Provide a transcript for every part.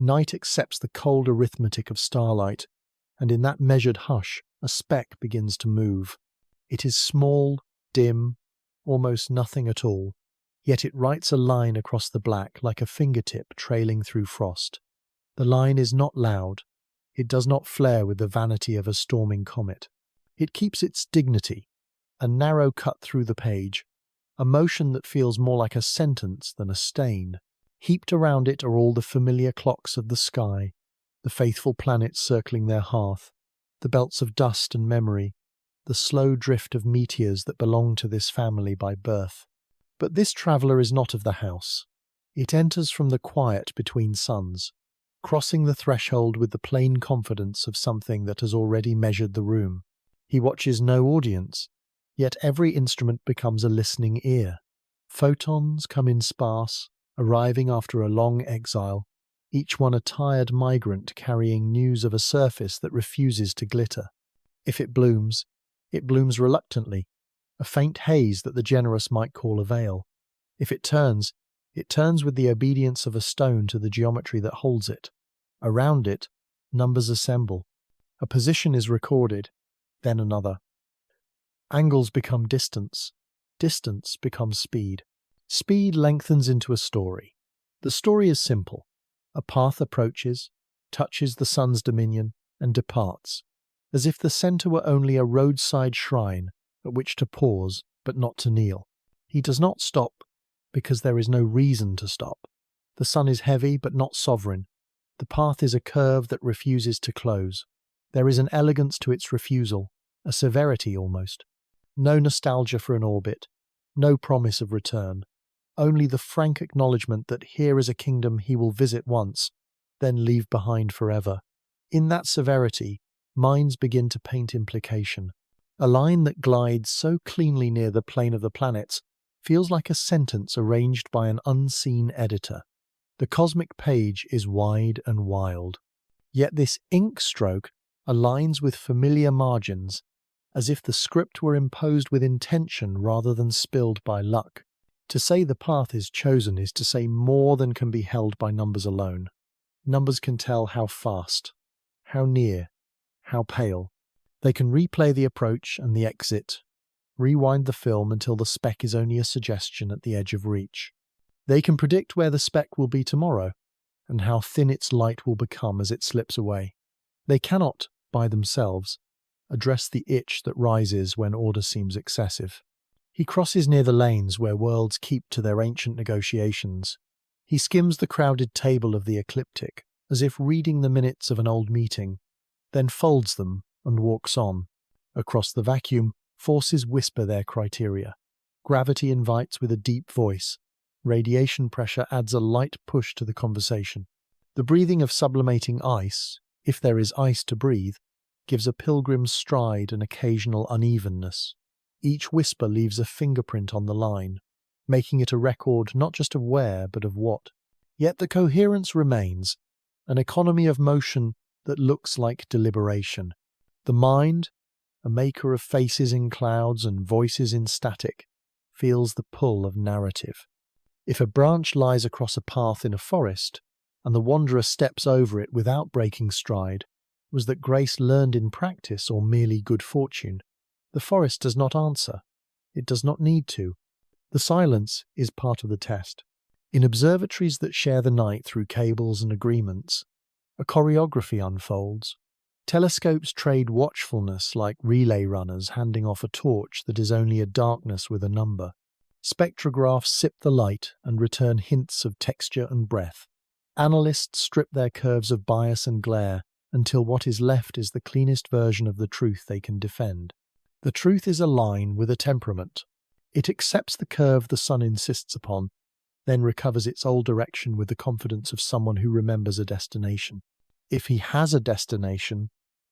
Night accepts the cold arithmetic of starlight, and in that measured hush, a speck begins to move. It is small, dim, almost nothing at all, yet it writes a line across the black like a fingertip trailing through frost. The line is not loud. It does not flare with the vanity of a storming comet. It keeps its dignity, a narrow cut through the page, a motion that feels more like a sentence than a stain. Heaped around it are all the familiar clocks of the sky, the faithful planets circling their hearth, the belts of dust and memory, the slow drift of meteors that belong to this family by birth. But this traveller is not of the house. It enters from the quiet between suns, crossing the threshold with the plain confidence of something that has already measured the room. He watches no audience, yet every instrument becomes a listening ear. Photons come in sparse, arriving after a long exile, each one a tired migrant carrying news of a surface that refuses to glitter. If it blooms reluctantly, a faint haze that the generous might call a veil. If it turns with the obedience of a stone to the geometry that holds it. Around it, numbers assemble. A position is recorded, then another. Angles become distance. Distance becomes speed. Speed lengthens into a story. The story is simple. A path approaches, touches the sun's dominion, and departs, as if the centre were only a roadside shrine at which to pause, but not to kneel. He does not stop, because there is no reason to stop. The sun is heavy, but not sovereign. The path is a curve that refuses to close. There is an elegance to its refusal, a severity almost. No nostalgia for an orbit, no promise of return. Only the frank acknowledgement that here is a kingdom he will visit once, then leave behind forever. In that severity, minds begin to paint implication. A line that glides so cleanly near the plane of the planets feels like a sentence arranged by an unseen editor. The cosmic page is wide and wild. Yet this ink stroke aligns with familiar margins, as if the script were imposed with intention rather than spilled by luck. To say the path is chosen is to say more than can be held by numbers alone. Numbers can tell how fast, how near, how pale. They can replay the approach and the exit, rewind the film until the speck is only a suggestion at the edge of reach. They can predict where the speck will be tomorrow, and how thin its light will become as it slips away. They cannot, by themselves, address the itch that rises when order seems excessive. He crosses near the lanes where worlds keep to their ancient negotiations. He skims the crowded table of the ecliptic, as if reading the minutes of an old meeting, then folds them and walks on. Across the vacuum, forces whisper their criteria. Gravity invites with a deep voice. Radiation pressure adds a light push to the conversation. The breathing of sublimating ice, if there is ice to breathe, gives a pilgrim's stride an occasional unevenness. Each whisper leaves a fingerprint on the line, making it a record not just of where, but of what. Yet the coherence remains, an economy of motion that looks like deliberation. The mind, a maker of faces in clouds and voices in static, feels the pull of narrative. If a branch lies across a path in a forest, and the wanderer steps over it without breaking stride, was that grace learned in practice or merely good fortune? The forest does not answer. It does not need to. The silence is part of the test. In observatories that share the night through cables and agreements, a choreography unfolds. Telescopes trade watchfulness like relay runners handing off a torch that is only a darkness with a number. Spectrographs sip the light and return hints of texture and breath. Analysts strip their curves of bias and glare until what is left is the cleanest version of the truth they can defend. The truth is a line with a temperament. It accepts the curve the sun insists upon, then recovers its old direction with the confidence of someone who remembers a destination. If he has a destination,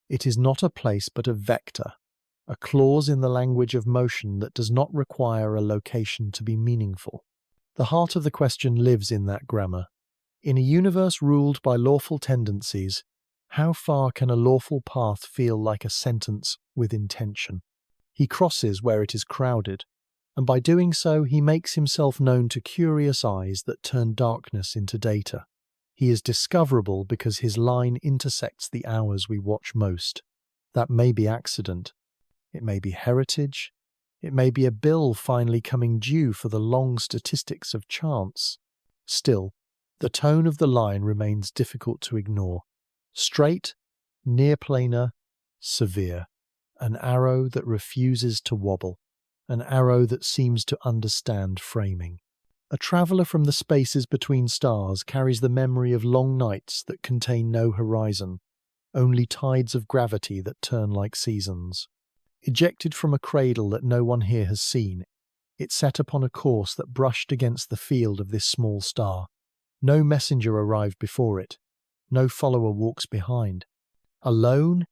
it is not a place but a vector, a clause in the language of motion that does not require a location to be meaningful. The heart of the question lives in that grammar. In a universe ruled by lawful tendencies, how far can a lawful path feel like a sentence with intention? He crosses where it is crowded, and by doing so he makes himself known to curious eyes that turn darkness into data. He is discoverable because his line intersects the hours we watch most. That may be accident. It may be heritage. It may be a bill finally coming due for the long statistics of chance. Still, the tone of the line remains difficult to ignore. Straight, near-planar, severe. An arrow that refuses to wobble. An arrow that seems to understand framing. A traveller from the spaces between stars carries the memory of long nights that contain no horizon, only tides of gravity that turn like seasons. Ejected from a cradle that no one here has seen, it set upon a course that brushed against the field of this small star. No messenger arrived before it. No follower walks behind. Alone,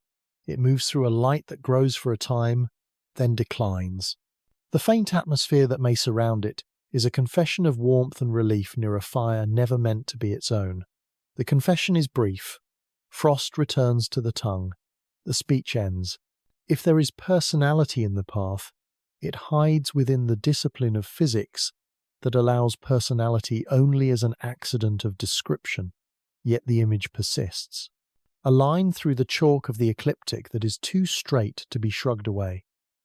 it moves through a light that grows for a time, then declines. The faint atmosphere that may surround it is a confession of warmth and relief near a fire never meant to be its own. The confession is brief. Frost returns to the tongue. The speech ends. If there is personality in the path, it hides within the discipline of physics that allows personality only as an accident of description, yet the image persists. A line through the chalk of the ecliptic that is too straight to be shrugged away.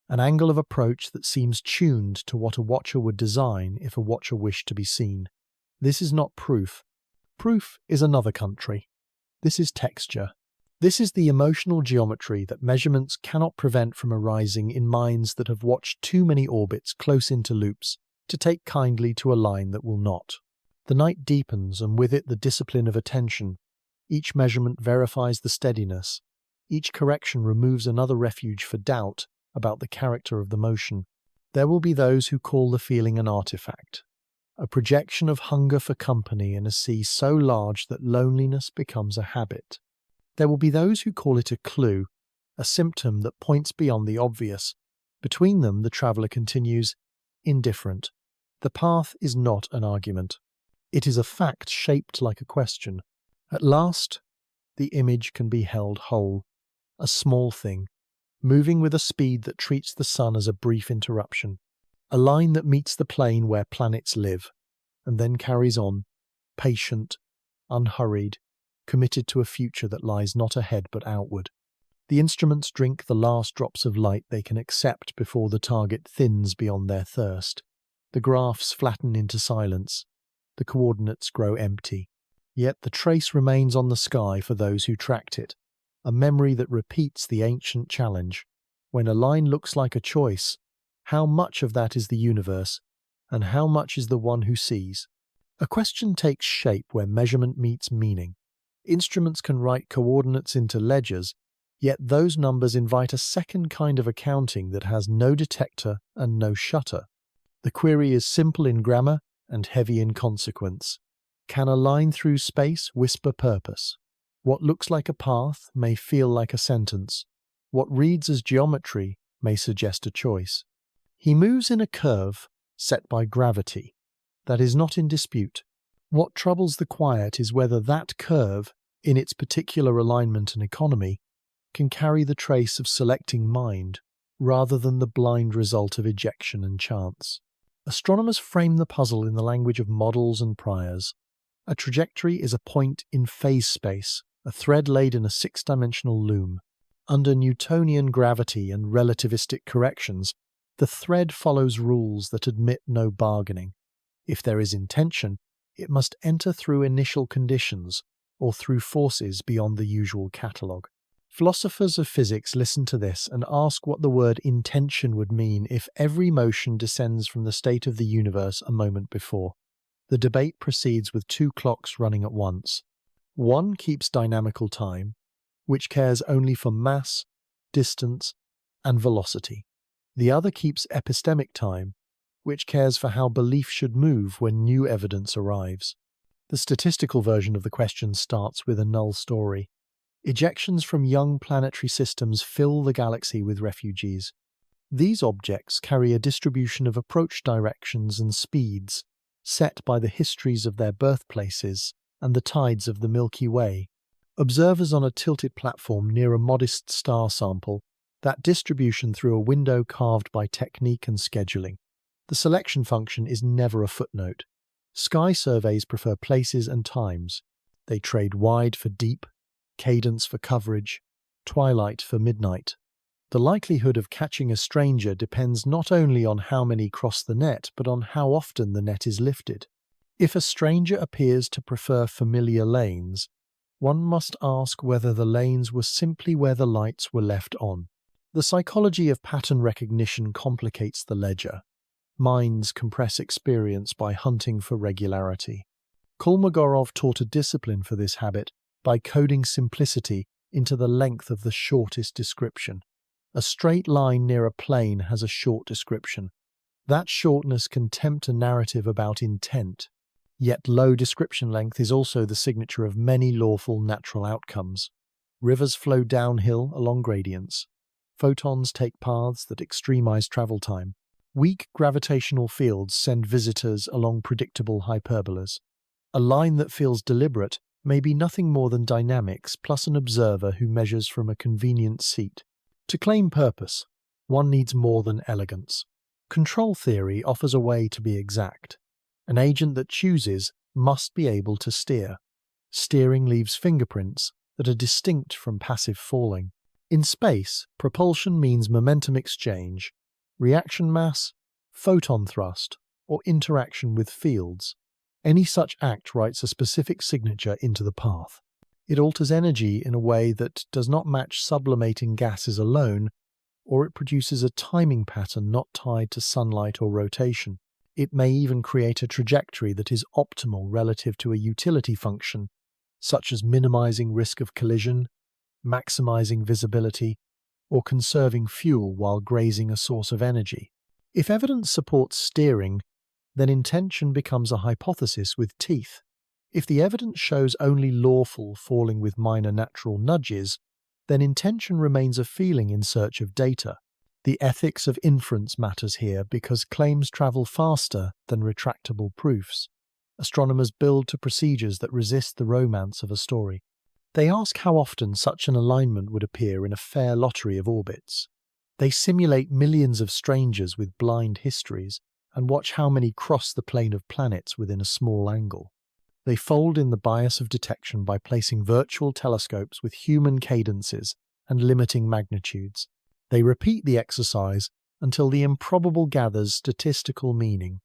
An angle of approach that seems tuned to what a watcher would design if a watcher wished to be seen. This is not proof. Proof is another country. This is texture. This is the emotional geometry that measurements cannot prevent from arising in minds that have watched too many orbits close into loops to take kindly to a line that will not. The night deepens, and with it the discipline of attention. Each measurement verifies the steadiness. Each correction removes another refuge for doubt about the character of the motion. There will be those who call the feeling an artifact, a projection of hunger for company in a sea so large that loneliness becomes a habit. There will be those who call it a clue, a symptom that points beyond the obvious. Between them, the traveller continues, indifferent. The path is not an argument. It is a fact shaped like a question. At last, the image can be held whole, a small thing, moving with a speed that treats the sun as a brief interruption, a line that meets the plane where planets live, and then carries on, patient, unhurried, committed to a future that lies not ahead but outward. The instruments drink the last drops of light they can accept before the target thins beyond their thirst. The graphs flatten into silence. The coordinates grow empty. Yet the trace remains on the sky for those who tracked it, a memory that repeats the ancient challenge. When a line looks like a choice, how much of that is the universe, and how much is the one who sees? A question takes shape where measurement meets meaning. Instruments can write coordinates into ledgers, yet those numbers invite a second kind of accounting that has no detector and no shutter. The query is simple in grammar and heavy in consequence. Can a line through space whisper purpose? What looks like a path may feel like a sentence. What reads as geometry may suggest a choice. He moves in a curve set by gravity. That is not in dispute. What troubles the quiet is whether that curve, in its particular alignment and economy, can carry the trace of selecting mind, rather than the blind result of ejection and chance. Astronomers frame the puzzle in the language of models and priors. A trajectory is a point in phase space, a thread laid in a six-dimensional loom. Under Newtonian gravity and relativistic corrections, the thread follows rules that admit no bargaining. If there is intention, it must enter through initial conditions, or through forces beyond the usual catalogue. Philosophers of physics listen to this and ask what the word intention would mean if every motion descends from the state of the universe a moment before. The debate proceeds with two clocks running at once. One keeps dynamical time, which cares only for mass, distance, and velocity. The other keeps epistemic time, which cares for how belief should move when new evidence arrives. The statistical version of the question starts with a null story. Ejections from young planetary systems fill the galaxy with refugees. These objects carry a distribution of approach directions and speeds, set by the histories of their birthplaces and the tides of the Milky Way. Observers on a tilted platform near a modest star sample that distribution through a window carved by technique and scheduling. The selection function is never a footnote. Sky surveys prefer places and times. They trade wide for deep, cadence for coverage, twilight for midnight. The likelihood of catching a stranger depends not only on how many cross the net, but on how often the net is lifted. If a stranger appears to prefer familiar lanes, one must ask whether the lanes were simply where the lights were left on. The psychology of pattern recognition complicates the ledger. Minds compress experience by hunting for regularity. Kolmogorov taught a discipline for this habit by coding simplicity into the length of the shortest description. A straight line near a plane has a short description. That shortness can tempt a narrative about intent. Yet low description length is also the signature of many lawful natural outcomes. Rivers flow downhill along gradients. Photons take paths that extremize travel time. Weak gravitational fields send visitors along predictable hyperbolas. A line that feels deliberate may be nothing more than dynamics plus an observer who measures from a convenient seat. To claim purpose, one needs more than elegance. Control theory offers a way to be exact. An agent that chooses must be able to steer. Steering leaves fingerprints that are distinct from passive falling. In space, propulsion means momentum exchange, reaction mass, photon thrust, or interaction with fields. Any such act writes a specific signature into the path. It alters energy in a way that does not match sublimating gases alone, or it produces a timing pattern not tied to sunlight or rotation. It may even create a trajectory that is optimal relative to a utility function, such as minimizing risk of collision, maximizing visibility, or conserving fuel while grazing a source of energy. If evidence supports steering, then intention becomes a hypothesis with teeth. If the evidence shows only lawful falling with minor natural nudges, then intention remains a feeling in search of data. The ethics of inference matters here because claims travel faster than retractable proofs. Astronomers build to procedures that resist the romance of a story. They ask how often such an alignment would appear in a fair lottery of orbits. They simulate millions of strangers with blind histories and watch how many cross the plane of planets within a small angle. They fold in the bias of detection by placing virtual telescopes with human cadences and limiting magnitudes. They repeat the exercise until the improbable gathers statistical meaning.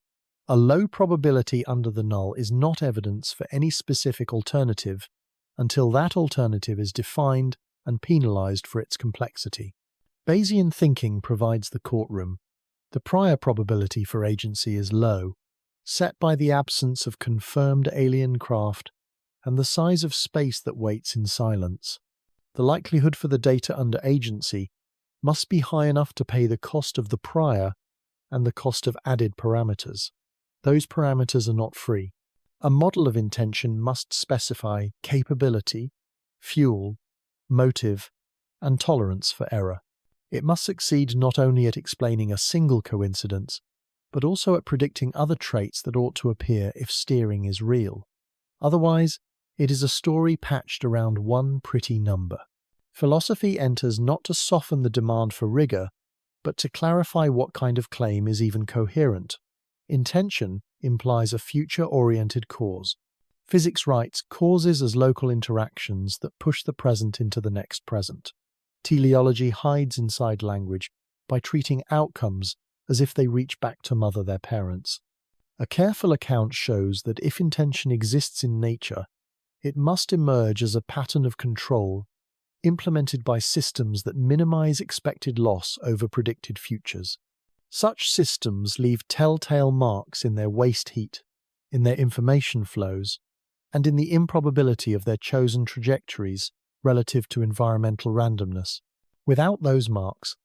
A low probability under the null is not evidence for any specific alternative until that alternative is defined and penalized for its complexity. Bayesian thinking provides the courtroom. The prior probability for agency is low, set by the absence of confirmed alien craft and the size of space that waits in silence. The likelihood for the data under agency must be high enough to pay the cost of the prior and the cost of added parameters. Those parameters are not free. A model of intention must specify capability, fuel, motive, and tolerance for error. It must succeed not only at explaining a single coincidence, but also at predicting other traits that ought to appear if steering is real. Otherwise, it is a story patched around one pretty number. Philosophy enters not to soften the demand for rigor, but to clarify what kind of claim is even coherent. Intention implies a future-oriented cause. Physics writes causes as local interactions that push the present into the next present. Teleology hides inside language by treating outcomes as if they reach back to mother their parents. A careful account shows that if intention exists in nature, it must emerge as a pattern of control implemented by systems that minimize expected loss over predicted futures. Such systems leave telltale marks in their waste heat, in their information flows, and in the improbability of their chosen trajectories relative to environmental randomness. Without those marks,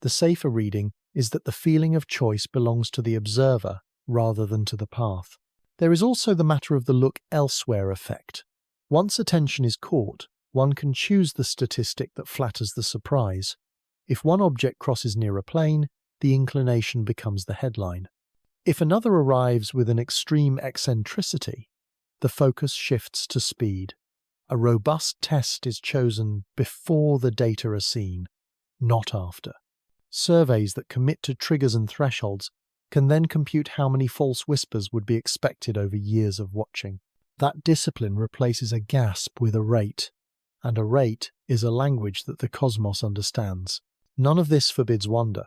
the safer reading is that the feeling of choice belongs to the observer rather than to the path. There is also the matter of the look elsewhere effect. Once attention is caught, one can choose the statistic that flatters the surprise. If one object crosses near a plane, the inclination becomes the headline. If another arrives with an extreme eccentricity, the focus shifts to speed. A robust test is chosen before the data are seen, not after. Surveys that commit to triggers and thresholds can then compute how many false whispers would be expected over years of watching. That discipline replaces a gasp with a rate, and a rate is a language that the cosmos understands. None of this forbids wonder.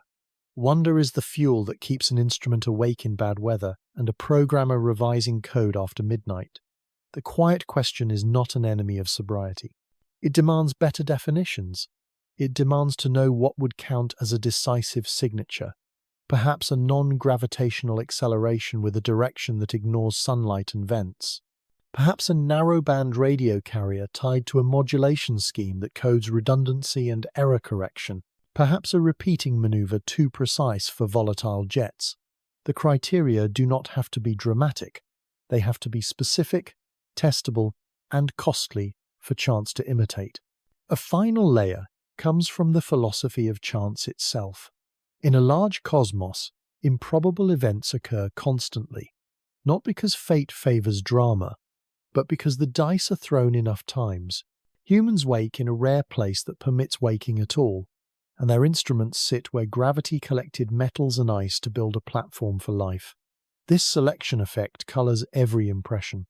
Wonder is the fuel that keeps an instrument awake in bad weather and a programmer revising code after midnight. The quiet question is not an enemy of sobriety. It demands better definitions. It demands to know what would count as a decisive signature, perhaps a non-gravitational acceleration with a direction that ignores sunlight and vents. Perhaps a narrow-band radio carrier tied to a modulation scheme that codes redundancy and error correction. Perhaps a repeating maneuver too precise for volatile jets. The criteria do not have to be dramatic. They have to be specific, testable, and costly for chance to imitate. A final layer comes from the philosophy of chance itself. In a large cosmos, improbable events occur constantly, not because fate favors drama, but because the dice are thrown enough times. Humans wake in a rare place that permits waking at all, and their instruments sit where gravity collected metals and ice to build a platform for life. This selection effect colours every impression.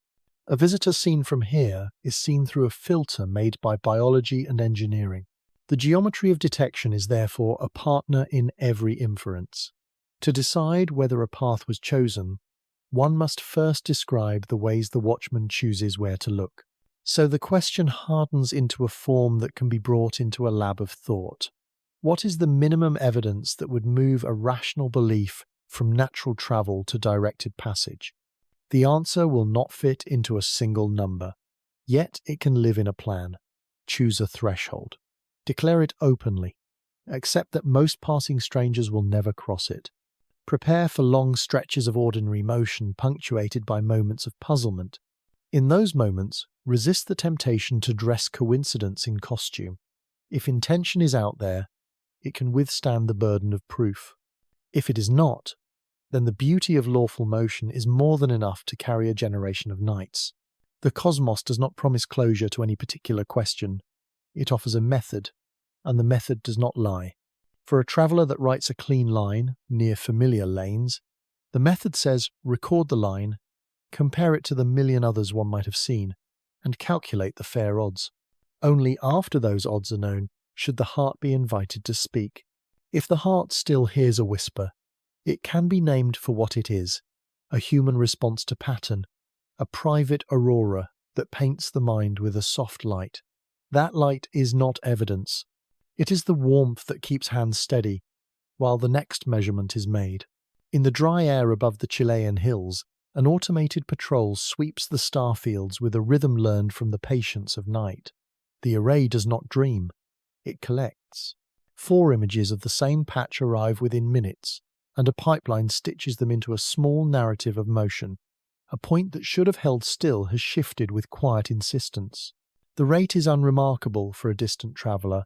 A visitor seen from here is seen through a filter made by biology and engineering. The geometry of detection is therefore a partner in every inference. To decide whether a path was chosen, one must first describe the ways the watchman chooses where to look. So the question hardens into a form that can be brought into a lab of thought. What is the minimum evidence that would move a rational belief from natural travel to directed passage? The answer will not fit into a single number, yet it can live in a plan. Choose a threshold. Declare it openly. Accept that most passing strangers will never cross it. Prepare for long stretches of ordinary motion punctuated by moments of puzzlement. In those moments, resist the temptation to dress coincidence in costume. If intention is out there, it can withstand the burden of proof. If it is not, then the beauty of lawful motion is more than enough to carry a generation of knights. The cosmos does not promise closure to any particular question. It offers a method, and the method does not lie. For a traveller that writes a clean line near familiar lanes, the method says record the line, compare it to the million others one might have seen, and calculate the fair odds. Only after those odds are known should the heart be invited to speak. If the heart still hears a whisper, it can be named for what it is, a human response to pattern, a private aurora that paints the mind with a soft light. That light is not evidence. It is the warmth that keeps hands steady, while the next measurement is made. In the dry air above the Chilean hills, an automated patrol sweeps the star fields with a rhythm learned from the patience of night. The array does not dream. It collects. 4 images of the same patch arrive within minutes, and a pipeline stitches them into a small narrative of motion. A point that should have held still has shifted with quiet insistence. The rate is unremarkable for a distant traveller,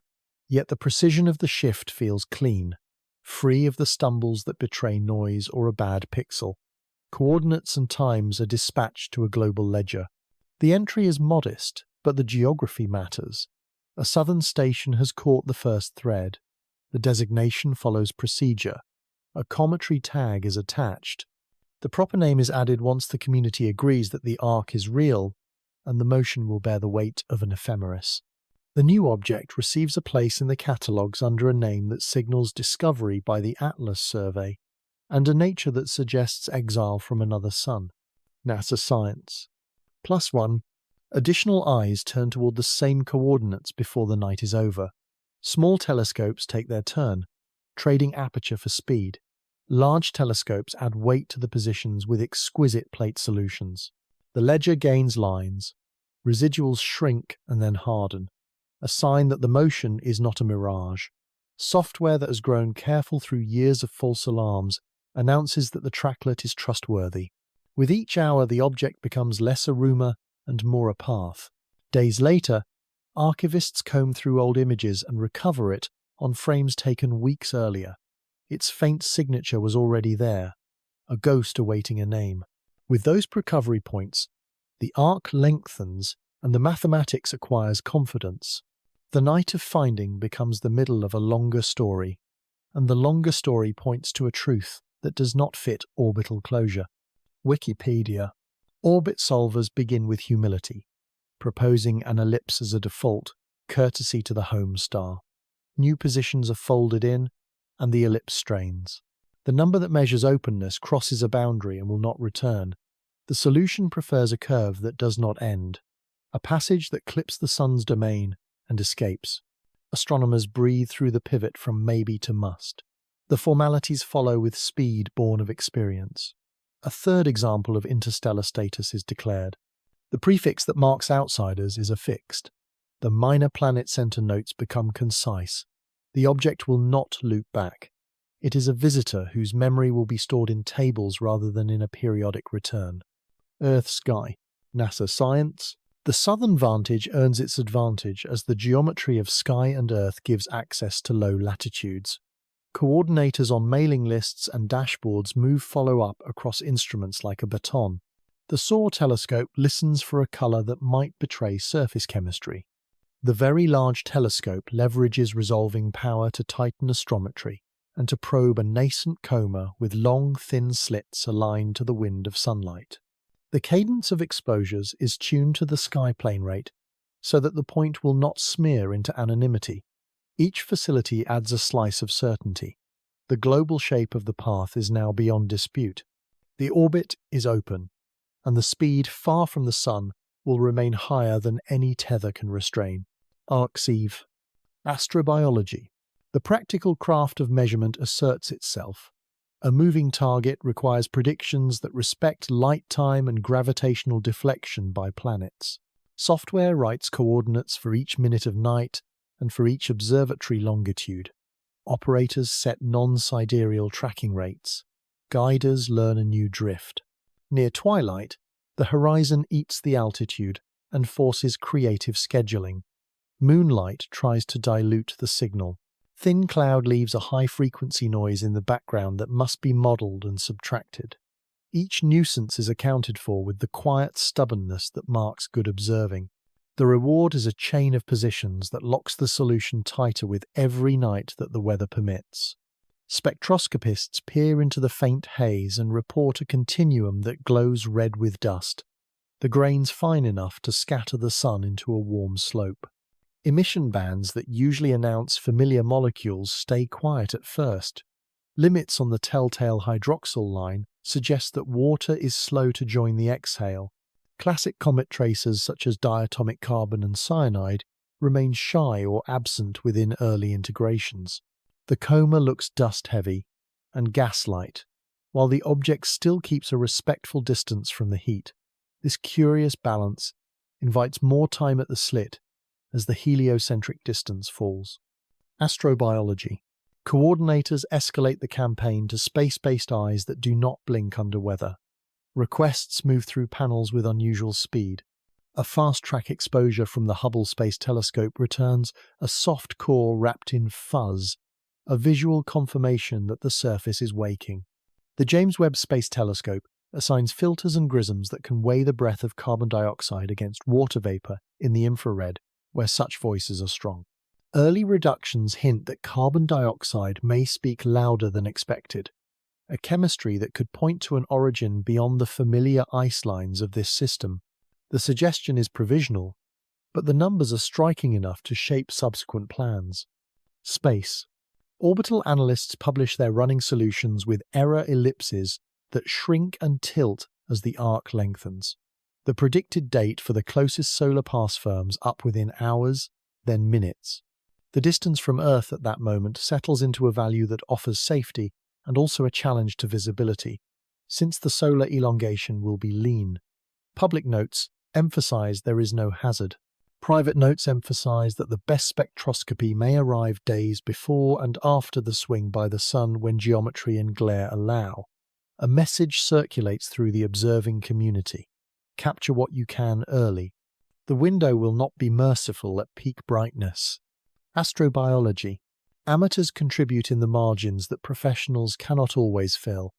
yet the precision of the shift feels clean, free of the stumbles that betray noise or a bad pixel. Coordinates and times are dispatched to a global ledger. The entry is modest, but the geography matters. A southern station has caught the first thread. The designation follows procedure. A cometary tag is attached. The proper name is added once the community agrees that the arc is real, and the motion will bear the weight of an ephemeris. The new object receives a place in the catalogues under a name that signals discovery by the Atlas survey, and a nature that suggests exile from another sun. NASA Science. +1. Additional eyes turn toward the same coordinates before the night is over. Small telescopes take their turn, trading aperture for speed. Large telescopes add weight to the positions with exquisite plate solutions. The ledger gains lines. Residuals shrink and then harden, a sign that the motion is not a mirage. Software that has grown careful through years of false alarms announces that the tracklet is trustworthy. With each hour, the object becomes less a rumour and more a path. Days later, archivists comb through old images and recover it on frames taken weeks earlier. Its faint signature was already there, a ghost awaiting a name. With those recovery points, the arc lengthens and the mathematics acquires confidence. The night of finding becomes the middle of a longer story, and the longer story points to a truth that does not fit orbital closure. Wikipedia. Orbit solvers begin with humility, proposing an ellipse as a default, courtesy to the home star. New positions are folded in, and the ellipse strains. The number that measures openness crosses a boundary and will not return. The solution prefers a curve that does not end, a passage that clips the sun's domain and escapes. Astronomers breathe through the pivot from maybe to must. The formalities follow with speed born of experience. A third example of interstellar status is declared. The prefix that marks outsiders is affixed. The minor planet center notes become concise. The object will not loop back. It is a visitor whose memory will be stored in tables rather than in a periodic return. Earth-sky. NASA science. The southern vantage earns its advantage as the geometry of sky and Earth gives access to low latitudes. Coordinators on mailing lists and dashboards move follow-up across instruments like a baton. The SAW telescope listens for a color that might betray surface chemistry. The Very Large Telescope leverages resolving power to tighten astrometry and to probe a nascent coma with long, thin slits aligned to the wind of sunlight. The cadence of exposures is tuned to the sky plane rate so that the point will not smear into anonymity. Each facility adds a slice of certainty. The global shape of the path is now beyond dispute. The orbit is open, and the speed far from the sun will remain higher than any tether can restrain. Arxiv. Astrobiology. The practical craft of measurement asserts itself. A moving target requires predictions that respect light time and gravitational deflection by planets. Software writes coordinates for each minute of night and for each observatory longitude. Operators set non-sidereal tracking rates. Guiders learn a new drift. Near twilight, the horizon eats the altitude and forces creative scheduling. Moonlight tries to dilute the signal. Thin cloud leaves a high-frequency noise in the background that must be modelled and subtracted. Each nuisance is accounted for with the quiet stubbornness that marks good observing. The reward is a chain of positions that locks the solution tighter with every night that the weather permits. Spectroscopists peer into the faint haze and report a continuum that glows red with dust, the grains fine enough to scatter the sun into a warm slope. Emission bands that usually announce familiar molecules stay quiet at first. Limits on the telltale hydroxyl line suggest that water is slow to join the exhale. Classic comet tracers such as diatomic carbon and cyanide remain shy or absent within early integrations. The coma looks dust-heavy and gas-light, while the object still keeps a respectful distance from the heat. This curious balance invites more time at the slit as the heliocentric distance falls. Astrobiology. Coordinators escalate the campaign to space-based eyes that do not blink under weather. Requests move through panels with unusual speed. A fast-track exposure from the Hubble Space Telescope returns a soft core wrapped in fuzz, a visual confirmation that the surface is waking. The James Webb Space Telescope assigns filters and grisms that can weigh the breath of carbon dioxide against water vapor in the infrared, where such voices are strong. Early reductions hint that carbon dioxide may speak louder than expected, a chemistry that could point to an origin beyond the familiar ice lines of this system. The suggestion is provisional, but the numbers are striking enough to shape subsequent plans. Space. Orbital analysts publish their running solutions with error ellipses that shrink and tilt as the arc lengthens. The predicted date for the closest solar pass firms up within hours, then minutes. The distance from Earth at that moment settles into a value that offers safety and also a challenge to visibility, since the solar elongation will be lean. Public notes emphasize there is no hazard. Private notes emphasize that the best spectroscopy may arrive days before and after the swing by the sun when geometry and glare allow. A message circulates through the observing community. Capture what you can early. The window will not be merciful at peak brightness. Astrobiology. Amateurs contribute in the margins that professionals cannot always fill.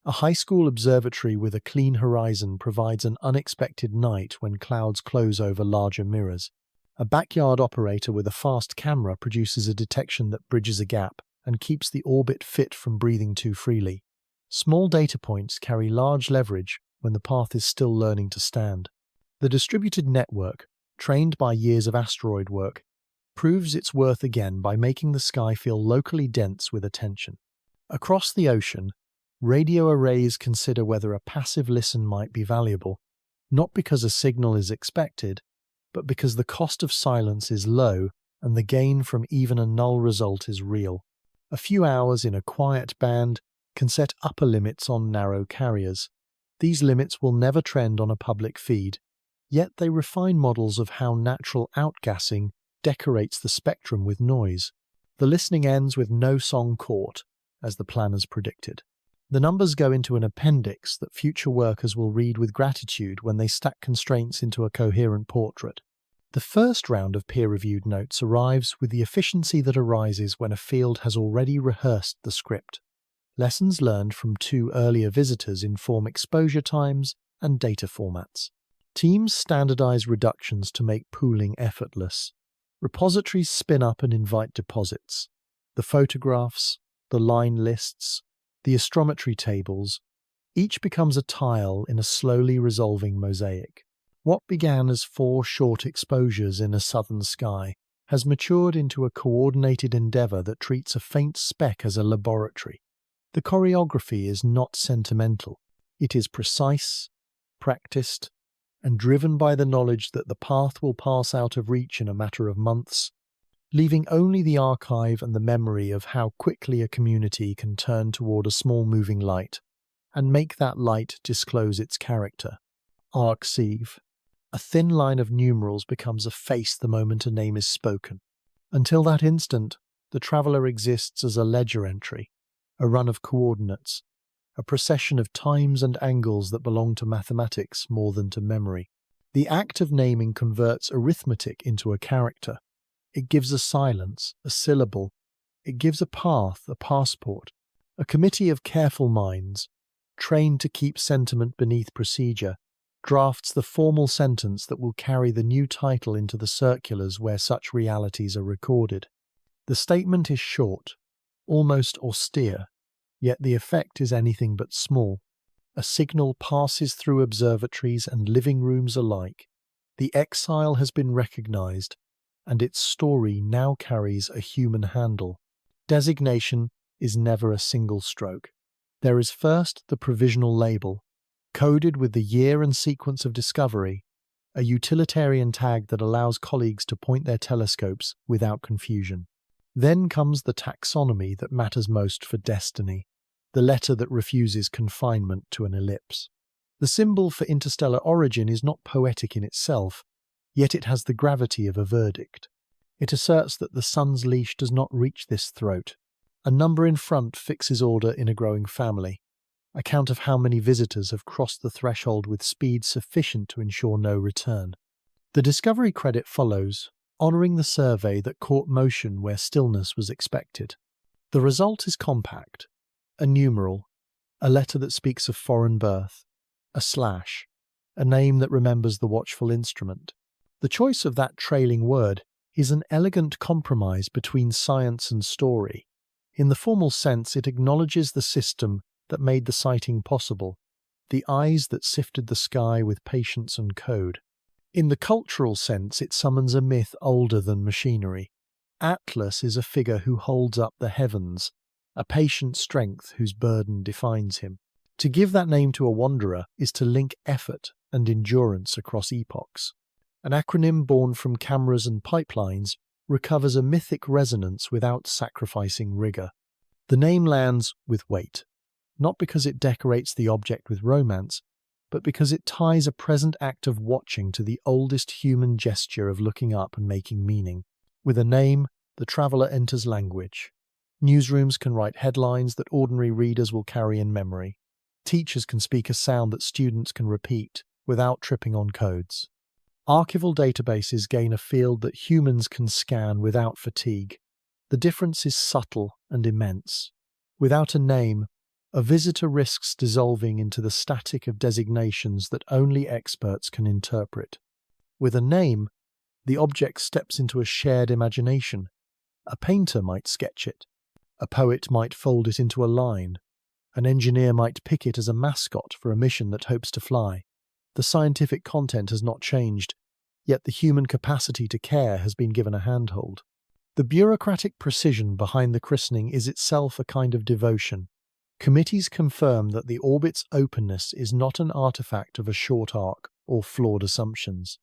A high school observatory with a clean horizon provides an unexpected night when clouds close over larger mirrors. A backyard operator with a fast camera produces a detection that bridges a gap and keeps the orbit fit from breathing too freely. Small data points carry large leverage when the path is still learning to stand. The distributed network, trained by years of asteroid work, proves its worth again by making the sky feel locally dense with attention. Across the ocean, radio arrays consider whether a passive listen might be valuable, not because a signal is expected, but because the cost of silence is low and the gain from even a null result is real. A few hours in a quiet band can set upper limits on narrow carriers. These limits will never trend on a public feed, yet they refine models of how natural outgassing decorates the spectrum with noise. The listening ends with no song caught, as the planners predicted. The numbers go into an appendix that future workers will read with gratitude when they stack constraints into a coherent portrait. The first round of peer-reviewed notes arrives with the efficiency that arises when a field has already rehearsed the script. Lessons learned from 2 earlier visitors inform exposure times and data formats. Teams standardize reductions to make pooling effortless. Repositories spin up and invite deposits. The photographs, the line lists, the astrometry tables, each becomes a tile in a slowly resolving mosaic. What began as 4 short exposures in a southern sky has matured into a coordinated endeavor that treats a faint speck as a laboratory. The choreography is not sentimental. It is precise, practiced, and driven by the knowledge that the path will pass out of reach in a matter of months, leaving only the archive and the memory of how quickly a community can turn toward a small moving light and make that light disclose its character. Arc-sieve. A thin line of numerals becomes a face the moment a name is spoken. Until that instant, the traveller exists as a ledger entry, a run of coordinates, a procession of times and angles that belong to mathematics more than to memory. The act of naming converts arithmetic into a character. It gives a silence, a syllable. It gives a path, a passport. A committee of careful minds, trained to keep sentiment beneath procedure, drafts the formal sentence that will carry the new title into the circulars where such realities are recorded. The statement is short, almost austere, yet the effect is anything but small. A signal passes through observatories and living rooms alike. The exile has been recognized, and its story now carries a human handle. Designation is never a single stroke. There is first the provisional label, coded with the year and sequence of discovery, a utilitarian tag that allows colleagues to point their telescopes without confusion. Then comes the taxonomy that matters most for destiny, the letter that refuses confinement to an ellipse. The symbol for interstellar origin is not poetic in itself, yet it has the gravity of a verdict. It asserts that the sun's leash does not reach this throat. A number in front fixes order in a growing family, a count of how many visitors have crossed the threshold with speed sufficient to ensure no return. The discovery credit follows, honouring the survey that caught motion where stillness was expected. The result is compact, a numeral, a letter that speaks of foreign birth, a slash, a name that remembers the watchful instrument. The choice of that trailing word is an elegant compromise between science and story. In the formal sense, it acknowledges the system that made the sighting possible, the eyes that sifted the sky with patience and code. In the cultural sense, it summons a myth older than machinery. Atlas is a figure who holds up the heavens, a patient strength whose burden defines him. To give that name to a wanderer is to link effort and endurance across epochs. An acronym born from cameras and pipelines recovers a mythic resonance without sacrificing rigour. The name lands with weight, not because it decorates the object with romance, but because it ties a present act of watching to the oldest human gesture of looking up and making meaning. With a name, the traveller enters language. Newsrooms can write headlines that ordinary readers will carry in memory. Teachers can speak a sound that students can repeat without tripping on codes. Archival databases gain a field that humans can scan without fatigue. The difference is subtle and immense. Without a name, a visitor risks dissolving into the static of designations that only experts can interpret. With a name, the object steps into a shared imagination. A painter might sketch it. A poet might fold it into a line. An engineer might pick it as a mascot for a mission that hopes to fly. The scientific content has not changed, yet the human capacity to care has been given a handhold. The bureaucratic precision behind the christening is itself a kind of devotion. Committees confirm that the orbit's openness is not an artifact of a short arc or flawed assumptions.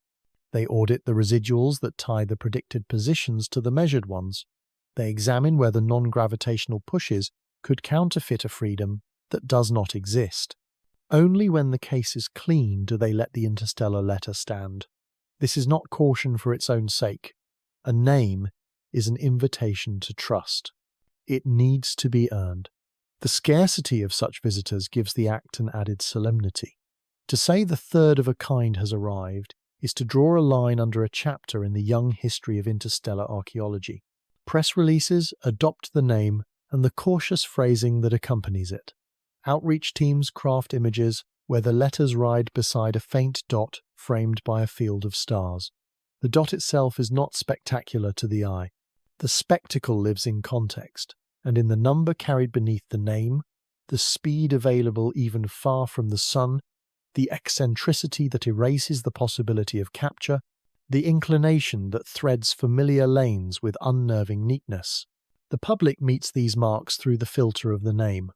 They audit the residuals that tie the predicted positions to the measured ones. They examine whether non-gravitational pushes could counterfeit a freedom that does not exist. Only when the case is clean do they let the interstellar letter stand. This is not caution for its own sake. A name is an invitation to trust. It needs to be earned. The scarcity of such visitors gives the act an added solemnity. To say the third of a kind has arrived is to draw a line under a chapter in the young history of interstellar archaeology. Press releases adopt the name and the cautious phrasing that accompanies it. Outreach teams craft images where the letters ride beside a faint dot framed by a field of stars. The dot itself is not spectacular to the eye. The spectacle lives in context, and in the number carried beneath the name, the speed available even far from the sun, the eccentricity that erases the possibility of capture, the inclination that threads familiar lanes with unnerving neatness. The public meets these marks through the filter of the name.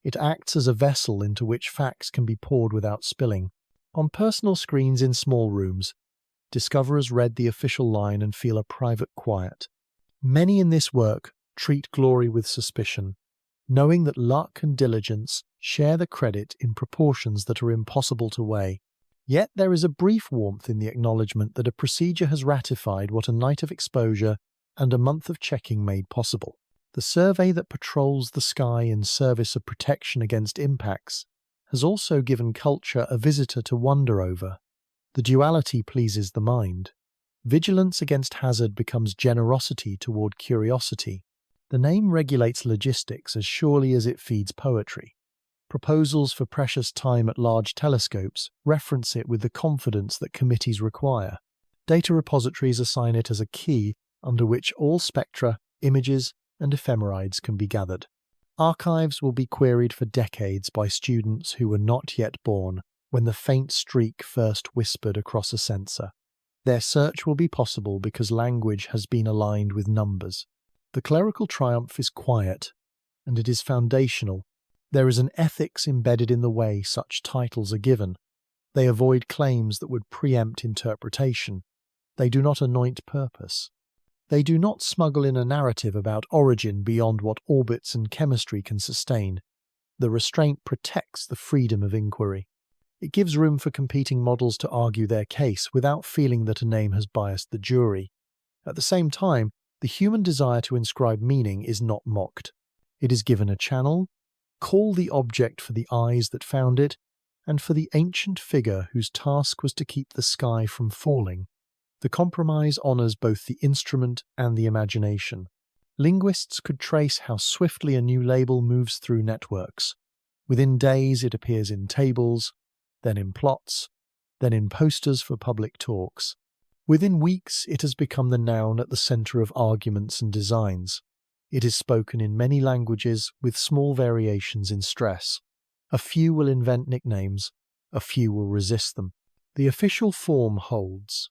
It acts as a vessel into which facts can be poured without spilling. On personal screens in small rooms, discoverers read the official line and feel a private quiet. Many in this work treat glory with suspicion, knowing that luck and diligence share the credit in proportions that are impossible to weigh. Yet there is a brief warmth in the acknowledgement that a procedure has ratified what a night of exposure and a month of checking made possible. The survey that patrols the sky in service of protection against impacts has also given culture a visitor to wonder over. The duality pleases the mind. Vigilance against hazard becomes generosity toward curiosity. The name regulates logistics as surely as it feeds poetry. Proposals for precious time at large telescopes reference it with the confidence that committees require. Data repositories assign it as a key under which all spectra, images, and ephemerides can be gathered. Archives will be queried for decades by students who were not yet born when the faint streak first whispered across a sensor. Their search will be possible because language has been aligned with numbers. The clerical triumph is quiet, and it is foundational. There is an ethics embedded in the way such titles are given. They avoid claims that would preempt interpretation. They do not anoint purpose. They do not smuggle in a narrative about origin beyond what orbits and chemistry can sustain. The restraint protects the freedom of inquiry. It gives room for competing models to argue their case without feeling that a name has biased the jury. At the same time, the human desire to inscribe meaning is not mocked. It is given a channel. Call the object for the eyes that found it, and for the ancient figure whose task was to keep the sky from falling. The compromise honours both the instrument and the imagination. Linguists could trace how swiftly a new label moves through networks. Within days it appears in tables, then in plots, then in posters for public talks. Within weeks it has become the noun at the centre of arguments and designs. It is spoken in many languages with small variations in stress. A few will invent nicknames, a few will resist them. The official form holds.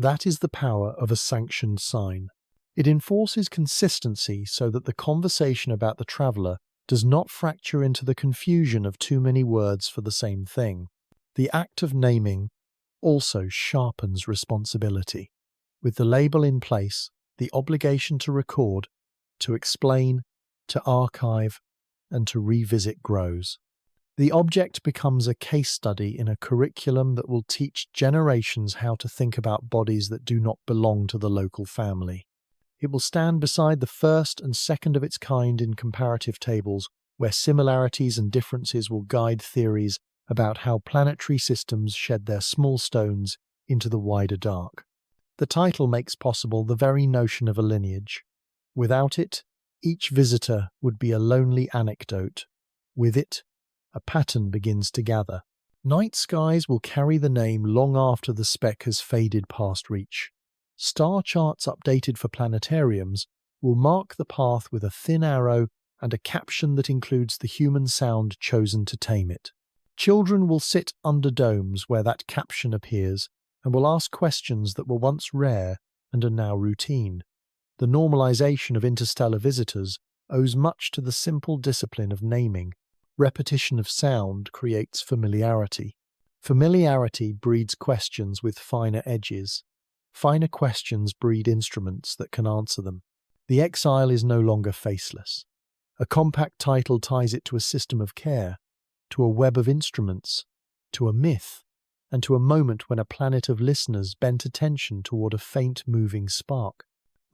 That is the power of a sanctioned sign. It enforces consistency so that the conversation about the traveller does not fracture into the confusion of too many words for the same thing. The act of naming also sharpens responsibility. With the label in place, the obligation to record, to explain, to archive, and to revisit grows. The object becomes a case study in a curriculum that will teach generations how to think about bodies that do not belong to the local family. It will stand beside the first and second of its kind in comparative tables, where similarities and differences will guide theories about how planetary systems shed their small stones into the wider dark. The title makes possible the very notion of a lineage. Without it, each visitor would be a lonely anecdote. With it, a pattern begins to gather. Night skies will carry the name long after the speck has faded past reach. Star charts updated for planetariums will mark the path with a thin arrow and a caption that includes the human sound chosen to tame it. Children will sit under domes where that caption appears and will ask questions that were once rare and are now routine. The normalization of interstellar visitors owes much to the simple discipline of naming. Repetition of sound creates familiarity. Familiarity breeds questions with finer edges. Finer questions breed instruments that can answer them. The exile is no longer faceless. A compact title ties it to a system of care, to a web of instruments, to a myth, and to a moment when a planet of listeners bent attention toward a faint moving spark.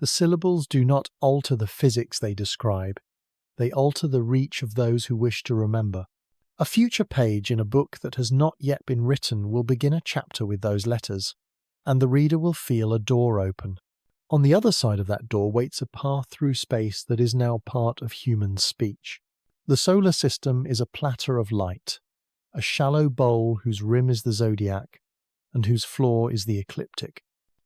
The syllables do not alter the physics they describe. They alter the reach of those who wish to remember. A future page in a book that has not yet been written will begin a chapter with those letters, and the reader will feel a door open. On the other side of that door waits a path through space that is now part of human speech. The solar system is a platter of light, a shallow bowl whose rim is the zodiac, and whose floor is the ecliptic.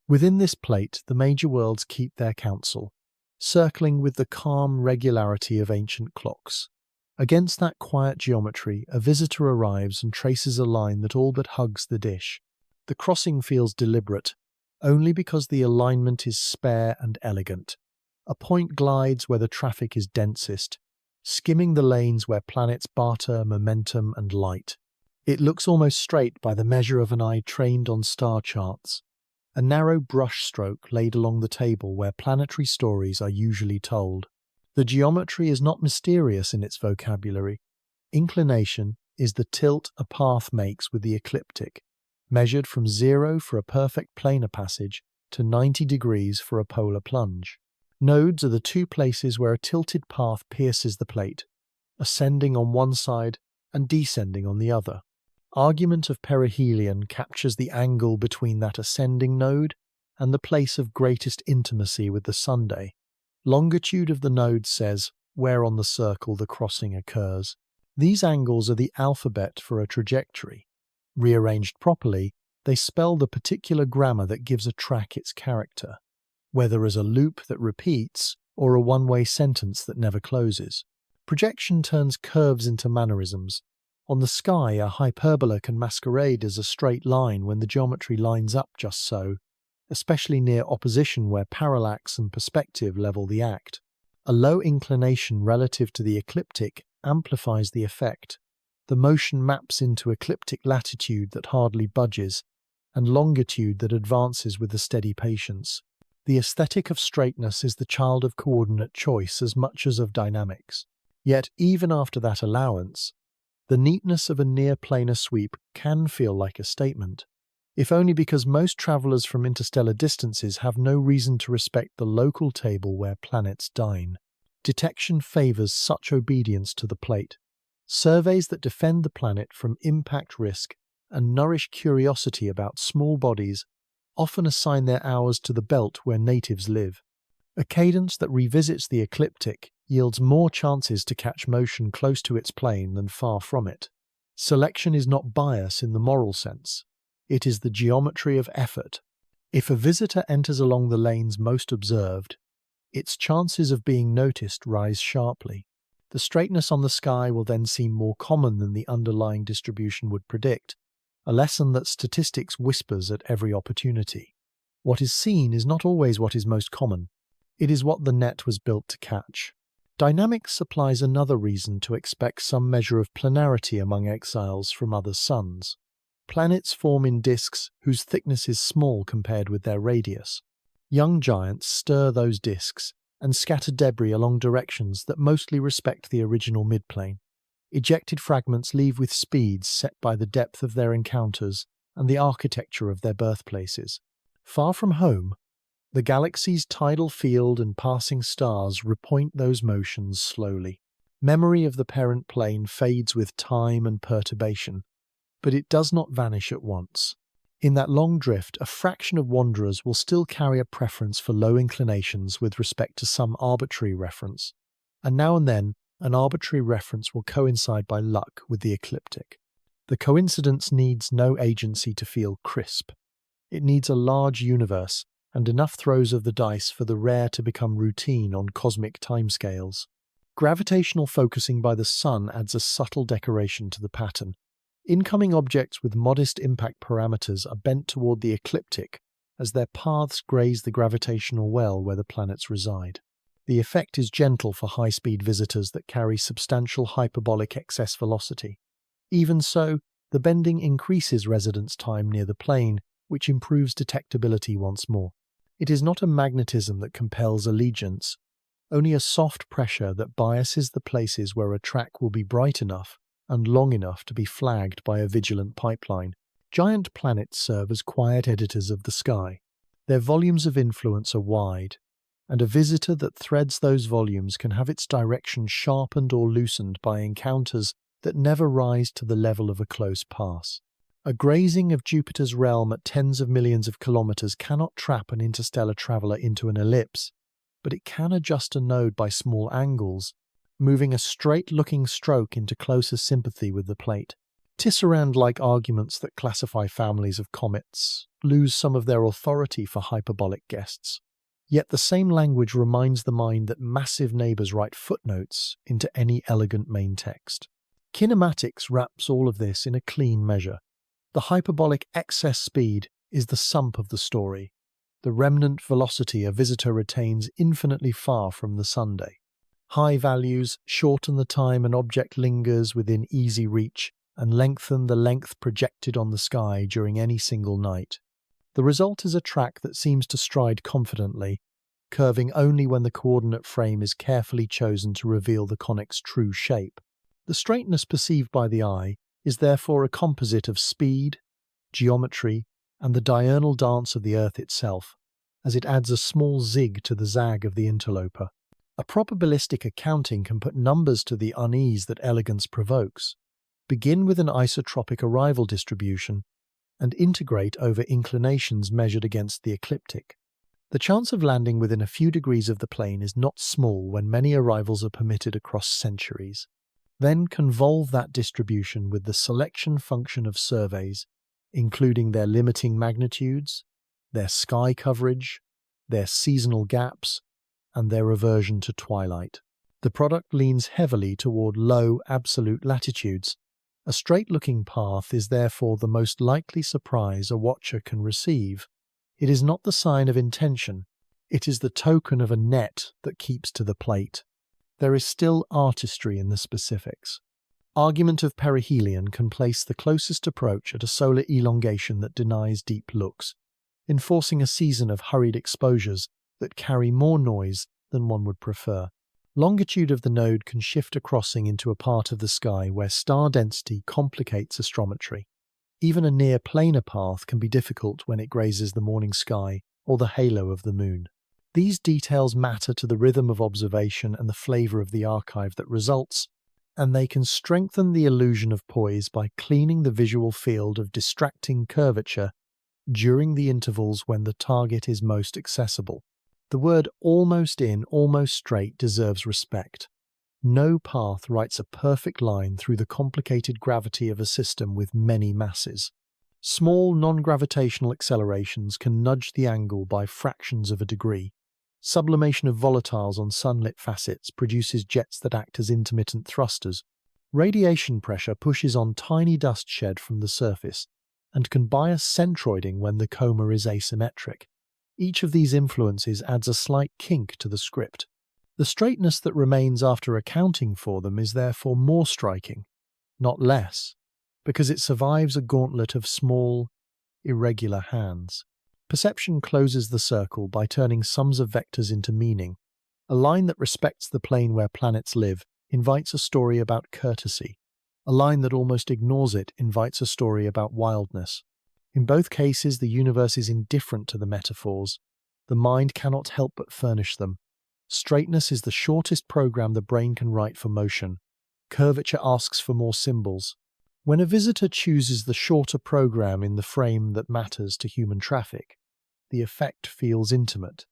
Within this plate, the major worlds keep their counsel, circling with the calm regularity of ancient clocks. Against that quiet geometry, a visitor arrives and traces a line that all but hugs the dish. The crossing feels deliberate, only because the alignment is spare and elegant. A point glides where the traffic is densest, skimming the lanes where planets barter momentum and light. It looks almost straight by the measure of an eye trained on star charts, a narrow brush stroke laid along the table where planetary stories are usually told. The geometry is not mysterious in its vocabulary. Inclination is the tilt a path makes with the ecliptic, measured from 0 for a perfect planar passage to 90 degrees for a polar plunge. Nodes are the two places where a tilted path pierces the plate, ascending on one side and descending on the other. Argument of perihelion captures the angle between that ascending node and the place of greatest intimacy with the Sunday. Longitude of the node says where on the circle the crossing occurs. These angles are the alphabet for a trajectory. Rearranged properly, they spell the particular grammar that gives a track its character, whether as a loop that repeats or a one-way sentence that never closes. Projection turns curves into mannerisms. On the sky, a hyperbola can masquerade as a straight line when the geometry lines up just so, especially near opposition where parallax and perspective level the act. A low inclination relative to the ecliptic amplifies the effect. The motion maps into ecliptic latitude that hardly budges, and longitude that advances with a steady patience. The aesthetic of straightness is the child of coordinate choice as much as of dynamics. Yet, even after that allowance, the neatness of a near-planar sweep can feel like a statement, if only because most travelers from interstellar distances have no reason to respect the local table where planets dine. Detection favors such obedience to the plate. Surveys that defend the planet from impact risk and nourish curiosity about small bodies often assign their hours to the belt where natives live. A cadence that revisits the ecliptic yields more chances to catch motion close to its plane than far from it. Selection is not bias in the moral sense. It is the geometry of effort. If a visitor enters along the lanes most observed, its chances of being noticed rise sharply. The straightness on the sky will then seem more common than the underlying distribution would predict, a lesson that statistics whispers at every opportunity. What is seen is not always what is most common. It is what the net was built to catch. Dynamics supplies another reason to expect some measure of planarity among exiles from other suns. Planets form in disks whose thickness is small compared with their radius. Young giants stir those disks and scatter debris along directions that mostly respect the original midplane. Ejected fragments leave with speeds set by the depth of their encounters and the architecture of their birthplaces. Far from home, the galaxy's tidal field and passing stars repoint those motions slowly. Memory of the parent plane fades with time and perturbation, but it does not vanish at once. In that long drift, a fraction of wanderers will still carry a preference for low inclinations with respect to some arbitrary reference, and now and then an arbitrary reference will coincide by luck with the ecliptic. The coincidence needs no agency to feel crisp. It needs a large universe and enough throws of the dice for the rare to become routine on cosmic timescales. Gravitational focusing by the Sun adds a subtle decoration to the pattern. Incoming objects with modest impact parameters are bent toward the ecliptic as their paths graze the gravitational well where the planets reside. The effect is gentle for high-speed visitors that carry substantial hyperbolic excess velocity. Even so, the bending increases residence time near the plane, which improves detectability once more. It is not a magnetism that compels allegiance, only a soft pressure that biases the places where a track will be bright enough and long enough to be flagged by a vigilant pipeline. Giant planets serve as quiet editors of the sky. Their volumes of influence are wide, and a visitor that threads those volumes can have its direction sharpened or loosened by encounters that never rise to the level of a close pass. A grazing of Jupiter's realm at tens of millions of kilometers cannot trap an interstellar traveler into an ellipse, but it can adjust a node by small angles, moving a straight-looking stroke into closer sympathy with the plate. Tisserand-like arguments that classify families of comets lose some of their authority for hyperbolic guests. Yet the same language reminds the mind that massive neighbors write footnotes into any elegant main text. Kinematics wraps all of this in a clean measure. The hyperbolic excess speed is the sump of the story, the remnant velocity a visitor retains infinitely far from the Sunday. High values shorten the time an object lingers within easy reach and lengthen the length projected on the sky during any single night. The result is a track that seems to stride confidently, curving only when the coordinate frame is carefully chosen to reveal the conic's true shape. The straightness perceived by the eye is therefore a composite of speed, geometry, and the diurnal dance of the Earth itself, as it adds a small zig to the zag of the interloper. A probabilistic accounting can put numbers to the unease that elegance provokes, begin with an isotropic arrival distribution, and integrate over inclinations measured against the ecliptic. The chance of landing within a few degrees of the plane is not small when many arrivals are permitted across centuries. Then convolve that distribution with the selection function of surveys, including their limiting magnitudes, their sky coverage, their seasonal gaps, and their reversion to twilight. The product leans heavily toward low absolute latitudes. A straight-looking path is therefore the most likely surprise a watcher can receive. It is not the sign of intention, it is the token of a net that keeps to the plate. There is still artistry in the specifics. Argument of perihelion can place the closest approach at a solar elongation that denies deep looks, enforcing a season of hurried exposures that carry more noise than one would prefer. Longitude of the node can shift a crossing into a part of the sky where star density complicates astrometry. Even a near-planar path can be difficult when it grazes the morning sky or the halo of the moon. These details matter to the rhythm of observation and the flavor of the archive that results, and they can strengthen the illusion of poise by cleaning the visual field of distracting curvature during the intervals when the target is most accessible. The word almost in, almost straight deserves respect. No path writes a perfect line through the complicated gravity of a system with many masses. Small non-gravitational accelerations can nudge the angle by fractions of a degree. Sublimation of volatiles on sunlit facets produces jets that act as intermittent thrusters. Radiation pressure pushes on tiny dust shed from the surface and can bias centroiding when the coma is asymmetric. Each of these influences adds a slight kink to the script. The straightness that remains after accounting for them is therefore more striking, not less, because it survives a gauntlet of small, irregular hands. Perception closes the circle by turning sums of vectors into meaning. A line that respects the plane where planets live invites a story about courtesy. A line that almost ignores it invites a story about wildness. In both cases, the universe is indifferent to the metaphors. The mind cannot help but furnish them. Straightness is the shortest program the brain can write for motion. Curvature asks for more symbols. When a visitor chooses the shorter program in the frame that matters to human traffic, the effect feels intimate,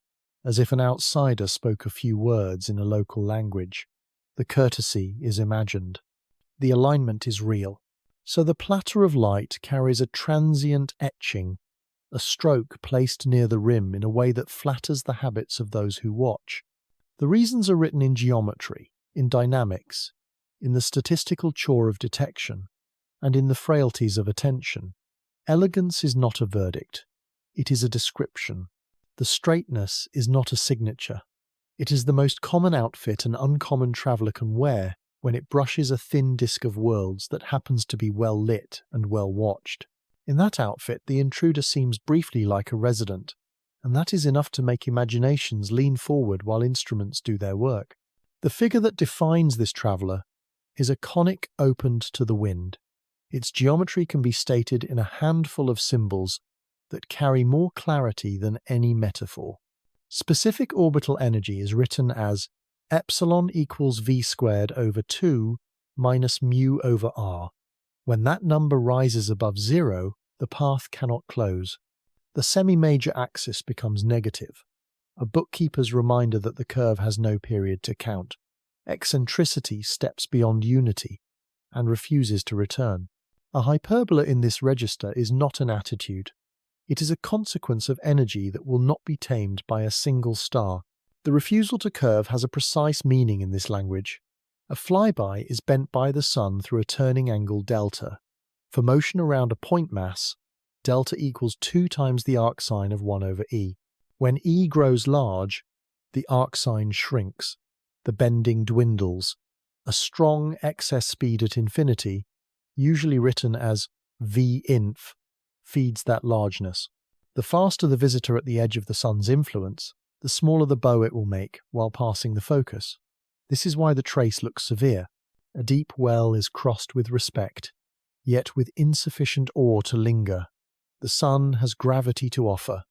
as if an outsider spoke a few words in a local language. The courtesy is imagined. The alignment is real. So the platter of light carries a transient etching, a stroke placed near the rim in a way that flatters the habits of those who watch. The reasons are written in geometry, in dynamics, in the statistical chore of detection, and in the frailties of attention. Elegance is not a verdict, it is a description. The straightness is not a signature. It is the most common outfit an uncommon traveller can wear when it brushes a thin disk of worlds that happens to be well lit and well watched. In that outfit, the intruder seems briefly like a resident, and that is enough to make imaginations lean forward while instruments do their work. The figure that defines this traveller is a conic opened to the wind. Its geometry can be stated in a handful of symbols that carry more clarity than any metaphor. Specific orbital energy is written as epsilon equals v squared over 2 minus mu over r. When that number rises above 0, the path cannot close. The semi-major axis becomes negative, a bookkeeper's reminder that the curve has no period to count. Eccentricity steps beyond unity and refuses to return. A hyperbola in this register is not an attitude. It is a consequence of energy that will not be tamed by a single star. The refusal to curve has a precise meaning in this language. A flyby is bent by the sun through a turning angle delta. For motion around a point mass, delta equals 2 times the arcsine of 1 over e. When e grows large, the arcsine shrinks. The bending dwindles. A strong excess speed at infinity, usually written as v inf, feeds that largeness. The faster the visitor at the edge of the sun's influence, the smaller the bow it will make while passing the focus. This is why the trace looks severe. A deep well is crossed with respect, yet with insufficient awe to linger. The sun has gravity to offer.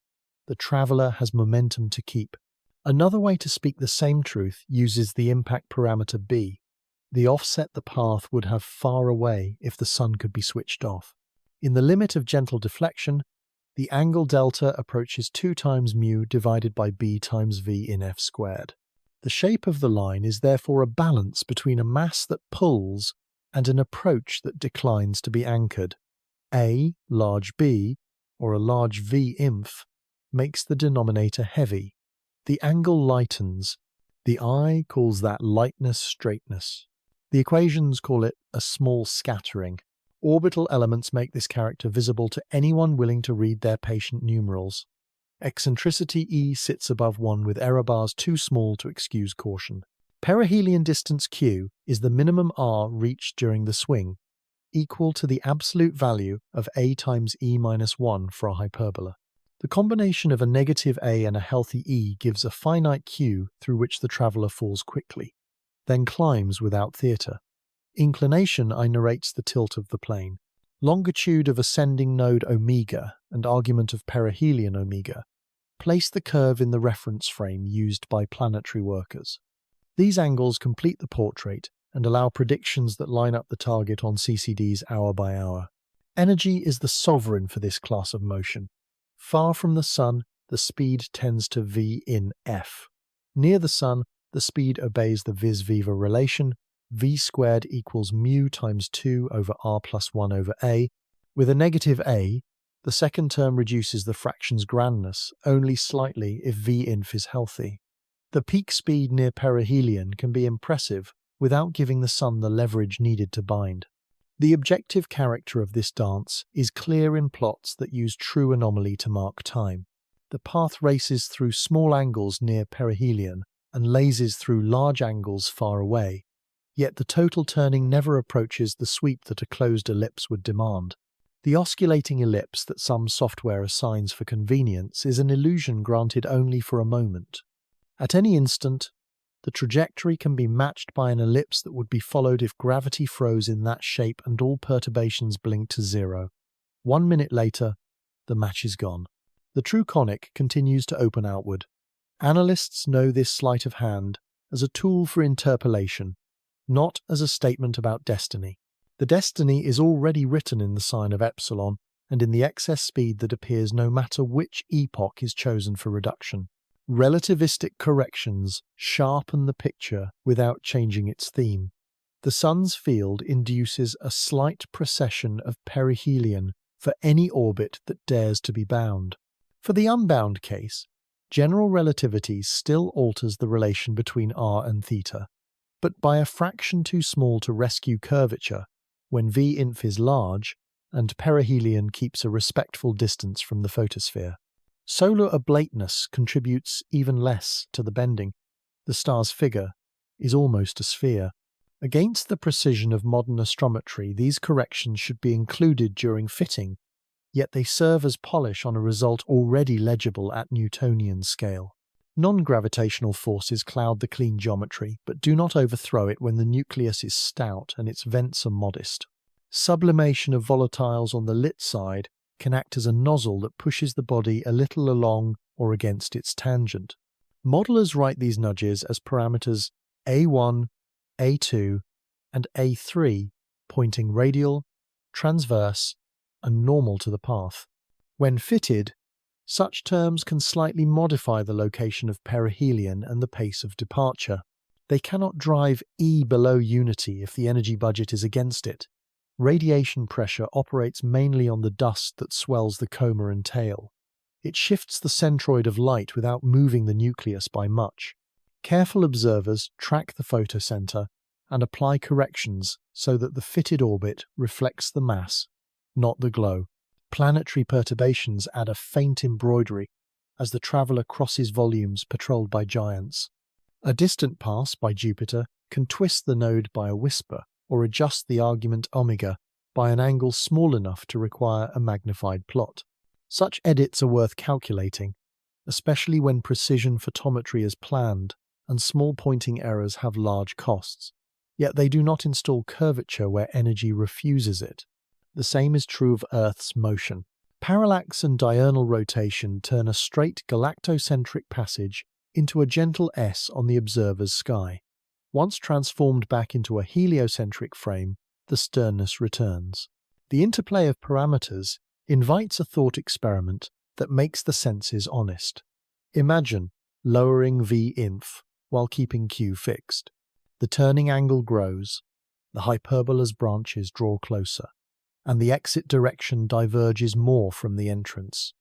The traveller has momentum to keep. Another way to speak the same truth uses the impact parameter b. The offset the path would have far away if the sun could be switched off. In the limit of gentle deflection, the angle delta approaches 2 times mu divided by b times v in f squared. The shape of the line is therefore a balance between a mass that pulls and an approach that declines to be anchored. A, large B, or a large v inf, makes the denominator heavy. The angle lightens. The eye calls that lightness straightness. The equations call it a small scattering. Orbital elements make this character visible to anyone willing to read their patient numerals. Eccentricity E sits above 1 with error bars too small to excuse caution. Perihelion distance Q is the minimum R reached during the swing, equal to the absolute value of A times E minus 1 for a hyperbola. The combination of a negative A and a healthy E gives a finite Q through which the traveller falls quickly, then climbs without theatre. Inclination I narrates the tilt of the plane. Longitude of ascending node omega and argument of perihelion omega place the curve in the reference frame used by planetary workers. These angles complete the portrait and allow predictions that line up the target on CCDs hour by hour. Energy is the sovereign for this class of motion. Far from the sun, the speed tends to v in f. Near the sun, the speed obeys the vis-viva relation, v squared equals mu times 2 over r plus 1 over a. With a negative a, the second term reduces the fraction's grandness only slightly if v inf is healthy. The peak speed near perihelion can be impressive without giving the sun the leverage needed to bind. The objective character of this dance is clear in plots that use true anomaly to mark time. The path races through small angles near perihelion and lazes through large angles far away, yet the total turning never approaches the sweep that a closed ellipse would demand. The osculating ellipse that some software assigns for convenience is an illusion granted only for a moment. At any instant, the trajectory can be matched by an ellipse that would be followed if gravity froze in that shape and all perturbations blinked to 0. 1 minute later, the match is gone. The true conic continues to open outward. Analysts know this sleight of hand as a tool for interpolation, not as a statement about destiny. The destiny is already written in the sign of epsilon and in the excess speed that appears no matter which epoch is chosen for reduction. Relativistic corrections sharpen the picture without changing its theme. The sun's field induces a slight precession of perihelion for any orbit that dares to be bound. For the unbound case, general relativity still alters the relation between r and theta, but by a fraction too small to rescue curvature when V-inf is large and perihelion keeps a respectful distance from the photosphere. Solar oblateness contributes even less to the bending. The star's figure is almost a sphere. Against the precision of modern astrometry, these corrections should be included during fitting, yet they serve as polish on a result already legible at Newtonian scale. Non-gravitational forces cloud the clean geometry, but do not overthrow it when the nucleus is stout and its vents are modest. Sublimation of volatiles on the lit side can act as a nozzle that pushes the body a little along or against its tangent. Modelers write these nudges as parameters A1, A2, and A3, pointing radial, transverse, and normal to the path. When fitted, such terms can slightly modify the location of perihelion and the pace of departure. They cannot drive E below unity if the energy budget is against it. Radiation pressure operates mainly on the dust that swells the coma and tail. It shifts the centroid of light without moving the nucleus by much. Careful observers track the photocenter and apply corrections so that the fitted orbit reflects the mass, not the glow. Planetary perturbations add a faint embroidery as the traveller crosses volumes patrolled by giants. A distant pass by Jupiter can twist the node by a whisper or adjust the argument omega by an angle small enough to require a magnified plot. Such edits are worth calculating, especially when precision photometry is planned and small pointing errors have large costs. Yet they do not install curvature where energy refuses it. The same is true of Earth's motion. Parallax and diurnal rotation turn a straight galactocentric passage into a gentle S on the observer's sky. Once transformed back into a heliocentric frame, the sternness returns. The interplay of parameters invites a thought experiment that makes the senses honest. Imagine lowering V-inf while keeping Q fixed. The turning angle grows, the hyperbola's branches draw closer, and the exit direction diverges more from the entrance.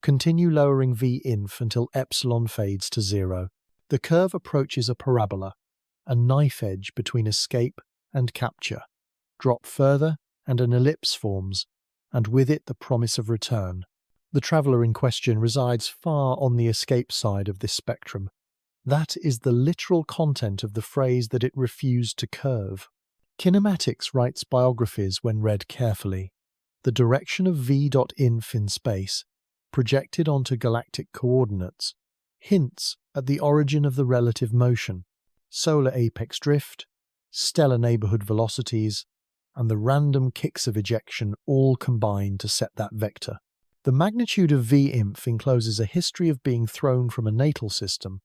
Continue lowering V-inf until epsilon fades to 0. The curve approaches a parabola, a knife edge between escape and capture. Drop further and an ellipse forms, and with it the promise of return. The traveller in question resides far on the escape side of this spectrum. That is the literal content of the phrase that it refused to curve. Kinematics writes biographies when read carefully. The direction of v.inf in space, projected onto galactic coordinates, hints at the origin of the relative motion, solar apex drift, stellar neighbourhood velocities, and the random kicks of ejection all combine to set that vector. The magnitude of v.inf encloses a history of being thrown from a natal system,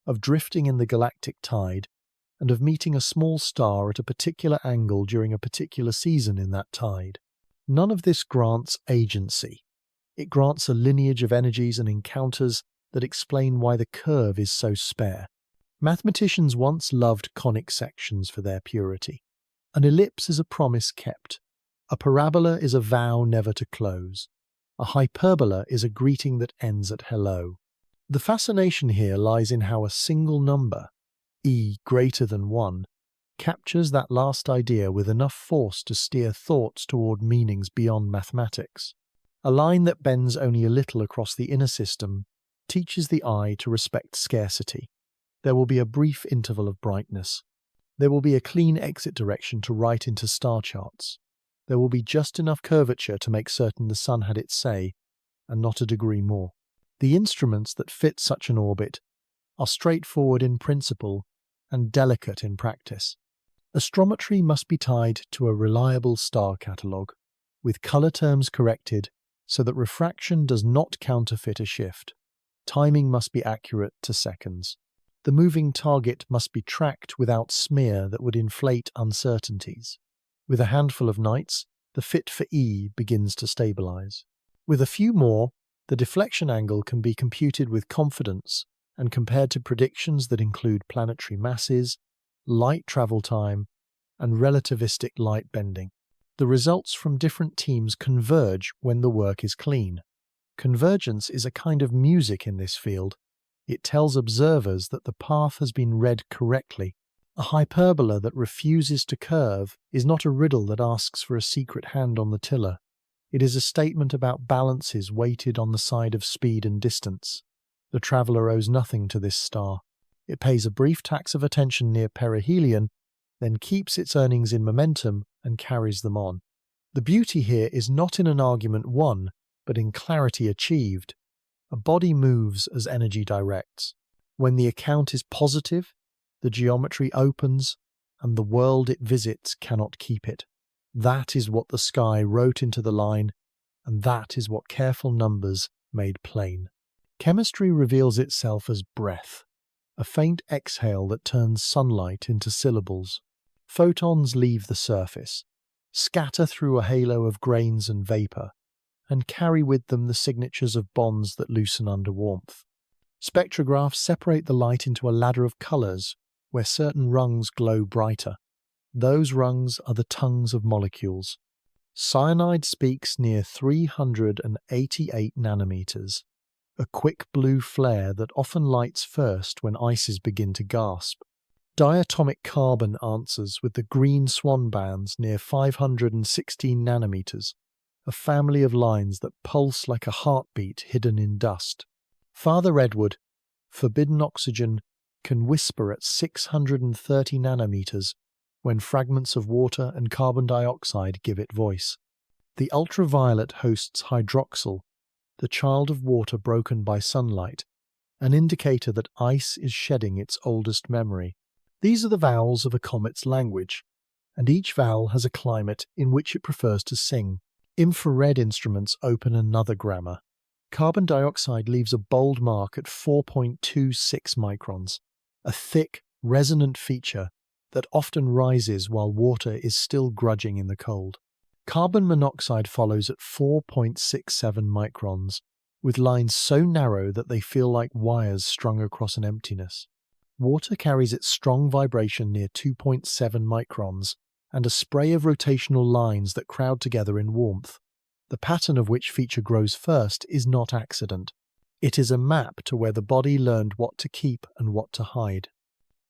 of drifting in the galactic tide, and of meeting a small star at a particular angle during a particular season in that tide. None of this grants agency. It grants a lineage of energies and encounters that explain why the curve is so spare. Mathematicians once loved conic sections for their purity. An ellipse is a promise kept. A parabola is a vow never to close. A hyperbola is a greeting that ends at hello. The fascination here lies in how a single number, e greater than 1, captures that last idea with enough force to steer thoughts toward meanings beyond mathematics. A line that bends only a little across the inner system teaches the eye to respect scarcity. There will be a brief interval of brightness. There will be a clean exit direction to write into star charts. There will be just enough curvature to make certain the sun had its say, and not a degree more. The instruments that fit such an orbit are straightforward in principle and delicate in practice. Astrometry must be tied to a reliable star catalogue, with colour terms corrected so that refraction does not counterfeit a shift. Timing must be accurate to seconds. The moving target must be tracked without smear that would inflate uncertainties. With a handful of nights, the fit for E begins to stabilise. With a few more, the deflection angle can be computed with confidence and compared to predictions that include planetary masses, light travel time, and relativistic light bending. The results from different teams converge when the work is clean. Convergence is a kind of music in this field. It tells observers that the path has been read correctly, A hyperbola that refuses to curve is not a riddle that asks for a secret hand on the tiller. It is a statement about balances weighted on the side of speed and distance. The traveller owes nothing to this star. It pays a brief tax of attention near perihelion, then keeps its earnings in momentum and carries them on. The beauty here is not in an argument won, but in clarity achieved. A body moves as energy directs. When the account is positive, the geometry opens, and the world it visits cannot keep it. That is what the sky wrote into the line, and that is what careful numbers made plain. Chemistry reveals itself as breath, a faint exhale that turns sunlight into syllables. Photons leave the surface, scatter through a halo of grains and vapour, and carry with them the signatures of bonds that loosen under warmth. Spectrographs separate the light into a ladder of colours, where certain rungs glow brighter. Those rungs are the tongues of molecules. Cyanide speaks near 388 nanometers, a quick blue flare that often lights first when ices begin to gasp. Diatomic carbon answers with the green swan bands near 516 nanometers, a family of lines that pulse like a heartbeat hidden in dust. Father Redwood, forbidden oxygen, can whisper at 630 nanometers when fragments of water and carbon dioxide give it voice. The ultraviolet hosts hydroxyl, the child of water broken by sunlight, an indicator that ice is shedding its oldest memory. These are the vowels of a comet's language, and each vowel has a climate in which it prefers to sing. Infrared instruments open another grammar. Carbon dioxide leaves a bold mark at 4.26 microns, a thick, resonant feature that often rises while water is still grudging in the cold. Carbon monoxide follows at 4.67 microns, with lines so narrow that they feel like wires strung across an emptiness. Water carries its strong vibration near 2.7 microns, and a spray of rotational lines that crowd together in warmth. The pattern of which feature grows first is not accident. It is a map to where the body learned what to keep and what to hide.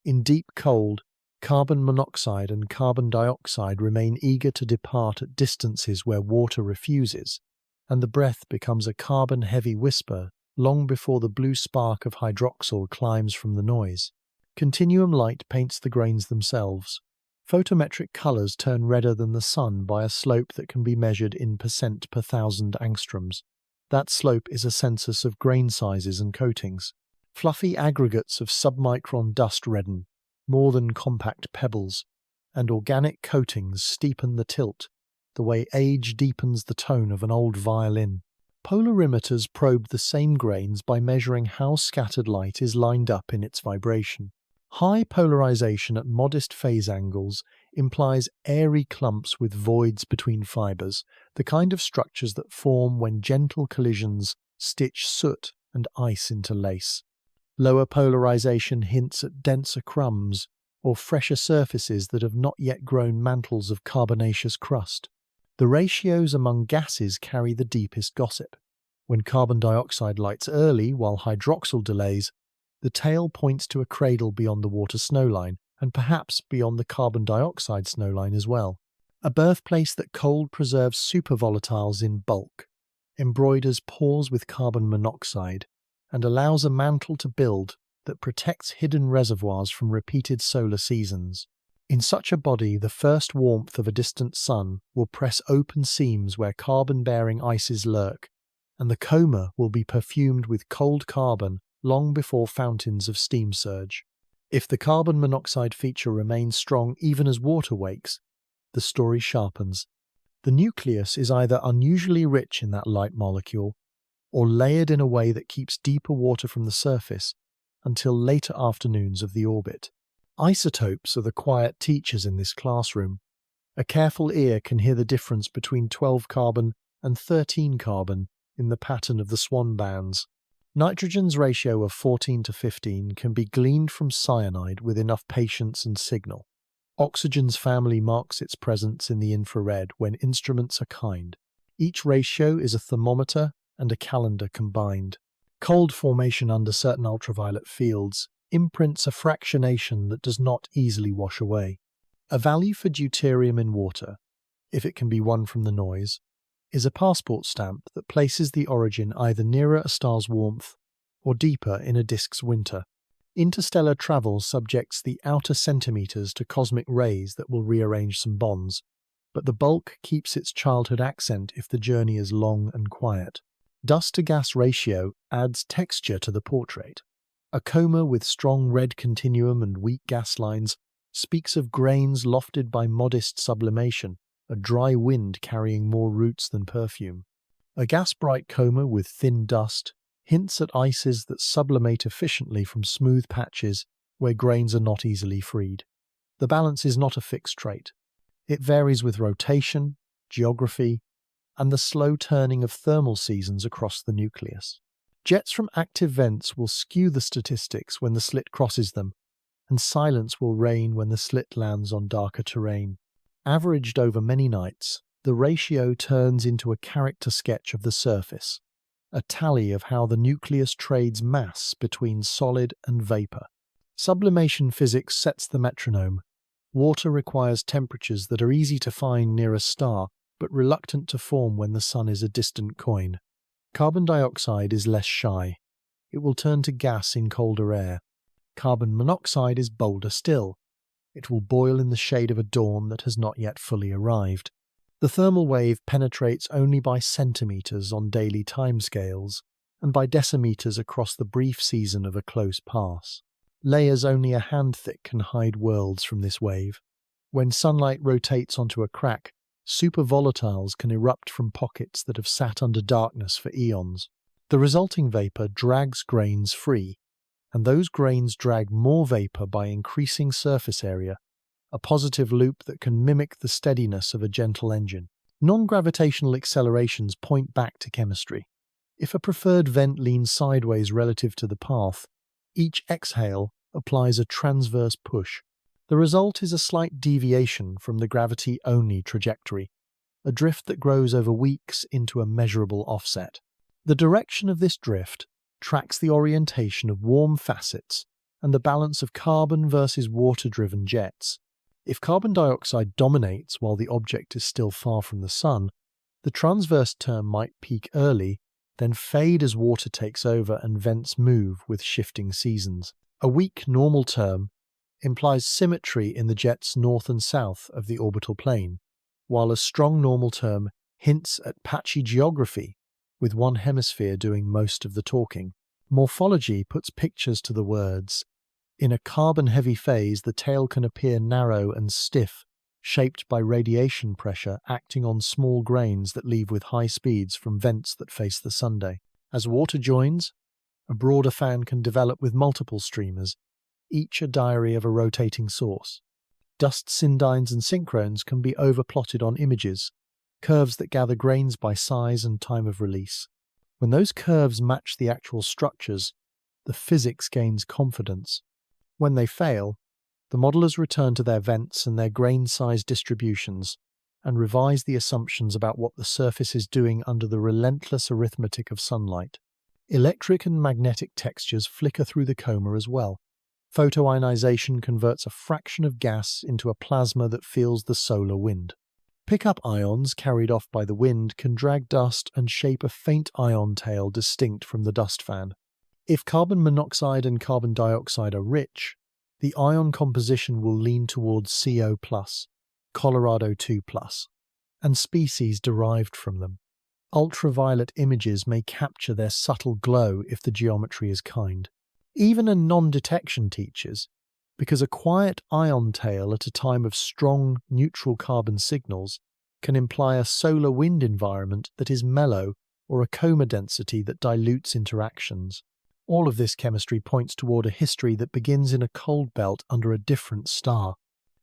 In deep cold, carbon monoxide and carbon dioxide remain eager to depart at distances where water refuses, and the breath becomes a carbon-heavy whisper long before the blue spark of hydroxyl climbs from the noise. Continuum light paints the grains themselves. Photometric colours turn redder than the sun by a slope that can be measured in percent per thousand angstroms. That slope is a census of grain sizes and coatings. Fluffy aggregates of submicron dust redden, more than compact pebbles, and organic coatings steepen the tilt, the way age deepens the tone of an old violin. Polarimeters probe the same grains by measuring how scattered light is lined up in its vibration. High polarization at modest phase angles implies airy clumps with voids between fibers, the kind of structures that form when gentle collisions stitch soot and ice into lace. Lower polarization hints at denser crumbs or fresher surfaces that have not yet grown mantles of carbonaceous crust. The ratios among gases carry the deepest gossip. When carbon dioxide lights early while hydroxyl delays, the tail points to a cradle beyond the water snowline, and perhaps beyond the carbon dioxide snowline as well. A birthplace that cold preserves supervolatiles in bulk, embroiders pores with carbon monoxide, and allows a mantle to build that protects hidden reservoirs from repeated solar seasons. In such a body, the first warmth of a distant sun will press open seams where carbon-bearing ices lurk, and the coma will be perfumed with cold carbon long before fountains of steam surge. If the carbon monoxide feature remains strong even as water wakes, the story sharpens. The nucleus is either unusually rich in that light molecule, or layered in a way that keeps deeper water from the surface until later afternoons of the orbit. Isotopes are the quiet teachers in this classroom. A careful ear can hear the difference between 12 carbon and 13 carbon in the pattern of the swan bands. Nitrogen's ratio of 14 to 15 can be gleaned from cyanide with enough patience and signal. Oxygen's family marks its presence in the infrared when instruments are kind. Each ratio is a thermometer and a calendar combined. Cold formation under certain ultraviolet fields imprints a fractionation that does not easily wash away. A value for deuterium in water, if it can be won from the noise, is a passport stamp that places the origin either nearer a star's warmth or deeper in a disk's winter. Interstellar travel subjects the outer centimeters to cosmic rays that will rearrange some bonds, but the bulk keeps its childhood accent if the journey is long and quiet. Dust-to-gas ratio adds texture to the portrait. A coma with strong red continuum and weak gas lines speaks of grains lofted by modest sublimation, a dry wind carrying more roots than perfume. A gas-bright coma with thin dust hints at ices that sublimate efficiently from smooth patches where grains are not easily freed. The balance is not a fixed trait. It varies with rotation, geography, and the slow turning of thermal seasons across the nucleus. Jets from active vents will skew the statistics when the slit crosses them, and silence will reign when the slit lands on darker terrain. Averaged over many nights, the ratio turns into a character sketch of the surface, a tally of how the nucleus trades mass between solid and vapor. Sublimation physics sets the metronome. Water requires temperatures that are easy to find near a star, but reluctant to form when the sun is a distant coin. Carbon dioxide is less shy. It will turn to gas in colder air. Carbon monoxide is bolder still. It will boil in the shade of a dawn that has not yet fully arrived. The thermal wave penetrates only by centimeters on daily timescales, and by decimeters across the brief season of a close pass. Layers only a hand thick can hide worlds from this wave. When sunlight rotates onto a crack, supervolatiles can erupt from pockets that have sat under darkness for eons. The resulting vapor drags grains free, and those grains drag more vapor by increasing surface area, a positive loop that can mimic the steadiness of a gentle engine. Non-gravitational accelerations point back to chemistry. If a preferred vent leans sideways relative to the path, each exhale applies a transverse push. The result is a slight deviation from the gravity-only trajectory, a drift that grows over weeks into a measurable offset. The direction of this drift tracks the orientation of warm facets and the balance of carbon versus water-driven jets. If carbon dioxide dominates while the object is still far from the sun, the transverse term might peak early, then fade as water takes over and vents move with shifting seasons. A weak normal term implies symmetry in the jets north and south of the orbital plane, while a strong normal term hints at patchy geography, with one hemisphere doing most of the talking. Morphology puts pictures to the words. In a carbon-heavy phase, the tail can appear narrow and stiff, shaped by radiation pressure acting on small grains that leave with high speeds from vents that face the sunday. As water joins, a broader fan can develop with multiple streamers, each a diary of a rotating source. Dust syndines and synchrones can be overplotted on images, curves that gather grains by size and time of release. When those curves match the actual structures, the physics gains confidence. When they fail, the modelers return to their vents and their grain-size distributions and revise the assumptions about what the surface is doing under the relentless arithmetic of sunlight. Electric and magnetic textures flicker through the coma as well. Photoionization converts a fraction of gas into a plasma that feels the solar wind. Pickup ions carried off by the wind can drag dust and shape a faint ion tail distinct from the dust fan. If carbon monoxide and carbon dioxide are rich, the ion composition will lean towards CO+, Colorado 2+, and species derived from them. Ultraviolet images may capture their subtle glow if the geometry is kind. Even a non-detection teaches, because a quiet ion tail at a time of strong neutral carbon signals can imply a solar wind environment that is mellow or a coma density that dilutes interactions. All of this chemistry points toward a history that begins in a cold belt under a different star.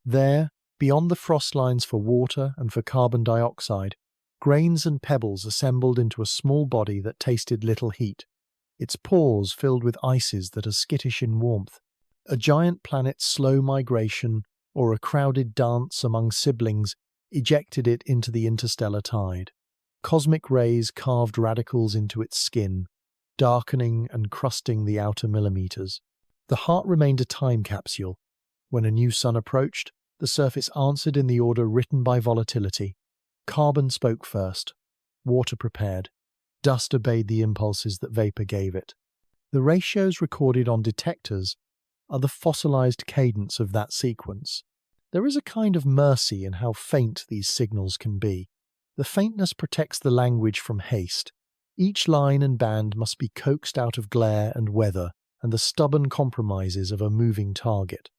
There, beyond the frost lines for water and for carbon dioxide, grains and pebbles assembled into a small body that tasted little heat, its pores filled with ices that are skittish in warmth. A giant planet's slow migration or a crowded dance among siblings ejected it into the interstellar tide. Cosmic rays carved radicals into its skin, darkening and crusting the outer millimeters. The heart remained a time capsule. When a new sun approached, the surface answered in the order written by volatility. Carbon spoke first. Water prepared. Dust obeyed the impulses that vapor gave it. The ratios recorded on detectors are the fossilized cadence of that sequence. There is a kind of mercy in how faint these signals can be. The faintness protects the language from haste. Each line and band must be coaxed out of glare and weather and the stubborn compromises of a moving target.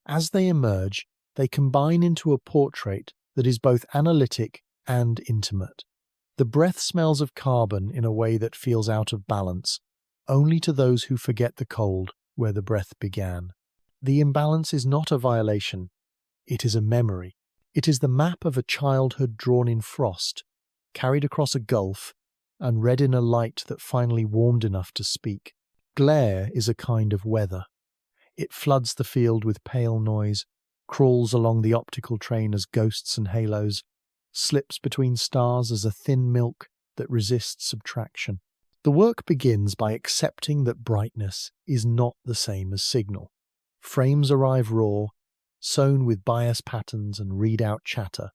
As they emerge, they combine into a portrait that is both analytic and intimate. The breath smells of carbon in a way that feels out of balance, only to those who forget the cold where the breath began. The imbalance is not a violation, it is a memory. It is the map of a childhood drawn in frost, carried across a gulf, and read in a light that finally warmed enough to speak. Glare is a kind of weather. It floods the field with pale noise, crawls along the optical train as ghosts and halos, slips between stars as a thin milk that resists subtraction. The work begins by accepting that brightness is not the same as signal. Frames arrive raw, sewn with bias patterns and readout chatter,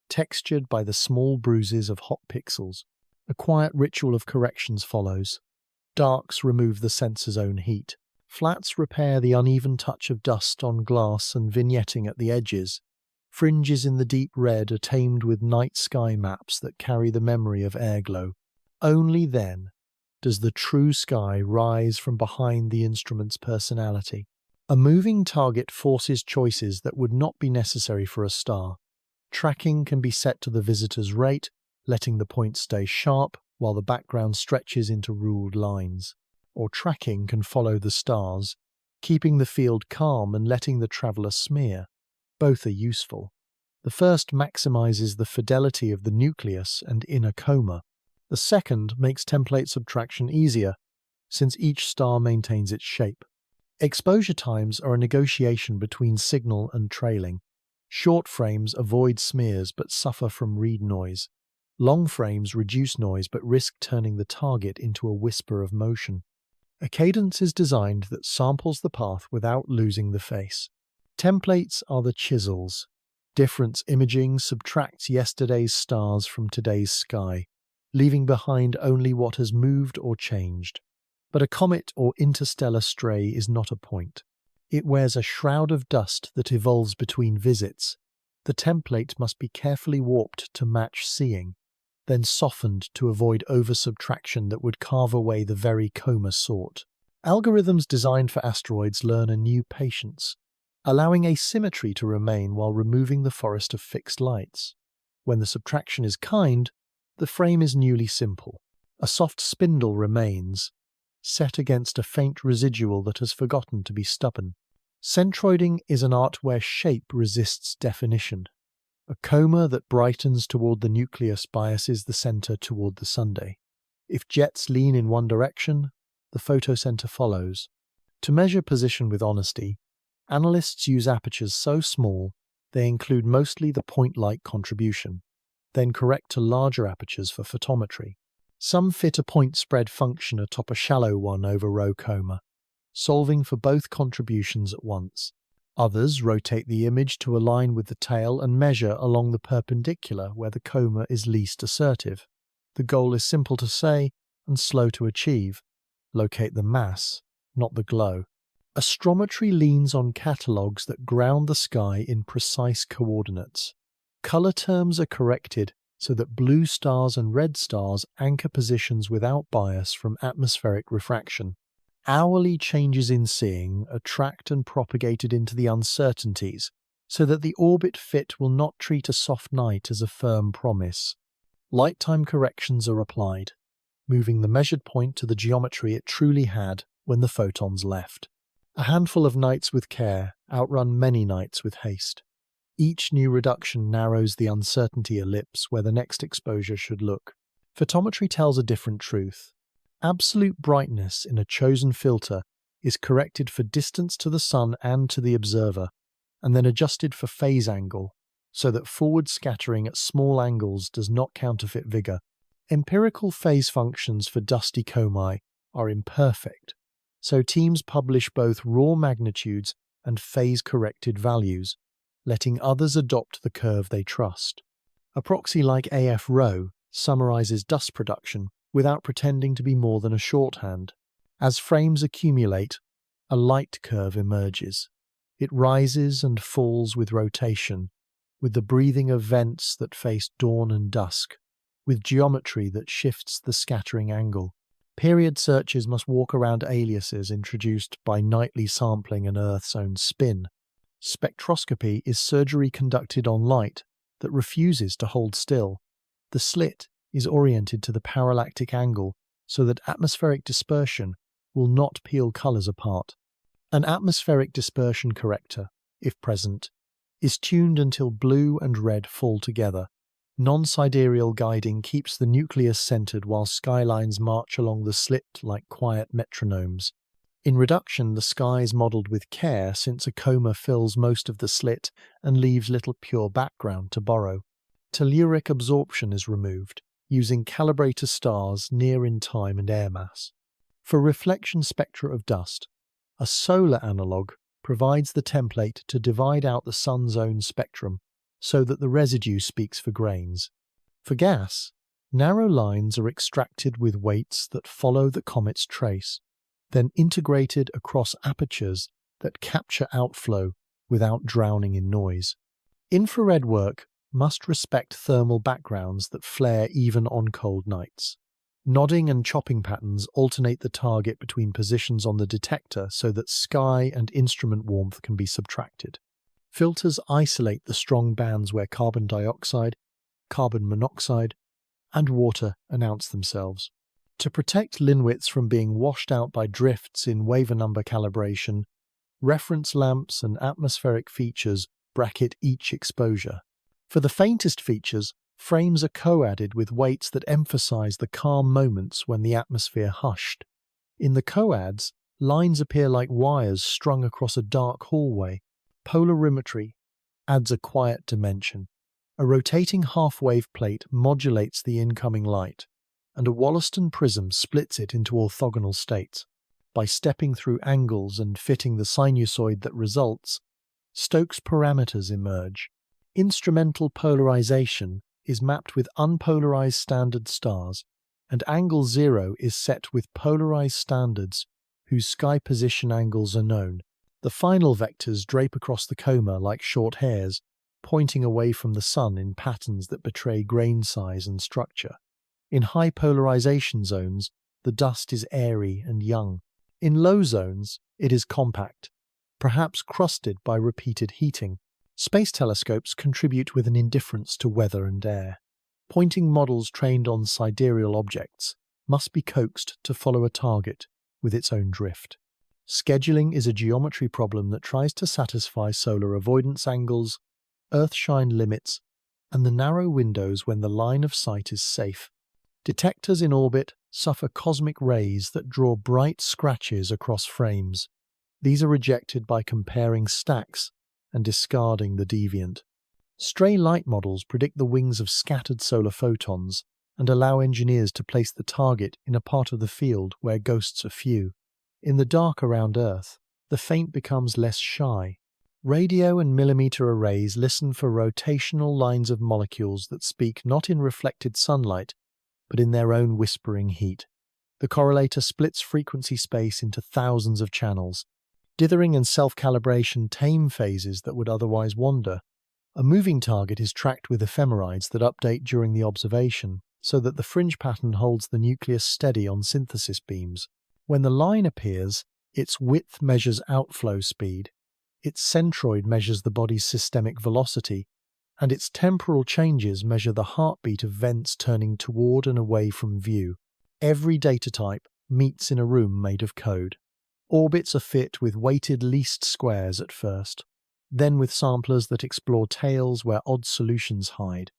textured by the small bruises of hot pixels. A quiet ritual of corrections follows. Darks remove the sensor's own heat. Flats repair the uneven touch of dust on glass and vignetting at the edges. Fringes in the deep red are tamed with night sky maps that carry the memory of airglow. Only then does the true sky rise from behind the instrument's personality. A moving target forces choices that would not be necessary for a star. Tracking can be set to the visitor's rate, letting the point stay sharp while the background stretches into ruled lines. Or tracking can follow the stars, keeping the field calm and letting the traveller smear. Both are useful. The first maximizes the fidelity of the nucleus and inner coma. The second makes template subtraction easier, since each star maintains its shape. Exposure times are a negotiation between signal and trailing. Short frames avoid smears but suffer from read noise. Long frames reduce noise but risk turning the target into a whisper of motion. A cadence is designed that samples the path without losing the face. Templates are the chisels. Difference imaging subtracts yesterday's stars from today's sky, leaving behind only what has moved or changed. But a comet or interstellar stray is not a point. It wears a shroud of dust that evolves between visits. The template must be carefully warped to match seeing, then softened to avoid over-subtraction that would carve away the very coma sought. Algorithms designed for asteroids learn a new patience, allowing asymmetry to remain while removing the forest of fixed lights. When the subtraction is kind, the frame is newly simple. A soft spindle remains, set against a faint residual that has forgotten to be stubborn. Centroiding is an art where shape resists definition. A coma that brightens toward the nucleus biases the center toward the sunday. If jets lean in one direction, the photocenter follows. To measure position with honesty, analysts use apertures so small they include mostly the point-like contribution, then correct to larger apertures for photometry. Some fit a point spread function atop a shallow one over row coma, solving for both contributions at once. Others rotate the image to align with the tail and measure along the perpendicular where the coma is least assertive. The goal is simple to say and slow to achieve. Locate the mass, not the glow. Astrometry leans on catalogues that ground the sky in precise coordinates. Color terms are corrected so that blue stars and red stars anchor positions without bias from atmospheric refraction. Hourly changes in seeing are tracked and propagated into the uncertainties so that the orbit fit will not treat a soft night as a firm promise. Light time corrections are applied, moving the measured point to the geometry it truly had when the photons left. A handful of nights with care outrun many nights with haste. Each new reduction narrows the uncertainty ellipse where the next exposure should look. Photometry tells a different truth. Absolute brightness in a chosen filter is corrected for distance to the sun and to the observer, and then adjusted for phase angle, so that forward scattering at small angles does not counterfeit vigor. Empirical phase functions for dusty comae are imperfect, so teams publish both raw magnitudes and phase-corrected values, letting others adopt the curve they trust. A proxy like AF-Rho summarizes dust production without pretending to be more than a shorthand. As frames accumulate, a light curve emerges. It rises and falls with rotation, with the breathing of vents that face dawn and dusk, with geometry that shifts the scattering angle. Period searches must walk around aliases introduced by nightly sampling and Earth's own spin. Spectroscopy is surgery conducted on light that refuses to hold still. The slit is oriented to the parallactic angle so that atmospheric dispersion will not peel colours apart. An atmospheric dispersion corrector, if present, is tuned until blue and red fall together. Non-sidereal guiding keeps the nucleus centered while skylines march along the slit like quiet metronomes. In reduction, the sky is modeled with care since a coma fills most of the slit and leaves little pure background to borrow. Telluric absorption is removed, using calibrator stars near in time and air mass. For reflection spectra of dust, a solar analog provides the template to divide out the sun's own spectrum so that the residue speaks for grains. For gas, narrow lines are extracted with weights that follow the comet's trace, then integrated across apertures that capture outflow without drowning in noise. Infrared work must respect thermal backgrounds that flare even on cold nights. Nodding and chopping patterns alternate the target between positions on the detector so that sky and instrument warmth can be subtracted. Filters isolate the strong bands where carbon dioxide, carbon monoxide, and water announce themselves. To protect linwidths from being washed out by drifts in wave number calibration, reference lamps and atmospheric features bracket each exposure. For the faintest features, frames are co-added with weights that emphasize the calm moments when the atmosphere hushed. In the coads, lines appear like wires strung across a dark hallway. Polarimetry adds a quiet dimension. A rotating half-wave plate modulates the incoming light, and a Wollaston prism splits it into orthogonal states. By stepping through angles and fitting the sinusoid that results, Stokes parameters emerge. Instrumental polarization is mapped with unpolarized standard stars, and angle 0 is set with polarized standards whose sky position angles are known. The final vectors drape across the coma like short hairs, pointing away from the sun in patterns that betray grain size and structure. In high polarization zones, the dust is airy and young. In low zones, it is compact, perhaps crusted by repeated heating. Space telescopes contribute with an indifference to weather and air. Pointing models trained on sidereal objects must be coaxed to follow a target with its own drift. Scheduling is a geometry problem that tries to satisfy solar avoidance angles, earthshine limits, and the narrow windows when the line of sight is safe. Detectors in orbit suffer cosmic rays that draw bright scratches across frames. These are rejected by comparing stacks and discarding the deviant. Stray light models predict the wings of scattered solar photons and allow engineers to place the target in a part of the field where ghosts are few. In the dark around Earth, the faint becomes less shy. Radio and millimeter arrays listen for rotational lines of molecules that speak not in reflected sunlight, but in their own whispering heat. The correlator splits frequency space into thousands of channels. Dithering and self-calibration tame phases that would otherwise wander. A moving target is tracked with ephemerides that update during the observation, so that the fringe pattern holds the nucleus steady on synthesis beams. When the line appears, its width measures outflow speed, its centroid measures the body's systemic velocity, and its temporal changes measure the heartbeat of vents turning toward and away from view. Every data type meets in a room made of code. Orbits are fit with weighted least squares at first, then with samplers that explore tails where odd solutions hide.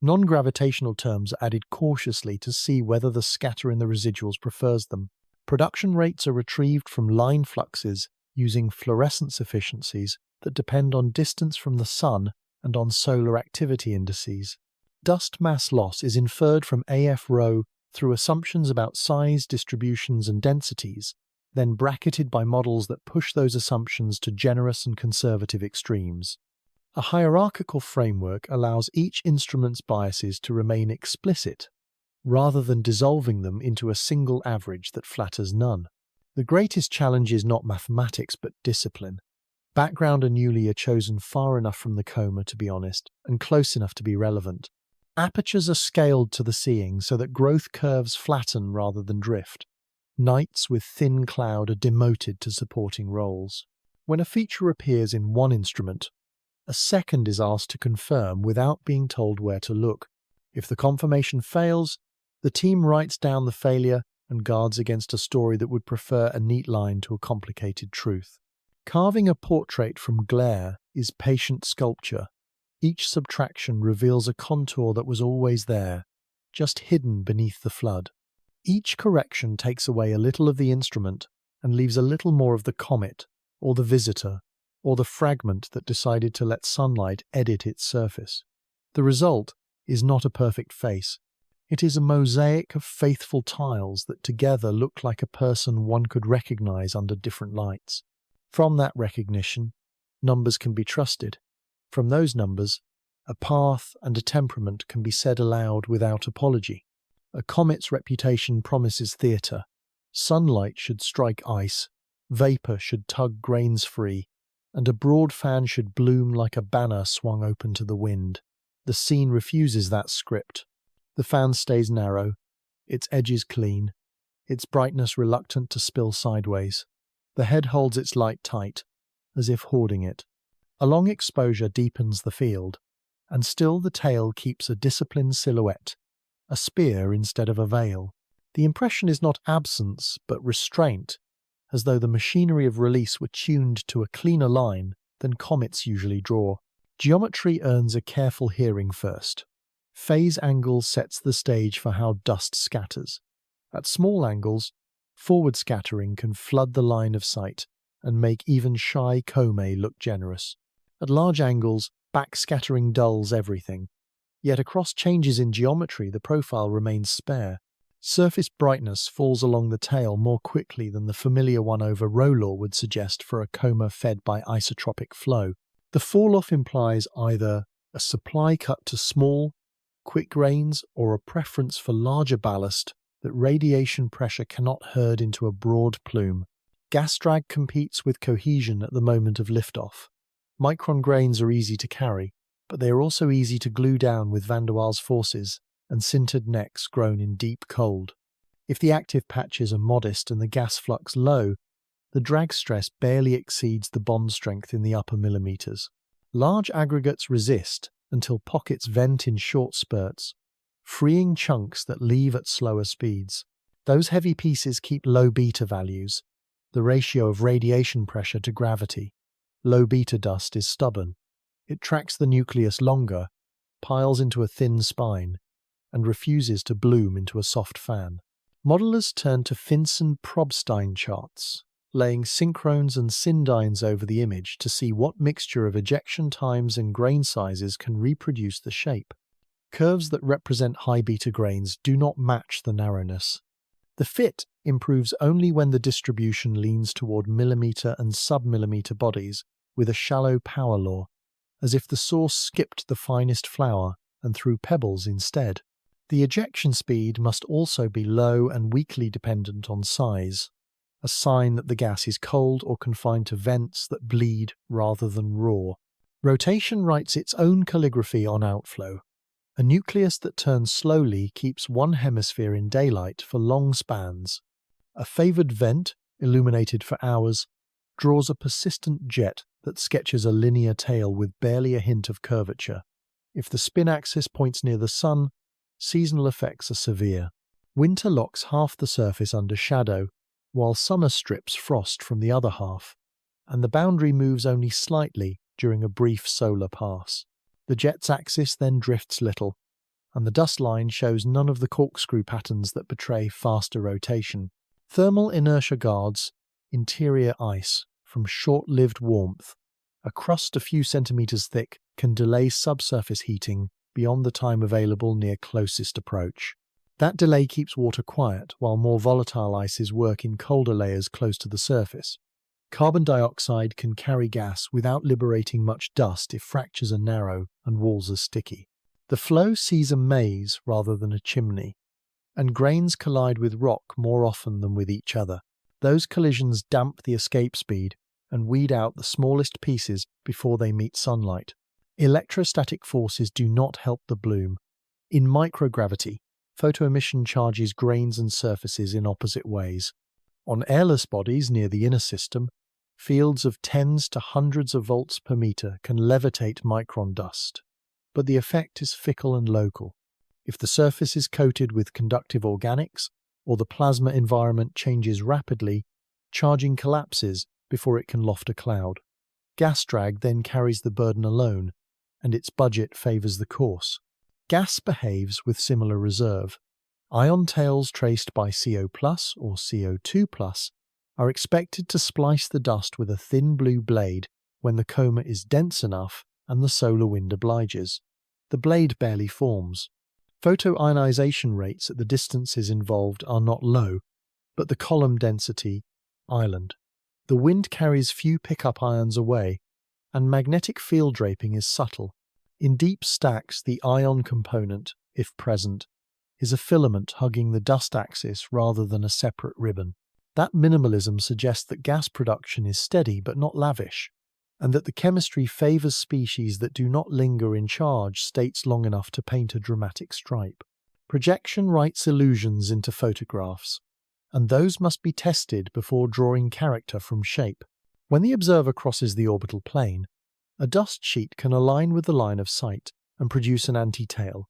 Non-gravitational terms are added cautiously to see whether the scatter in the residuals prefers them. Production rates are retrieved from line fluxes using fluorescence efficiencies that depend on distance from the sun and on solar activity indices. Dust mass loss is inferred from AF-Rho through assumptions about size, distributions, and densities, then bracketed by models that push those assumptions to generous and conservative extremes. A hierarchical framework allows each instrument's biases to remain explicit, rather than dissolving them into a single average that flatters none. The greatest challenge is not mathematics but discipline. Background and newly are chosen far enough from the coma to be honest, and close enough to be relevant. Apertures are scaled to the seeing so that growth curves flatten rather than drift. Nights with thin cloud are demoted to supporting roles. When a feature appears in one instrument, a second is asked to confirm without being told where to look. If the confirmation fails, the team writes down the failure and guards against a story that would prefer a neat line to a complicated truth. Carving a portrait from glare is patient sculpture. Each subtraction reveals a contour that was always there, just hidden beneath the flood. Each correction takes away a little of the instrument and leaves a little more of the comet, or the visitor, or the fragment that decided to let sunlight edit its surface. The result is not a perfect face. It is a mosaic of faithful tiles that together look like a person one could recognize under different lights. From that recognition, numbers can be trusted. From those numbers, a path and a temperament can be said aloud without apology. A comet's reputation promises theatre. Sunlight should strike ice, vapour should tug grains free, and a broad fan should bloom like a banner swung open to the wind. The scene refuses that script. The fan stays narrow, its edges clean, its brightness reluctant to spill sideways. The head holds its light tight, as if hoarding it. A long exposure deepens the field, and still the tail keeps a disciplined silhouette, a spear instead of a veil. The impression is not absence, but restraint, as though the machinery of release were tuned to a cleaner line than comets usually draw. Geometry earns a careful hearing first. Phase angle sets the stage for how dust scatters. At small angles, forward scattering can flood the line of sight and make even shy Comet look generous. At large angles, backscattering dulls everything. Yet across changes in geometry, the profile remains spare. Surface brightness falls along the tail more quickly than the familiar one over roll would suggest for a coma fed by isotropic flow. The fall-off implies either a supply cut to small, quick grains or a preference for larger ballast that radiation pressure cannot herd into a broad plume. Gas drag competes with cohesion at the moment of liftoff. Micron grains are easy to carry, but they are also easy to glue down with van der Waals forces and sintered necks grown in deep cold. If the active patches are modest and the gas flux low, the drag stress barely exceeds the bond strength in the upper millimeters. Large aggregates resist until pockets vent in short spurts, freeing chunks that leave at slower speeds. Those heavy pieces keep low beta values, the ratio of radiation pressure to gravity. Low beta dust is stubborn. It tracks the nucleus longer, piles into a thin spine, and refuses to bloom into a soft fan. Modelers turn to Finson-Probstein charts, laying synchrones and syndynes over the image to see what mixture of ejection times and grain sizes can reproduce the shape. Curves that represent high beta grains do not match the narrowness. The fit improves only when the distribution leans toward millimeter and sub-millimeter bodies with a shallow power law, as if the source skipped the finest flour and threw pebbles instead. The ejection speed must also be low and weakly dependent on size, a sign that the gas is cold or confined to vents that bleed rather than roar. Rotation writes its own calligraphy on outflow. A nucleus that turns slowly keeps one hemisphere in daylight for long spans. A favoured vent, illuminated for hours, draws a persistent jet that sketches a linear tail with barely a hint of curvature. If the spin axis points near the sun, seasonal effects are severe. Winter locks half the surface under shadow, while summer strips frost from the other half, and the boundary moves only slightly during a brief solar pass. The jet's axis then drifts little, and the dust line shows none of the corkscrew patterns that betray faster rotation. Thermal inertia guards interior ice from short-lived warmth. A crust a few centimeters thick can delay subsurface heating beyond the time available near closest approach. That delay keeps water quiet, while more volatile ices work in colder layers close to the surface. Carbon dioxide can carry gas without liberating much dust if fractures are narrow and walls are sticky. The flow sees a maze rather than a chimney, and grains collide with rock more often than with each other. Those collisions damp the escape speed and weed out the smallest pieces before they meet sunlight. Electrostatic forces do not help the bloom. In microgravity, photoemission charges grains and surfaces in opposite ways. On airless bodies near the inner system, fields of tens to hundreds of volts per meter can levitate micron dust. But the effect is fickle and local. If the surface is coated with conductive organics, or the plasma environment changes rapidly, charging collapses before it can loft a cloud. Gas drag then carries the burden alone, and its budget favours the course. Gas behaves with similar reserve. Ion tails traced by CO+ or CO2+ are expected to splice the dust with a thin blue blade when the comet is dense enough and the solar wind obliges. The blade barely forms. Photoionization rates at the distances involved are not low, but the column density, island. The wind carries few pickup ions away, and magnetic field draping is subtle. In deep stacks, the ion component, if present, is a filament hugging the dust axis rather than a separate ribbon. That minimalism suggests that gas production is steady but not lavish, and that the chemistry favours species that do not linger in charge states long enough to paint a dramatic stripe. Projection writes illusions into photographs, and those must be tested before drawing character from shape. When the observer crosses the orbital plane, a dust sheet can align with the line of sight and produce an anti-tail,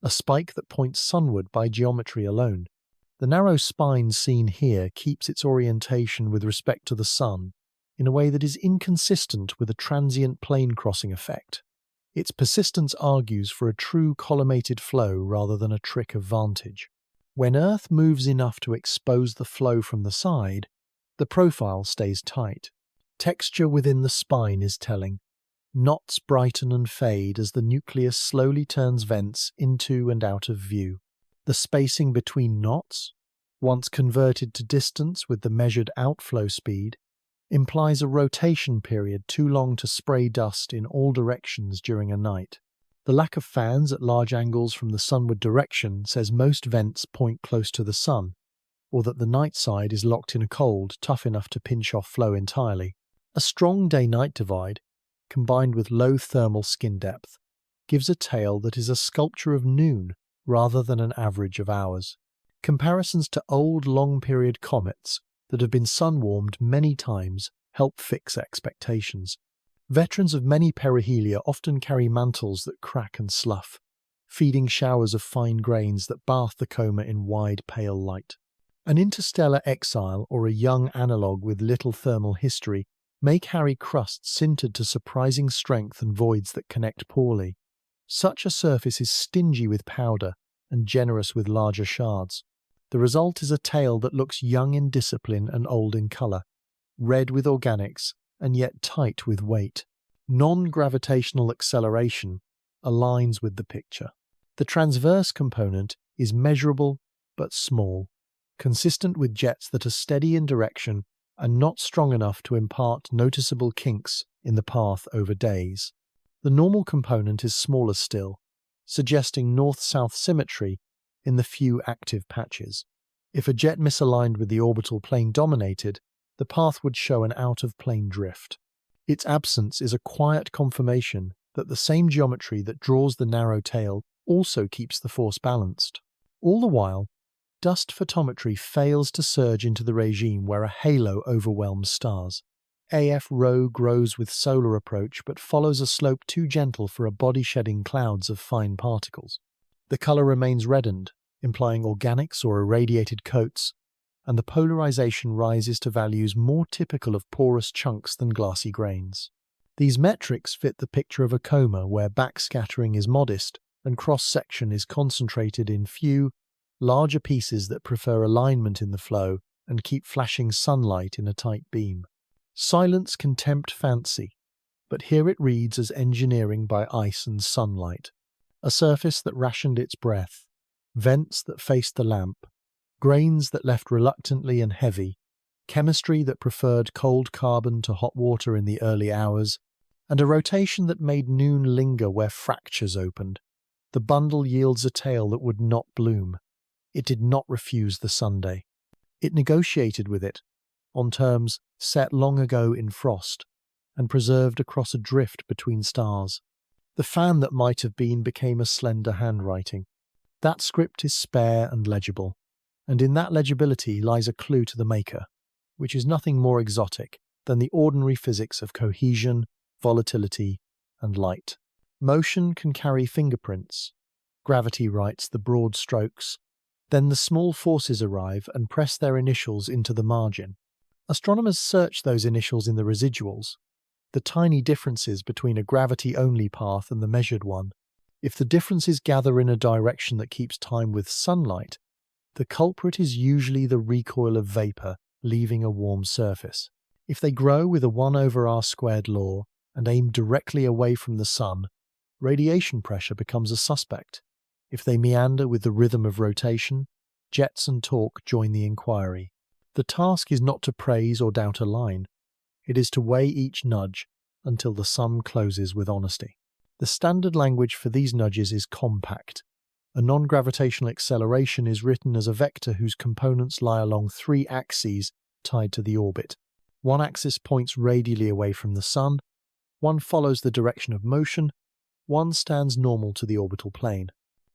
a spike that points sunward by geometry alone. The narrow spine seen here keeps its orientation with respect to the sun in a way that is inconsistent with a transient plane crossing effect. Its persistence argues for a true collimated flow rather than a trick of vantage. When Earth moves enough to expose the flow from the side, the profile stays tight. Texture within the spine is telling. Knots brighten and fade as the nucleus slowly turns vents into and out of view. The spacing between knots, once converted to distance with the measured outflow speed, implies a rotation period too long to spray dust in all directions during a night. The lack of fans at large angles from the sunward direction says most vents point close to the sun, or that the night side is locked in a cold tough enough to pinch off flow entirely. A strong day-night divide, combined with low thermal skin depth, gives a tail that is a sculpture of noon rather than an average of hours. Comparisons to old long-period comets that have been sun-warmed many times help fix expectations. Veterans of many perihelia often carry mantles that crack and slough, feeding showers of fine grains that bath the coma in wide pale light. An interstellar exile or a young analogue with little thermal history may carry crusts sintered to surprising strength and voids that connect poorly. Such a surface is stingy with powder and generous with larger shards. The result is a tail that looks young in discipline and old in colour, red with organics and yet tight with weight. Non-gravitational acceleration aligns with the picture. The transverse component is measurable but small, consistent with jets that are steady in direction and not strong enough to impart noticeable kinks in the path over days. The normal component is smaller still, suggesting north-south symmetry in the few active patches. If a jet misaligned with the orbital plane dominated, the path would show an out-of-plane drift. Its absence is a quiet confirmation that the same geometry that draws the narrow tail also keeps the force balanced. All the while, dust photometry fails to surge into the regime where a halo overwhelms stars. AF rho grows with solar approach but follows a slope too gentle for a body shedding clouds of fine particles. The colour remains reddened, implying organics or irradiated coats, and the polarization rises to values more typical of porous chunks than glassy grains. These metrics fit the picture of a coma where backscattering is modest and cross-section is concentrated in few, larger pieces that prefer alignment in the flow and keep flashing sunlight in a tight beam. Silence can tempt fancy, but here it reads as engineering by ice and sunlight, a surface that rationed its breath, vents that faced the lamp, grains that left reluctantly and heavy, chemistry that preferred cold carbon to hot water in the early hours, and a rotation that made noon linger where fractures opened. The bundle yields a tale that would not bloom. It did not refuse the Sunday. It negotiated with it, on terms set long ago in frost, and preserved across a drift between stars. The fan that might have been became a slender handwriting. That script is spare and legible, and in that legibility lies a clue to the maker, which is nothing more exotic than the ordinary physics of cohesion, volatility, and light. Motion can carry fingerprints. Gravity writes the broad strokes. Then the small forces arrive and press their initials into the margin. Astronomers search those initials in the residuals, the tiny differences between a gravity-only path and the measured one. If the differences gather in a direction that keeps time with sunlight, the culprit is usually the recoil of vapor leaving a warm surface. If they grow with a 1/r² law and aim directly away from the sun, radiation pressure becomes a suspect. If they meander with the rhythm of rotation, jets and torque join the inquiry. The task is not to praise or doubt a line. It is to weigh each nudge until the sum closes with honesty. The standard language for these nudges is compact. A non-gravitational acceleration is written as a vector whose components lie along three axes tied to the orbit. One axis points radially away from the sun, one follows the direction of motion, one stands normal to the orbital plane.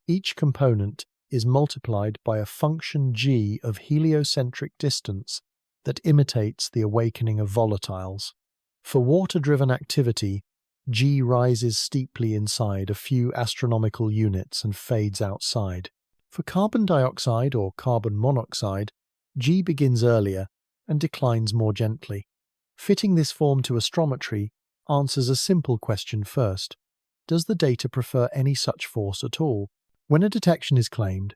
Each component is multiplied by a function g of heliocentric distance that imitates the awakening of volatiles. For water-driven activity, g rises steeply inside a few astronomical units and fades outside. For carbon dioxide or carbon monoxide, g begins earlier and declines more gently. Fitting this form to astrometry answers a simple question first. Does the data prefer any such force at all? When a detection is claimed,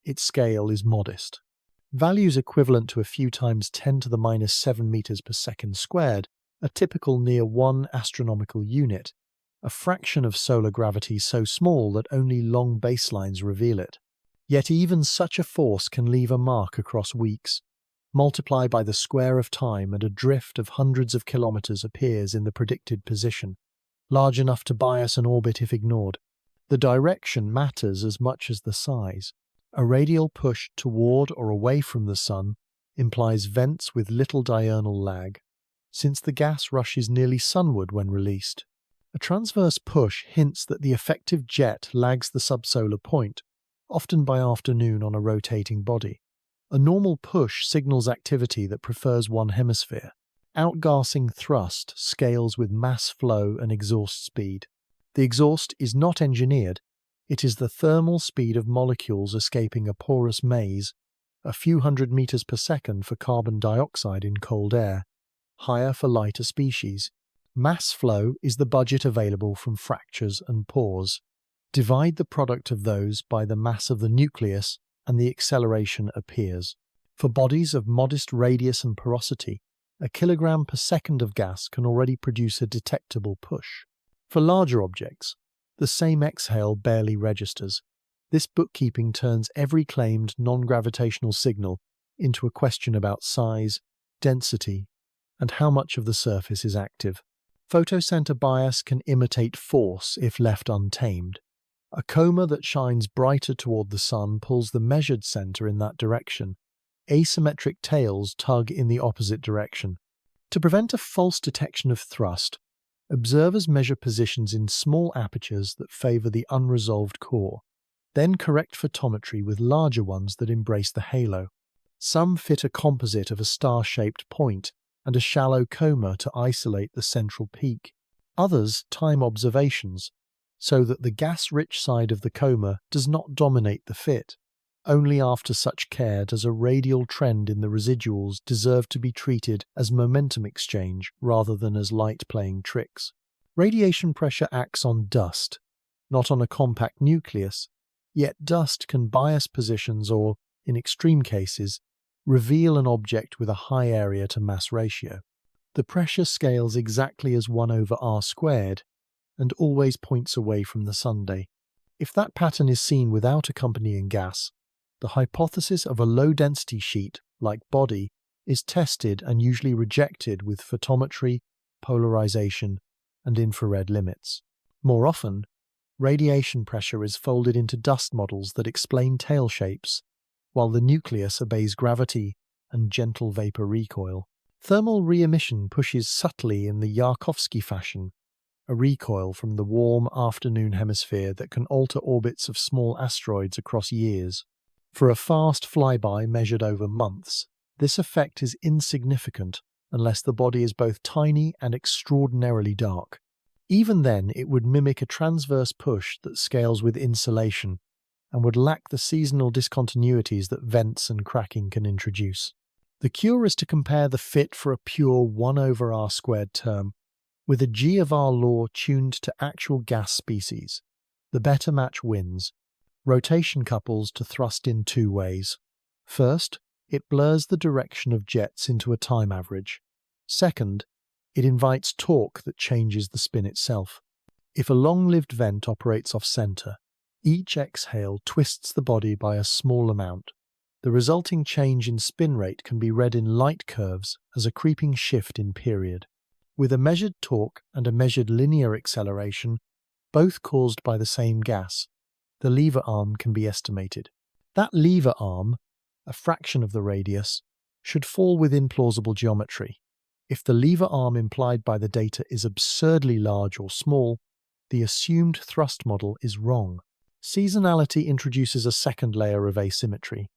its scale is modest. Values equivalent to a few times 10 to the minus 7 meters per second squared are typical near 1 astronomical unit, a fraction of solar gravity so small that only long baselines reveal it. Yet even such a force can leave a mark across weeks. Multiply by the square of time and a drift of hundreds of kilometers appears in the predicted position, large enough to bias an orbit if ignored. The direction matters as much as the size. A radial push toward or away from the sun implies vents with little diurnal lag, since the gas rushes nearly sunward when released. A transverse push hints that the effective jet lags the subsolar point, often by afternoon on a rotating body. A normal push signals activity that prefers one hemisphere. Outgassing thrust scales with mass flow and exhaust speed. The exhaust is not engineered. It is the thermal speed of molecules escaping a porous maze, a few hundred meters per second for carbon dioxide in cold air, higher for lighter species. Mass flow is the budget available from fractures and pores. Divide the product of those by the mass of the nucleus and the acceleration appears. For bodies of modest radius and porosity, a kilogram per second of gas can already produce a detectable push. For larger objects, the same exhale barely registers. This bookkeeping turns every claimed non-gravitational signal into a question about size, density, and how much of the surface is active. Photocenter bias can imitate force if left untamed. A coma that shines brighter toward the sun pulls the measured center in that direction. Asymmetric tails tug in the opposite direction. To prevent a false detection of thrust, observers measure positions in small apertures that favor the unresolved core, then correct photometry with larger ones that embrace the halo. Some fit a composite of a star-shaped point and a shallow coma to isolate the central peak. Others time observations, so that the gas-rich side of the coma does not dominate the fit. Only after such care does a radial trend in the residuals deserve to be treated as momentum exchange rather than as light playing tricks. Radiation pressure acts on dust, not on a compact nucleus, yet dust can bias positions or, in extreme cases, reveal an object with a high area to mass ratio. The pressure scales exactly as 1/r² and always points away from the Sunday. If that pattern is seen without accompanying gas, the hypothesis of a low-density sheet, like body, is tested and usually rejected with photometry, polarization, and infrared limits. More often, radiation pressure is folded into dust models that explain tail shapes, while the nucleus obeys gravity and gentle vapor recoil. Thermal re-emission pushes subtly in the Yarkovsky fashion, a recoil from the warm afternoon hemisphere that can alter orbits of small asteroids across years. For a fast flyby measured over months, this effect is insignificant unless the body is both tiny and extraordinarily dark. Even then, it would mimic a transverse push that scales with insulation and would lack the seasonal discontinuities that vents and cracking can introduce. The cure is to compare the fit for a pure 1 over r squared term with a G of R law tuned to actual gas species. The better match wins. Rotation couples to thrust in two ways. First, it blurs the direction of jets into a time average. Second, it invites torque that changes the spin itself. If a long-lived vent operates off-center, each exhale twists the body by a small amount. The resulting change in spin rate can be read in light curves as a creeping shift in period. With a measured torque and a measured linear acceleration, both caused by the same gas, the lever arm can be estimated. That lever arm, a fraction of the radius, should fall within plausible geometry. If the lever arm implied by the data is absurdly large or small, the assumed thrust model is wrong. Seasonality introduces a second layer of asymmetry.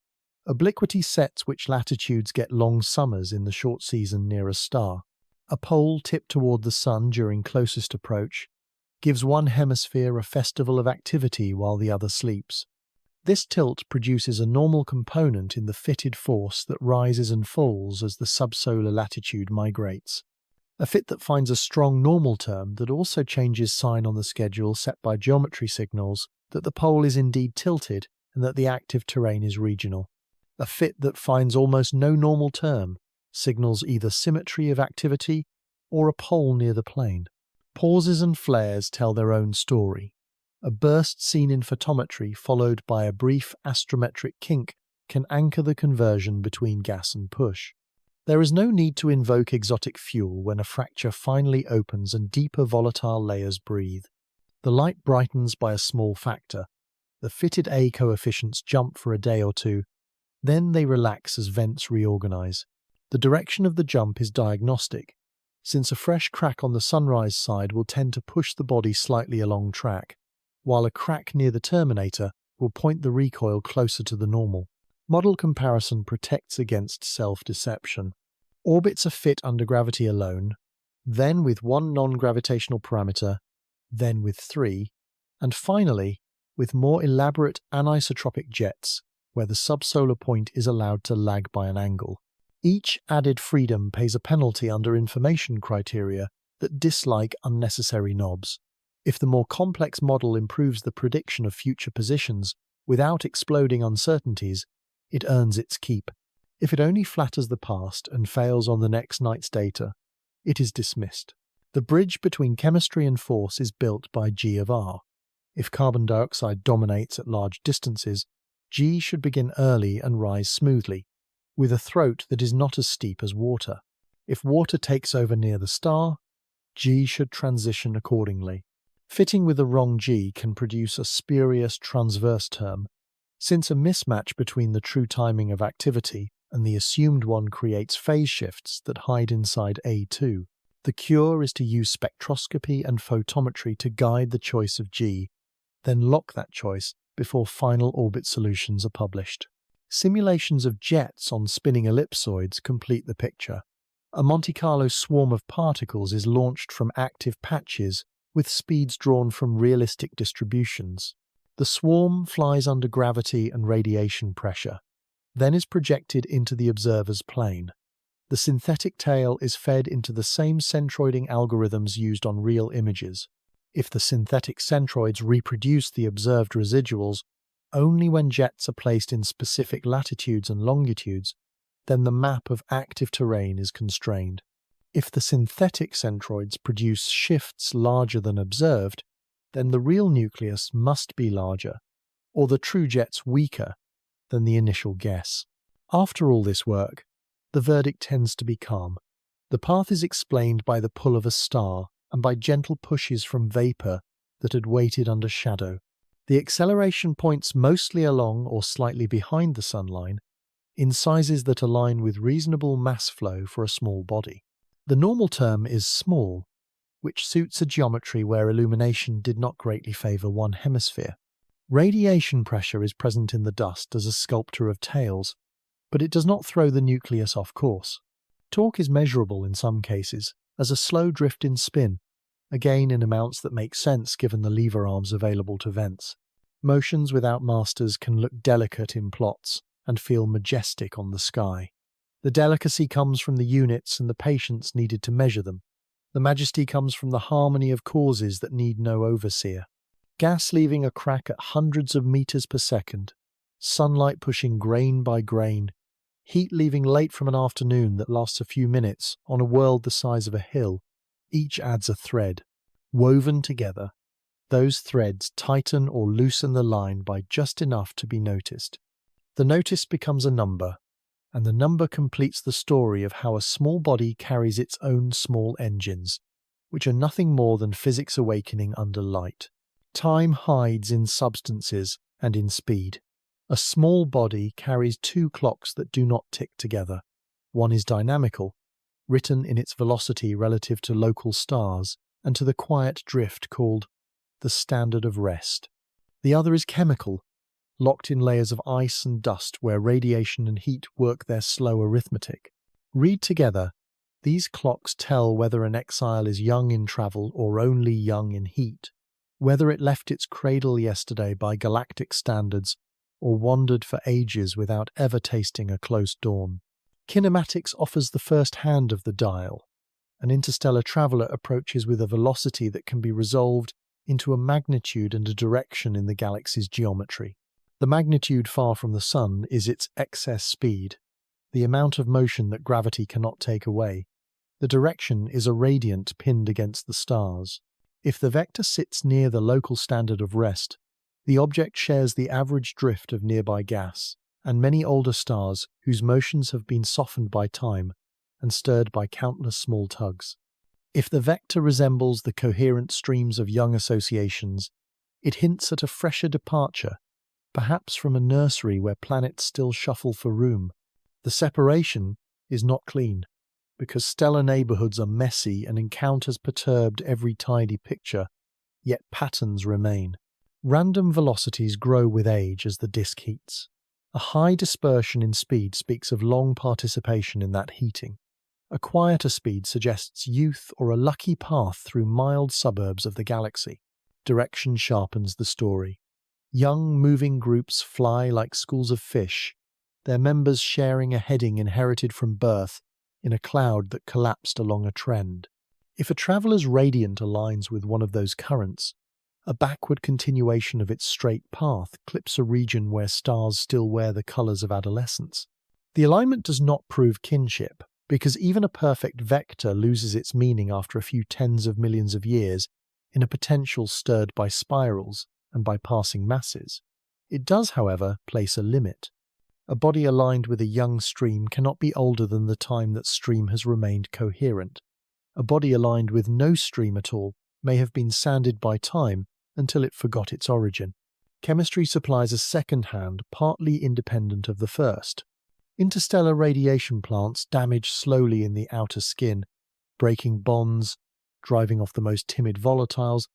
Obliquity sets which latitudes get long summers in the short season near a star. A pole tipped toward the sun during closest approach gives one hemisphere a festival of activity while the other sleeps. This tilt produces a normal component in the fitted force that rises and falls as the subsolar latitude migrates. A fit that finds a strong normal term that also changes sign on the schedule set by geometry signals that the pole is indeed tilted and that the active terrain is regional. A fit that finds almost no normal term signals either symmetry of activity or a pole near the plane. Pauses and flares tell their own story. A burst seen in photometry followed by a brief astrometric kink can anchor the conversion between gas and push. There is no need to invoke exotic fuel when a fracture finally opens and deeper volatile layers breathe. The light brightens by a small factor. The fitted A coefficients jump for a day or two. Then they relax as vents reorganize. The direction of the jump is diagnostic, since a fresh crack on the sunrise side will tend to push the body slightly along track, while a crack near the terminator will point the recoil closer to the normal. Model comparison protects against self-deception. Orbits are fit under gravity alone, then with one non-gravitational parameter, then with three, and finally with more elaborate anisotropic jets, where the subsolar point is allowed to lag by an angle. Each added freedom pays a penalty under information criteria that dislike unnecessary knobs. If the more complex model improves the prediction of future positions without exploding uncertainties, it earns its keep. If it only flatters the past and fails on the next night's data, it is dismissed. The bridge between chemistry and force is built by G of R. If carbon dioxide dominates at large distances, G should begin early and rise smoothly, with a throat that is not as steep as water. If water takes over near the star, G should transition accordingly. Fitting with the wrong G can produce a spurious transverse term, since a mismatch between the true timing of activity and the assumed one creates phase shifts that hide inside A2. The cure is to use spectroscopy and photometry to guide the choice of G, then lock that choice before final orbit solutions are published. Simulations of jets on spinning ellipsoids complete the picture. A Monte Carlo swarm of particles is launched from active patches with speeds drawn from realistic distributions. The swarm flies under gravity and radiation pressure, then is projected into the observer's plane. The synthetic tail is fed into the same centroiding algorithms used on real images. If the synthetic centroids reproduce the observed residuals only when jets are placed in specific latitudes and longitudes, then the map of active terrain is constrained. If the synthetic centroids produce shifts larger than observed, then the real nucleus must be larger, or the true jets weaker than the initial guess. After all this work, the verdict tends to be calm. The path is explained by the pull of a star and by gentle pushes from vapour that had waited under shadow. The acceleration points mostly along or slightly behind the sunline, in sizes that align with reasonable mass flow for a small body. The normal term is small, which suits a geometry where illumination did not greatly favour one hemisphere. Radiation pressure is present in the dust as a sculptor of tails, but it does not throw the nucleus off course. Torque is measurable in some cases as a slow drift in spin, again in amounts that make sense given the lever arms available to vents. Motions without masters can look delicate in plots and feel majestic on the sky. The delicacy comes from the units and the patience needed to measure them. The majesty comes from the harmony of causes that need no overseer. Gas leaving a crack at hundreds of meters per second, sunlight pushing grain by grain, heat leaving late from an afternoon that lasts a few minutes on a world the size of a hill, each adds a thread. Woven together, those threads tighten or loosen the line by just enough to be noticed. The notice becomes a number, and the number completes the story of how a small body carries its own small engines, which are nothing more than physics awakening under light. Time hides in substances and in speed. A small body carries two clocks that do not tick together. One is dynamical, written in its velocity relative to local stars and to the quiet drift called the standard of rest. The other is chemical, locked in layers of ice and dust where radiation and heat work their slow arithmetic. Read together, these clocks tell whether an exile is young in travel or only young in heat, whether it left its cradle yesterday by galactic standards or wandered for ages without ever tasting a close dawn. Kinematics offers the first hand of the dial. An interstellar traveller approaches with a velocity that can be resolved into a magnitude and a direction in the galaxy's geometry. The magnitude far from the Sun is its excess speed, the amount of motion that gravity cannot take away. The direction is a radiant pinned against the stars. If the vector sits near the local standard of rest, the object shares the average drift of nearby gas and many older stars whose motions have been softened by time and stirred by countless small tugs. If the vector resembles the coherent streams of young associations, it hints at a fresher departure, perhaps from a nursery where planets still shuffle for room. The separation is not clean, because stellar neighbourhoods are messy and encounters perturbed every tidy picture, yet patterns remain. Random velocities grow with age as the disk heats. A high dispersion in speed speaks of long participation in that heating. A quieter speed suggests youth or a lucky path through mild suburbs of the galaxy. Direction sharpens the story. Young, moving groups fly like schools of fish, their members sharing a heading inherited from birth in a cloud that collapsed along a trend. If a traveller's radiant aligns with one of those currents, a backward continuation of its straight path clips a region where stars still wear the colours of adolescence. The alignment does not prove kinship, because even a perfect vector loses its meaning after a few tens of millions of years in a potential stirred by spirals and by passing masses. It does, however, place a limit. A body aligned with a young stream cannot be older than the time that stream has remained coherent. A body aligned with no stream at all may have been sanded by time until it forgot its origin. Chemistry supplies a second hand, partly independent of the first. Interstellar radiation plants damage slowly in the outer skin, breaking bonds, driving off the most timid volatiles,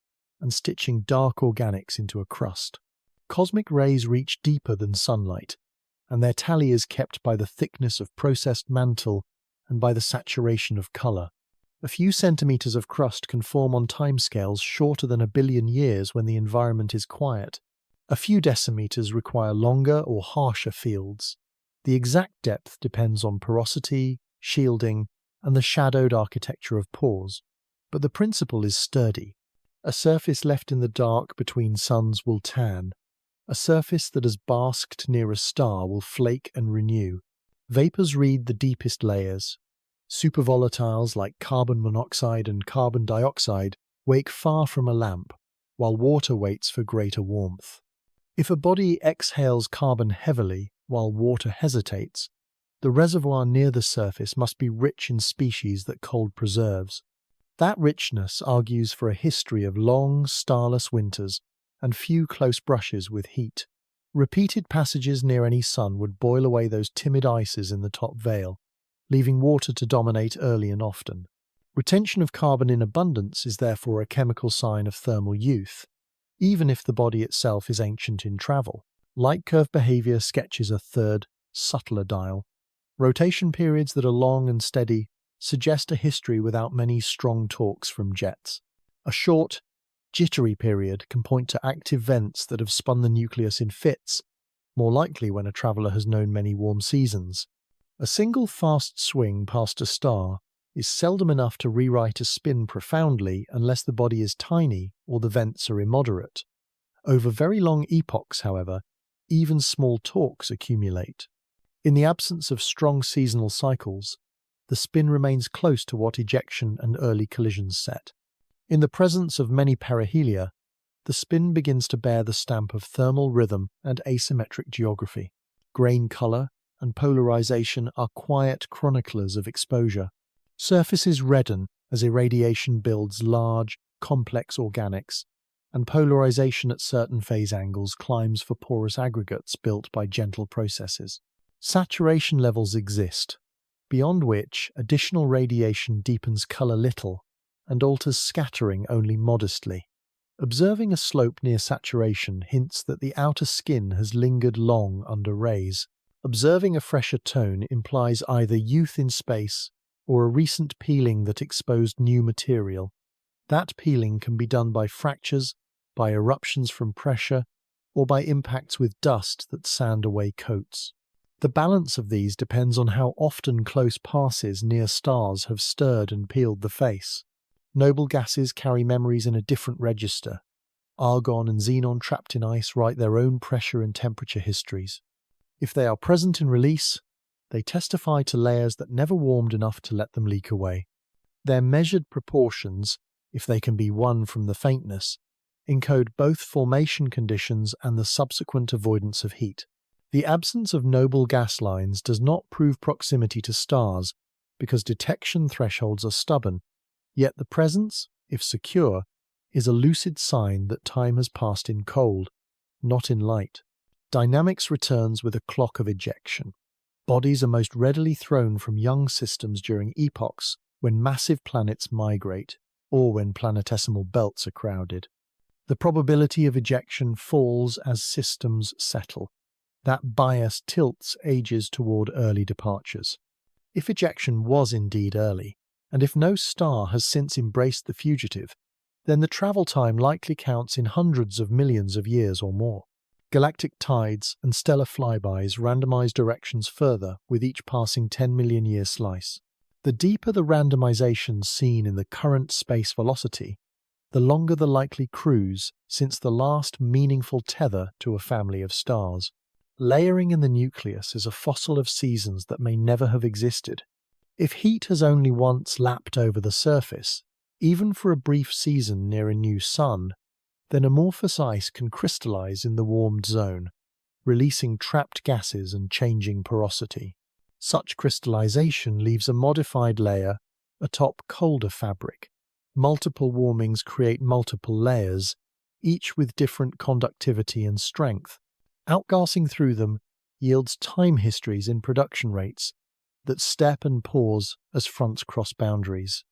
and stitching dark organics into a crust. Cosmic rays reach deeper than sunlight, and their tally is kept by the thickness of processed mantle and by the saturation of colour. A few centimetres of crust can form on timescales shorter than 1 billion years when the environment is quiet. A few decimeters require longer or harsher fields. The exact depth depends on porosity, shielding, and the shadowed architecture of pores. But the principle is sturdy. A surface left in the dark between suns will tan. A surface that has basked near a star will flake and renew. Vapours read the deepest layers. Supervolatiles like carbon monoxide and carbon dioxide wake far from a lamp, while water waits for greater warmth. If a body exhales carbon heavily while water hesitates, the reservoir near the surface must be rich in species that cold preserves. That richness argues for a history of long, starless winters and few close brushes with heat. Repeated passages near any sun would boil away those timid ices in the top veil, leaving water to dominate early and often. Retention of carbon in abundance is therefore a chemical sign of thermal youth, even if the body itself is ancient in travel. Light curve behavior sketches a third, subtler dial. Rotation periods that are long and steady suggest a history without many strong torques from jets. A short, jittery period can point to active vents that have spun the nucleus in fits, more likely when a traveller has known many warm seasons. A single fast swing past a star is seldom enough to rewrite a spin profoundly unless the body is tiny or the vents are immoderate. Over very long epochs, however, even small torques accumulate. In the absence of strong seasonal cycles, the spin remains close to what ejection and early collisions set. In the presence of many perihelia, the spin begins to bear the stamp of thermal rhythm and asymmetric geography. Grain color and polarization are quiet chroniclers of exposure. Surfaces redden as irradiation builds large, complex organics, and polarization at certain phase angles climbs for porous aggregates built by gentle processes. Saturation levels exist, beyond which additional radiation deepens color little and alters scattering only modestly. Observing a slope near saturation hints that the outer skin has lingered long under rays. Observing a fresher tone implies either youth in space or a recent peeling that exposed new material. That peeling can be done by fractures, by eruptions from pressure, or by impacts with dust that sand away coats. The balance of these depends on how often close passes near stars have stirred and peeled the face. Noble gases carry memories in a different register. Argon and xenon trapped in ice write their own pressure and temperature histories. If they are present in release, they testify to layers that never warmed enough to let them leak away. Their measured proportions, if they can be won from the faintness, encode both formation conditions and the subsequent avoidance of heat. The absence of noble gas lines does not prove proximity to stars because detection thresholds are stubborn, yet the presence, if secure, is a lucid sign that time has passed in cold, not in light. Dynamics returns with a clock of ejection. Bodies are most readily thrown from young systems during epochs when massive planets migrate, or when planetesimal belts are crowded. The probability of ejection falls as systems settle. That bias tilts ages toward early departures. If ejection was indeed early, and if no star has since embraced the fugitive, then the travel time likely counts in hundreds of millions of years or more. Galactic tides and stellar flybys randomize directions further with each passing 10 million year slice. The deeper the randomization seen in the current space velocity, the longer the likely cruise since the last meaningful tether to a family of stars. Layering in the nucleus is a fossil of seasons that may never have existed. If heat has only once lapped over the surface, even for a brief season near a new sun, then amorphous ice can crystallize in the warmed zone, releasing trapped gases and changing porosity. Such crystallization leaves a modified layer atop colder fabric. Multiple warmings create multiple layers, each with different conductivity and strength. Outgassing through them yields time histories in production rates that step and pause as fronts cross boundaries.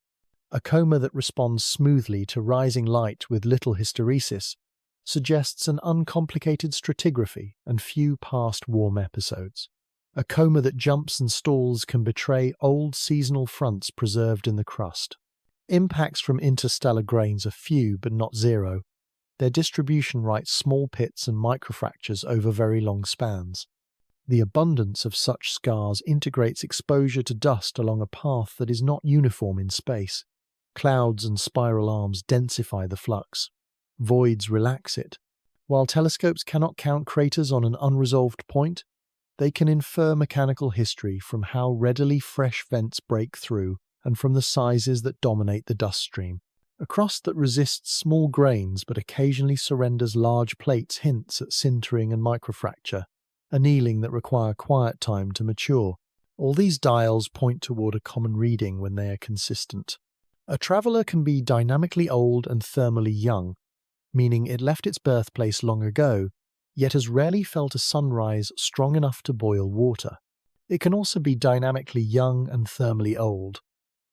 A coma that responds smoothly to rising light with little hysteresis suggests an uncomplicated stratigraphy and few past warm episodes. A coma that jumps and stalls can betray old seasonal fronts preserved in the crust. Impacts from interstellar grains are few but not zero. Their distribution writes small pits and microfractures over very long spans. The abundance of such scars integrates exposure to dust along a path that is not uniform in space. Clouds and spiral arms densify the flux. Voids relax it. While telescopes cannot count craters on an unresolved point, they can infer mechanical history from how readily fresh vents break through and from the sizes that dominate the dust stream. A crust that resists small grains but occasionally surrenders large plates hints at sintering and microfracture, annealing that require quiet time to mature. All these dials point toward a common reading when they are consistent. A traveller can be dynamically old and thermally young, meaning it left its birthplace long ago, yet has rarely felt a sunrise strong enough to boil water. It can also be dynamically young and thermally old,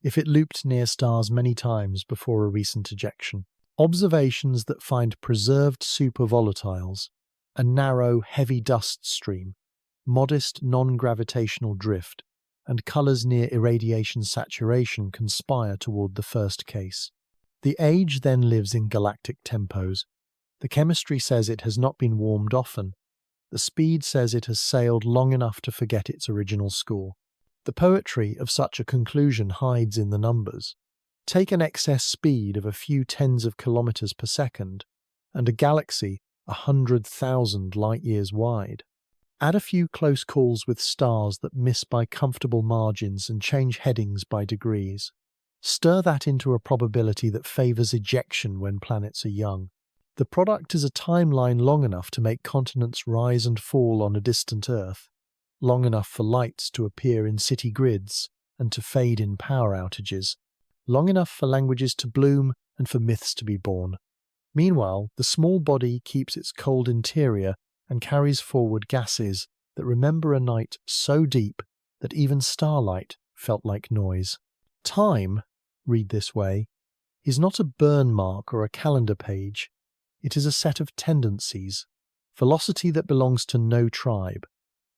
if it looped near stars many times before a recent ejection. Observations that find preserved supervolatiles, a narrow, heavy dust stream, modest non-gravitational drift, and colours near irradiation saturation conspire toward the first case. The age then lives in galactic tempos. The chemistry says it has not been warmed often. The speed says it has sailed long enough to forget its original score. The poetry of such a conclusion hides in the numbers. Take an excess speed of a few tens of kilometers per second, and a galaxy 100,000 light-years wide. Add a few close calls with stars that miss by comfortable margins and change headings by degrees. Stir that into a probability that favours ejection when planets are young. The product is a timeline long enough to make continents rise and fall on a distant Earth, long enough for lights to appear in city grids and to fade in power outages, long enough for languages to bloom and for myths to be born. Meanwhile, the small body keeps its cold interior and carries forward gases that remember a night so deep that even starlight felt like noise. Time, read this way, is not a burn mark or a calendar page. It is a set of tendencies, velocity that belongs to no tribe,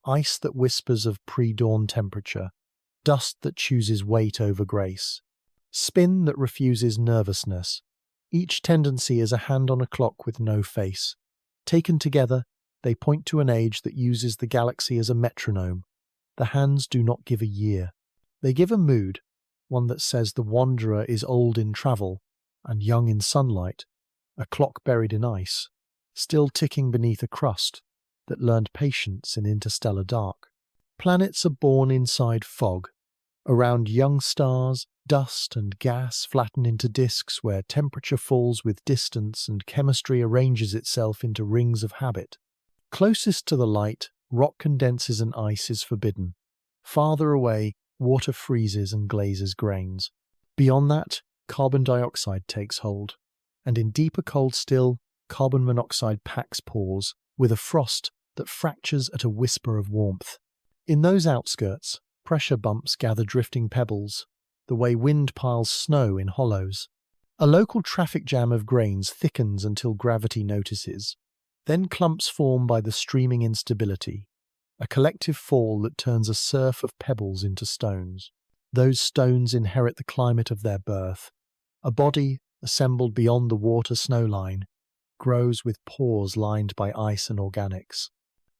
ice that whispers of pre-dawn temperature, dust that chooses weight over grace, spin that refuses nervousness. Each tendency is a hand on a clock with no face. Taken together, they point to an age that uses the galaxy as a metronome. The hands do not give a year. They give a mood, one that says the wanderer is old in travel and young in sunlight, a clock buried in ice, still ticking beneath a crust that learned patience in interstellar dark. Planets are born inside fog. Around young stars, dust and gas flatten into disks where temperature falls with distance and chemistry arranges itself into rings of habit. Closest to the light, rock condenses and ice is forbidden. Farther away, water freezes and glazes grains. Beyond that, carbon dioxide takes hold. And in deeper cold still, carbon monoxide packs pores, with a frost that fractures at a whisper of warmth. In those outskirts, pressure bumps gather drifting pebbles, the way wind piles snow in hollows. A local traffic jam of grains thickens until gravity notices. Then clumps form by the streaming instability, a collective fall that turns a surf of pebbles into stones. Those stones inherit the climate of their birth. A body, assembled beyond the water snow line, grows with pores lined by ice and organics.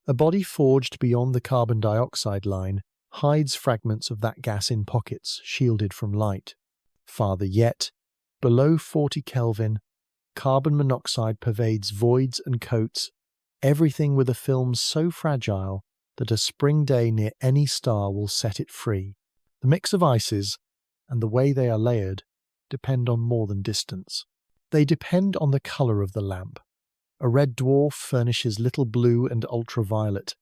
A body forged beyond the carbon dioxide line hides fragments of that gas in pockets shielded from light. Farther yet, below 40 Kelvin, carbon monoxide pervades voids and coats, everything with a film so fragile that a spring day near any star will set it free. The mix of ices, and the way they are layered, depend on more than distance. They depend on the colour of the lamp. A red dwarf furnishes little blue and ultraviolet,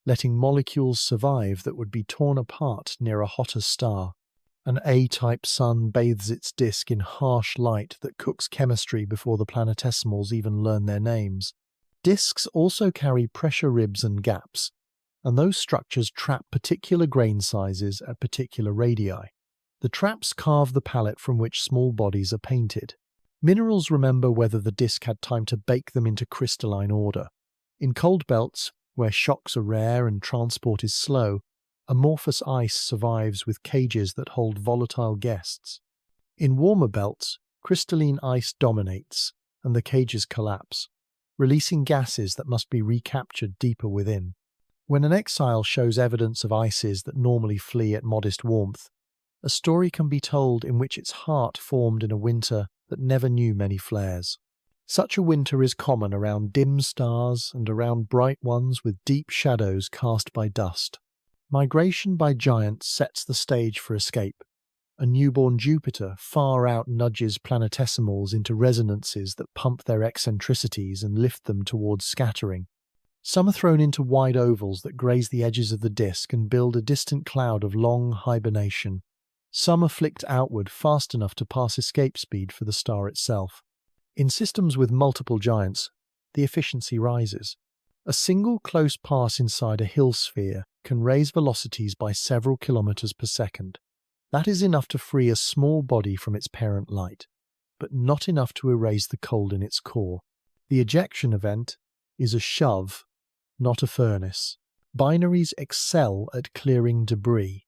letting molecules survive that would be torn apart near a hotter star. An A-type sun bathes its disk in harsh light that cooks chemistry before the planetesimals even learn their names. Disks also carry pressure ribs and gaps, and those structures trap particular grain sizes at particular radii. The traps carve the palette from which small bodies are painted. Minerals remember whether the disk had time to bake them into crystalline order. In cold belts, where shocks are rare and transport is slow, amorphous ice survives with cages that hold volatile guests. In warmer belts, crystalline ice dominates, and the cages collapse, releasing gases that must be recaptured deeper within. When an exile shows evidence of ices that normally flee at modest warmth, a story can be told in which its heart formed in a winter that never knew many flares. Such a winter is common around dim stars and around bright ones with deep shadows cast by dust. Migration by giants sets the stage for escape, A newborn Jupiter far out nudges planetesimals into resonances that pump their eccentricities and lift them towards scattering. Some are thrown into wide ovals that graze the edges of the disk and build a distant cloud of long hibernation. Some are flicked outward fast enough to pass escape speed for the star itself. In systems with multiple giants, the efficiency rises. A single close pass inside a Hill sphere can raise velocities by several kilometers per second. That is enough to free a small body from its parent light, but not enough to erase the cold in its core. The ejection event is a shove, not a furnace. Binaries excel at clearing debris.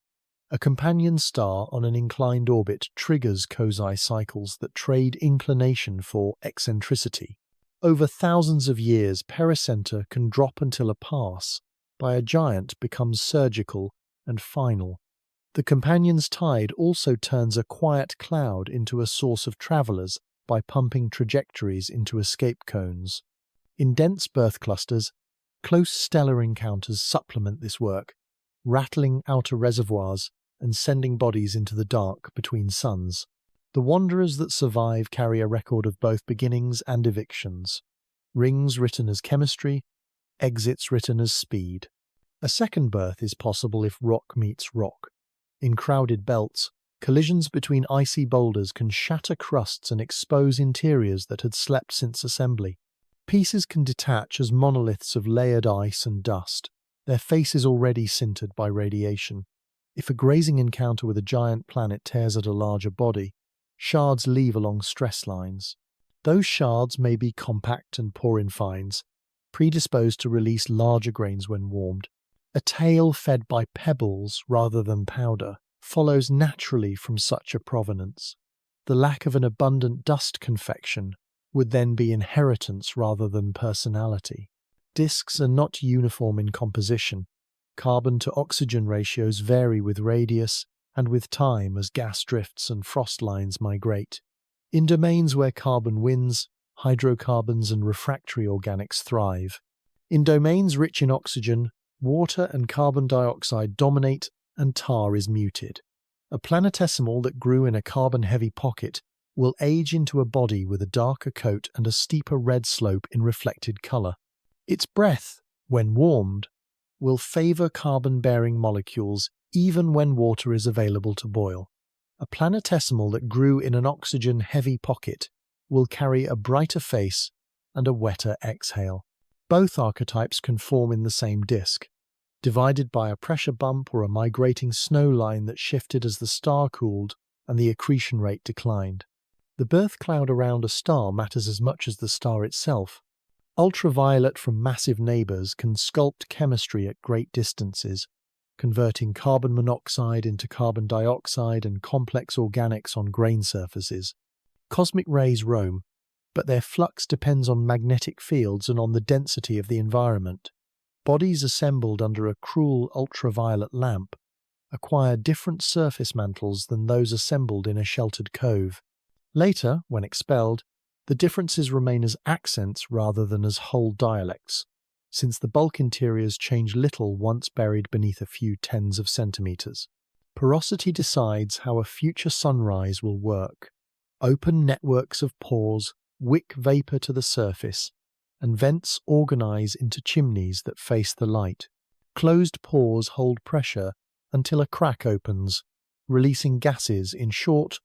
A companion star on an inclined orbit triggers Kozai cycles that trade inclination for eccentricity. Over thousands of years, pericenter can drop until a pass by a giant becomes surgical and final. The companion's tide also turns a quiet cloud into a source of travelers by pumping trajectories into escape cones. In dense birth clusters, close stellar encounters supplement this work, rattling outer reservoirs and sending bodies into the dark between suns. The wanderers that survive carry a record of both beginnings and evictions. Rings written as chemistry, exits written as speed. A second birth is possible if rock meets rock. In crowded belts, collisions between icy boulders can shatter crusts and expose interiors that had slept since assembly. Pieces can detach as monoliths of layered ice and dust, their faces already sintered by radiation. If a grazing encounter with a giant planet tears at a larger body, shards leave along stress lines. Those shards may be compact and porine fines, predisposed to release larger grains when warmed. A tail fed by pebbles rather than powder follows naturally from such a provenance. The lack of an abundant dust confection would then be inheritance rather than personality. Disks are not uniform in composition. Carbon to oxygen ratios vary with radius and with time as gas drifts and frost lines migrate. In domains where carbon wins, hydrocarbons and refractory organics thrive. In domains rich in oxygen, water and carbon dioxide dominate and tar is muted. A planetesimal that grew in a carbon-heavy pocket will age into a body with a darker coat and a steeper red slope in reflected color. Its breath, when warmed, will favor carbon-bearing molecules even when water is available to boil. A planetesimal that grew in an oxygen-heavy pocket will carry a brighter face and a wetter exhale. Both archetypes can form in the same disk, divided by a pressure bump or a migrating snow line that shifted as the star cooled and the accretion rate declined. The birth cloud around a star matters as much as the star itself. Ultraviolet from massive neighbors can sculpt chemistry at great distances, converting carbon monoxide into carbon dioxide and complex organics on grain surfaces. Cosmic rays roam, but their flux depends on magnetic fields and on the density of the environment. Bodies assembled under a cruel ultraviolet lamp acquire different surface mantles than those assembled in a sheltered cove. Later, when expelled, the differences remain as accents rather than as whole dialects, since the bulk interiors change little once buried beneath a few tens of centimeters. Porosity decides how a future sunrise will work. Open networks of pores wick vapor to the surface, and vents organize into chimneys that face the light. Closed pores hold pressure until a crack opens, releasing gases in short,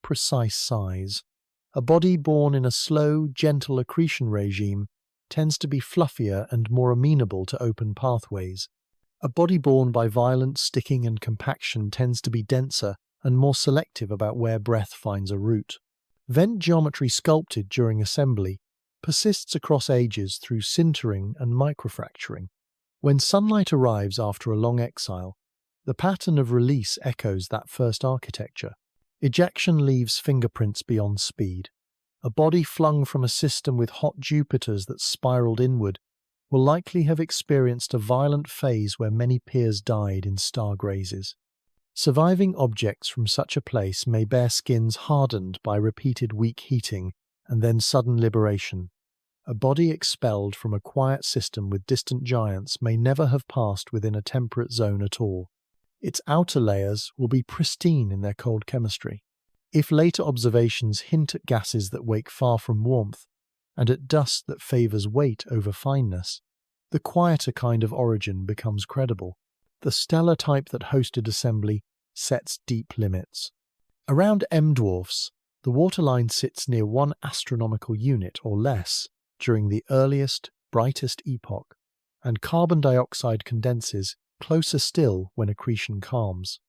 precise size. A body born in a slow, gentle accretion regime tends to be fluffier and more amenable to open pathways. A body born by violent sticking and compaction tends to be denser and more selective about where breath finds a route. Vent geometry sculpted during assembly persists across ages through sintering and microfracturing. When sunlight arrives after a long exile, the pattern of release echoes that first architecture. Ejection leaves fingerprints beyond speed. A body flung from a system with hot Jupiters that spiraled inward will likely have experienced a violent phase where many peers died in star grazes. Surviving objects from such a place may bear skins hardened by repeated weak heating and then sudden liberation. A body expelled from a quiet system with distant giants may never have passed within a temperate zone at all. its outer layers will be pristine in their cold chemistry. If later observations hint at gases that wake far from warmth, and at dust that favours weight over fineness, the quieter kind of origin becomes credible. The stellar type that hosted assembly sets deep limits. Around M dwarfs, the waterline sits near 1 astronomical unit or less during the earliest, brightest epoch, and carbon dioxide condenses closer still when accretion calms.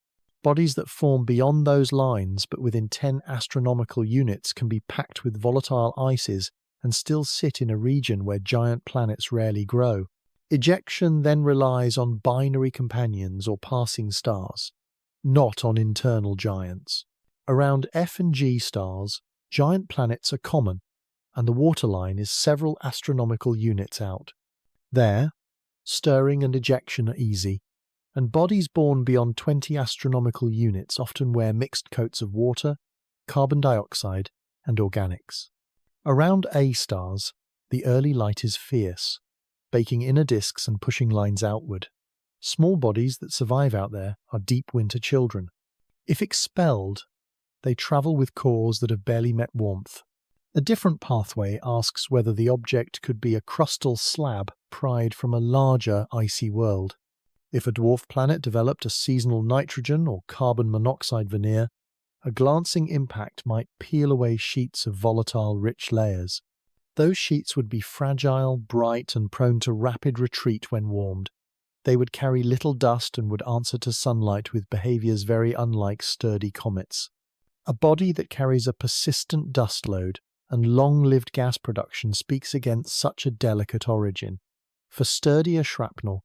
Bodies that form beyond those lines but within 10 astronomical units can be packed with volatile ices and still sit in a region where giant planets rarely grow. Ejection then relies on binary companions or passing stars, not on internal giants. Around F and G stars, giant planets are common, and the waterline is several astronomical units out. There, stirring and ejection are easy, and bodies born beyond 20 astronomical units often wear mixed coats of water, carbon dioxide, and organics. Around A stars, the early light is fierce, baking inner disks and pushing lines outward. Small bodies that survive out there are deep winter children. If expelled, they travel with cores that have barely met warmth. A different pathway asks whether the object could be a crustal slab pried from a larger icy world. If a dwarf planet developed a seasonal nitrogen or carbon monoxide veneer, a glancing impact might peel away sheets of volatile, rich layers. Those sheets would be fragile, bright, and prone to rapid retreat when warmed. They would carry little dust and would answer to sunlight with behaviors very unlike sturdy comets. A body that carries a persistent dust load and long-lived gas production speaks against such a delicate origin. For sturdier shrapnel,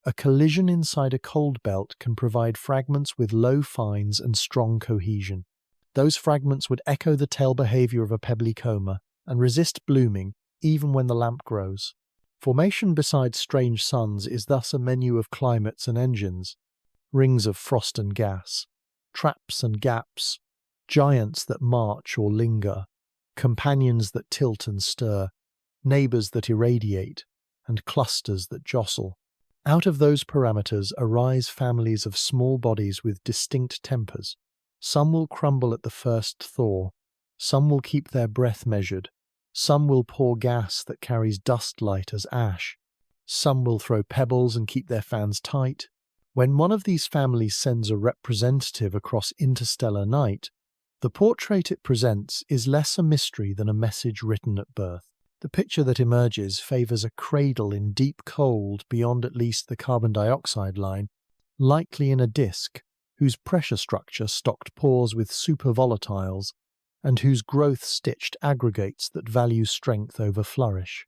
a collision inside a cold belt can provide fragments with low fines and strong cohesion. Those fragments would echo the tail behavior of a pebbly coma and resist blooming even when the lamp grows. Formation beside strange suns is thus a menu of climates and engines, rings of frost and gas, traps and gaps, giants that march or linger, companions that tilt and stir, neighbours that irradiate, and clusters that jostle. Out of those parameters arise families of small bodies with distinct tempers. Some will crumble at the first thaw, some will keep their breath measured, some will pour gas that carries dust light as ash, some will throw pebbles and keep their fans tight. When one of these families sends a representative across interstellar night, the portrait it presents is less a mystery than a message written at birth. The picture that emerges favours a cradle in deep cold beyond at least the carbon dioxide line, likely in a disk, whose pressure structure stocked pores with supervolatiles, and whose growth-stitched aggregates that value strength over flourish.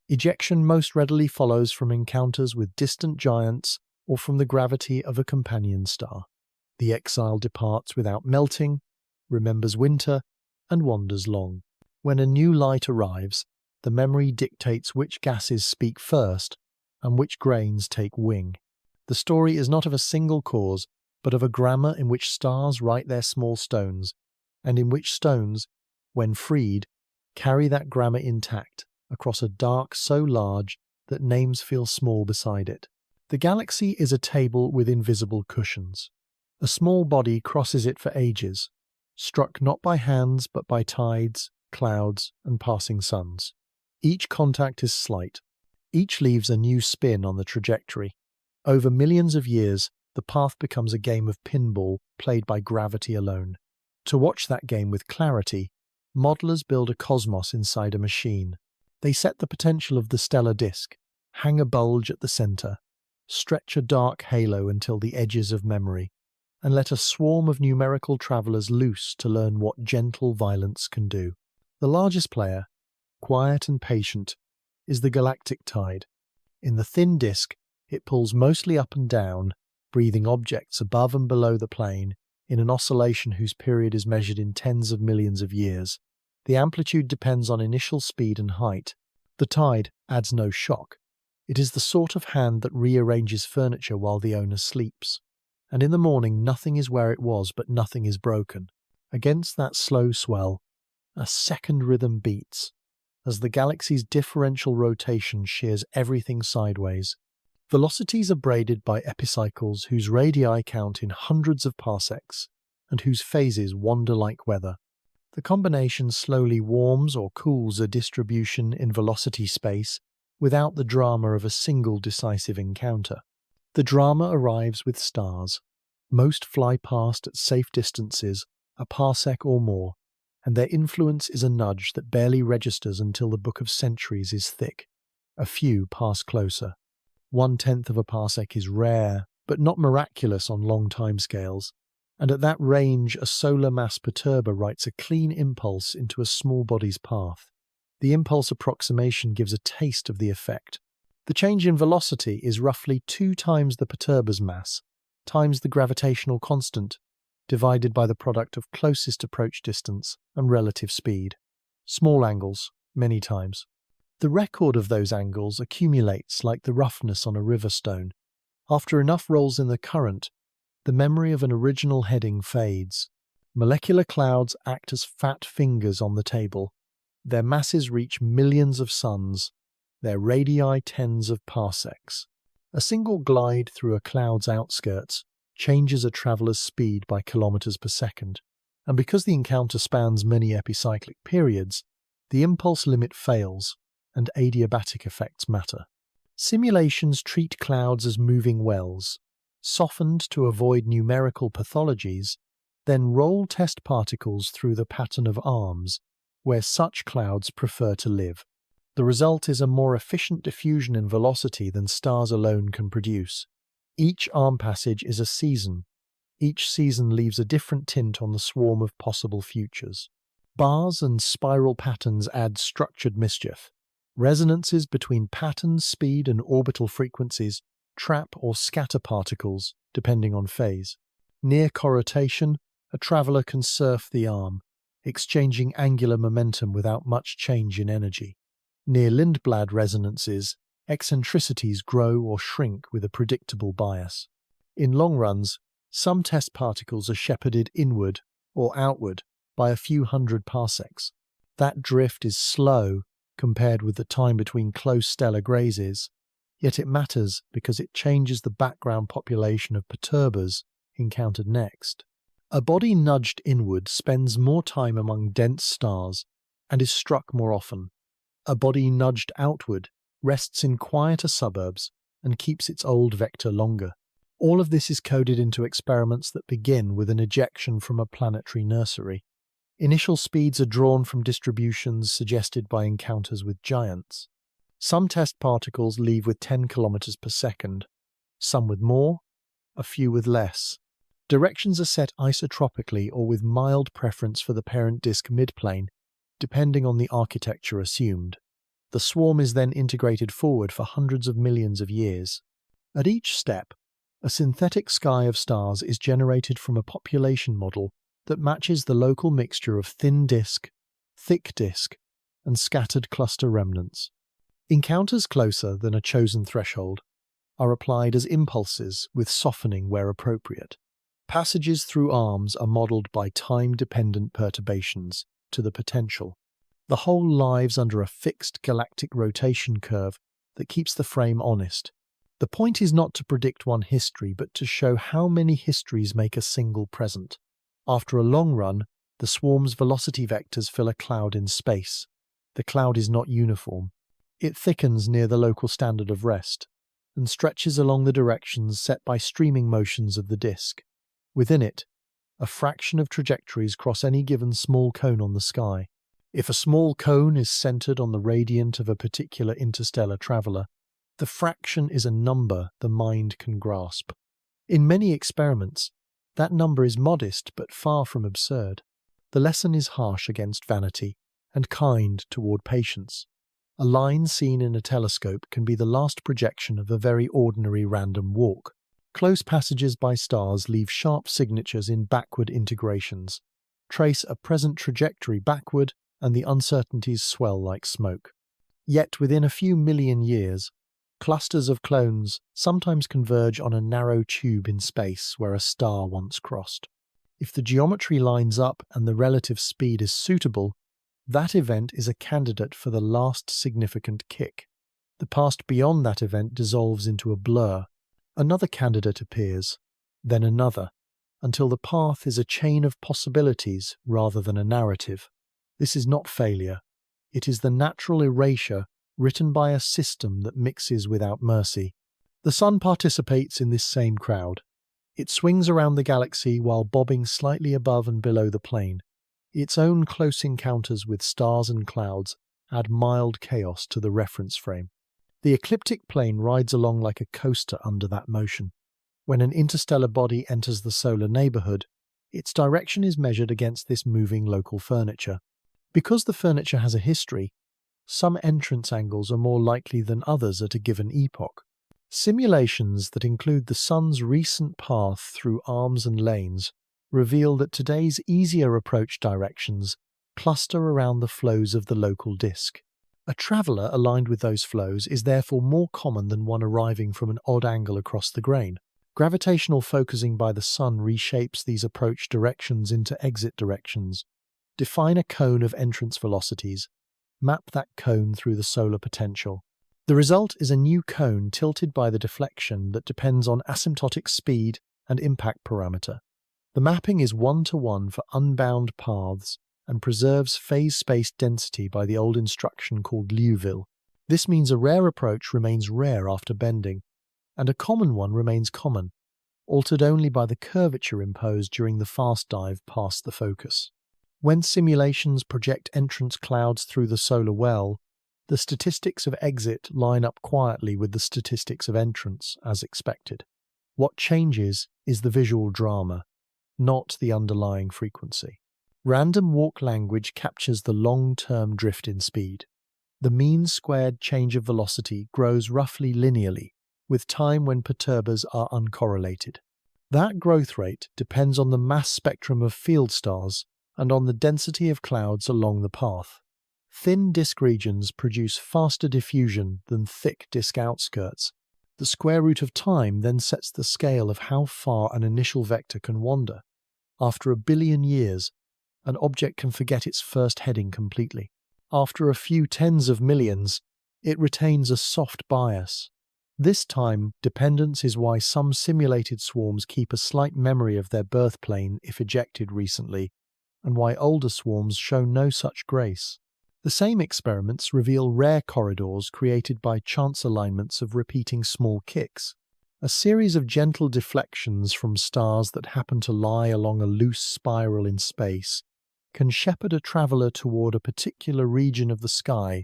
Ejection most readily follows from encounters with distant giants or from the gravity of a companion star. The exile departs without melting, remembers winter, and wanders long. When a new light arrives, the memory dictates which gases speak first and which grains take wing. The story is not of a single cause, but of a grammar in which stars write their small stones, and in which stones, when freed, carry that grammar intact across a dark so large that names feel small beside it. The galaxy is a table with invisible cushions. A small body crosses it for ages, struck not by hands but by tides, clouds, and passing suns. Each contact is slight. Each leaves a new spin on the trajectory. Over millions of years, the path becomes a game of pinball played by gravity alone. To watch that game with clarity, modelers build a cosmos inside a machine. They set the potential of the stellar disk, hang a bulge at the center, stretch a dark halo until the edges of memory, and let a swarm of numerical travelers loose to learn what gentle violence can do. The largest player, quiet and patient, is the galactic tide. In the thin disk, it pulls mostly up and down, breathing objects above and below the plane in an oscillation whose period is measured in tens of millions of years. The amplitude depends on initial speed and height. The tide adds no shock. It is the sort of hand that rearranges furniture while the owner sleeps. And in the morning nothing is where it was, but nothing is broken. Against that slow swell, a second rhythm beats, as the galaxy's differential rotation shears everything sideways. Velocities are braided by epicycles whose radii count in hundreds of parsecs and whose phases wander like weather. The combination slowly warms or cools a distribution in velocity space without the drama of a single decisive encounter. The drama arrives with stars. Most fly past at safe distances, a parsec or more, and their influence is a nudge that barely registers until the book of centuries is thick. A few pass closer. 1/10 of a parsec is rare, but not miraculous on long timescales, and at that range a solar mass perturber writes a clean impulse into a small body's path. The impulse approximation gives a taste of the effect. The change in velocity is roughly 2 times the perturber's mass, times the gravitational constant, divided by the product of closest approach distance and relative speed. Small angles, many times. The record of those angles accumulates like the roughness on a river stone. After enough rolls in the current, the memory of an original heading fades. Molecular clouds act as fat fingers on the table. Their masses reach millions of suns, their radii tens of parsecs. A single glide through a cloud's outskirts changes a traveller's speed by kilometers per second, and because the encounter spans many epicyclic periods, the impulse limit fails, and adiabatic effects matter. Simulations treat clouds as moving wells, softened to avoid numerical pathologies, then roll test particles through the pattern of arms, where such clouds prefer to live. The result is a more efficient diffusion in velocity than stars alone can produce. Each arm passage is a season. Each season leaves a different tint on the swarm of possible futures. Bars and spiral patterns add structured mischief. Resonances between pattern, speed, and orbital frequencies trap or scatter particles, depending on phase. Near corrotation, a traveller can surf the arm, exchanging angular momentum without much change in energy. Near Lindblad resonances, eccentricities grow or shrink with a predictable bias. In long runs, some test particles are shepherded inward or outward by a few hundred parsecs. That drift is slow compared with the time between close stellar grazes, yet it matters because it changes the background population of perturbers encountered next. A body nudged inward spends more time among dense stars and is struck more often. A body nudged outward rests in quieter suburbs and keeps its old vector longer. All of this is coded into experiments that begin with an ejection from a planetary nursery. Initial speeds are drawn from distributions suggested by encounters with giants. Some test particles leave with 10 kilometers per second, some with more, a few with less. Directions are set isotropically or with mild preference for the parent disk midplane, depending on the architecture assumed. The swarm is then integrated forward for hundreds of millions of years. At each step, a synthetic sky of stars is generated from a population model that matches the local mixture of thin disk, thick disk, and scattered cluster remnants. Encounters closer than a chosen threshold are applied as impulses with softening where appropriate. Passages through arms are modelled by time-dependent perturbations to the potential. The whole lives under a fixed galactic rotation curve that keeps the frame honest. The point is not to predict one history, but to show how many histories make a single present. After a long run, the swarm's velocity vectors fill a cloud in space. The cloud is not uniform. It thickens near the local standard of rest, and stretches along the directions set by streaming motions of the disk. Within it, a fraction of trajectories cross any given small cone on the sky. If a small cone is centered on the radiant of a particular interstellar traveler, the fraction is a number the mind can grasp. In many experiments, that number is modest but far from absurd. The lesson is harsh against vanity and kind toward patience. A line seen in a telescope can be the last projection of a very ordinary random walk. Close passages by stars leave sharp signatures in backward integrations, trace a present trajectory backward, and the uncertainties swell like smoke. Yet within a few million years, clusters of clones sometimes converge on a narrow tube in space where a star once crossed. If the geometry lines up and the relative speed is suitable, that event is a candidate for the last significant kick. The past beyond that event dissolves into a blur. Another candidate appears, then another, until the path is a chain of possibilities rather than a narrative. This is not failure. It is the natural erasure written by a system that mixes without mercy. The Sun participates in this same crowd. It swings around the galaxy while bobbing slightly above and below the plane. Its own close encounters with stars and clouds add mild chaos to the reference frame. The ecliptic plane rides along like a coaster under that motion. When an interstellar body enters the solar neighborhood, its direction is measured against this moving local furniture. Because the furniture has a history, some entrance angles are more likely than others at a given epoch. Simulations that include the Sun's recent path through arms and lanes reveal that today's easier approach directions cluster around the flows of the local disk. A traveller aligned with those flows is therefore more common than one arriving from an odd angle across the grain. Gravitational focusing by the Sun reshapes these approach directions into exit directions. Define a cone of entrance velocities. Map that cone through the solar potential. The result is a new cone tilted by the deflection that depends on asymptotic speed and impact parameter. The mapping is one-to-one for unbound paths and preserves phase space density by the old instruction called Liouville. This means a rare approach remains rare after bending, and a common one remains common, altered only by the curvature imposed during the fast dive past the focus. When simulations project entrance clouds through the solar well, the statistics of exit line up quietly with the statistics of entrance, as expected. What changes is the visual drama, not the underlying frequency. Random walk language captures the long-term drift in speed. The mean squared change of velocity grows roughly linearly, with time when perturbers are uncorrelated. That growth rate depends on the mass spectrum of field stars and on the density of clouds along the path. Thin disk regions produce faster diffusion than thick disk outskirts. The square root of time then sets the scale of how far an initial vector can wander. After 1 billion years, an object can forget its first heading completely. After a few tens of millions, it retains a soft bias. This time dependence is why some simulated swarms keep a slight memory of their birth plane if ejected recently, and why older swarms show no such grace. The same experiments reveal rare corridors created by chance alignments of repeating small kicks. A series of gentle deflections from stars that happen to lie along a loose spiral in space can shepherd a traveller toward a particular region of the sky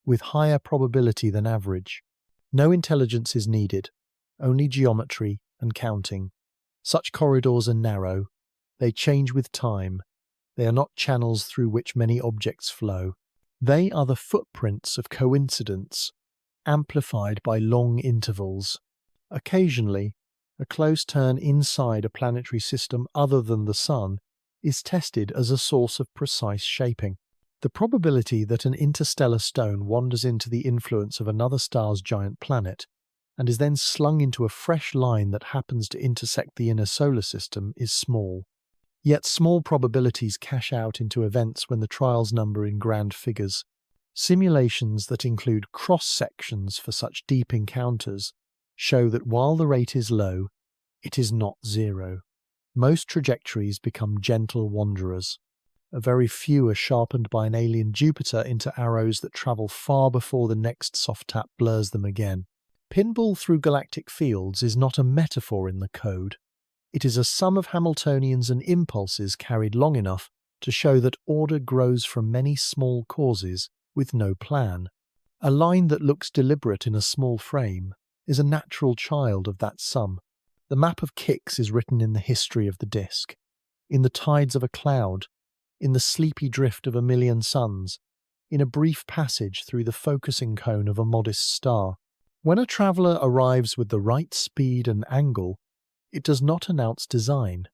with higher probability than average. No intelligence is needed, only geometry and counting. Such corridors are narrow. They change with time. They are not channels through which many objects flow. They are the footprints of coincidence, amplified by long intervals. Occasionally, a close turn inside a planetary system other than the Sun is tested as a source of precise shaping. The probability that an interstellar stone wanders into the influence of another star's giant planet and is then slung into a fresh line that happens to intersect the inner solar system is small. Yet small probabilities cash out into events when the trials number in grand figures. Simulations that include cross-sections for such deep encounters show that while the rate is low, it is not zero. Most trajectories become gentle wanderers. A very few are sharpened by an alien Jupiter into arrows that travel far before the next soft tap blurs them again. Pinball through galactic fields is not a metaphor in the code. It is a sum of Hamiltonians and impulses carried long enough to show that order grows from many small causes with no plan. A line that looks deliberate in a small frame is a natural child of that sum. The map of kicks is written in the history of the disk, in the tides of a cloud, in the sleepy drift of 1 million suns, in a brief passage through the focusing cone of a modest star. When a traveller arrives with the right speed and angle, it does not announce design.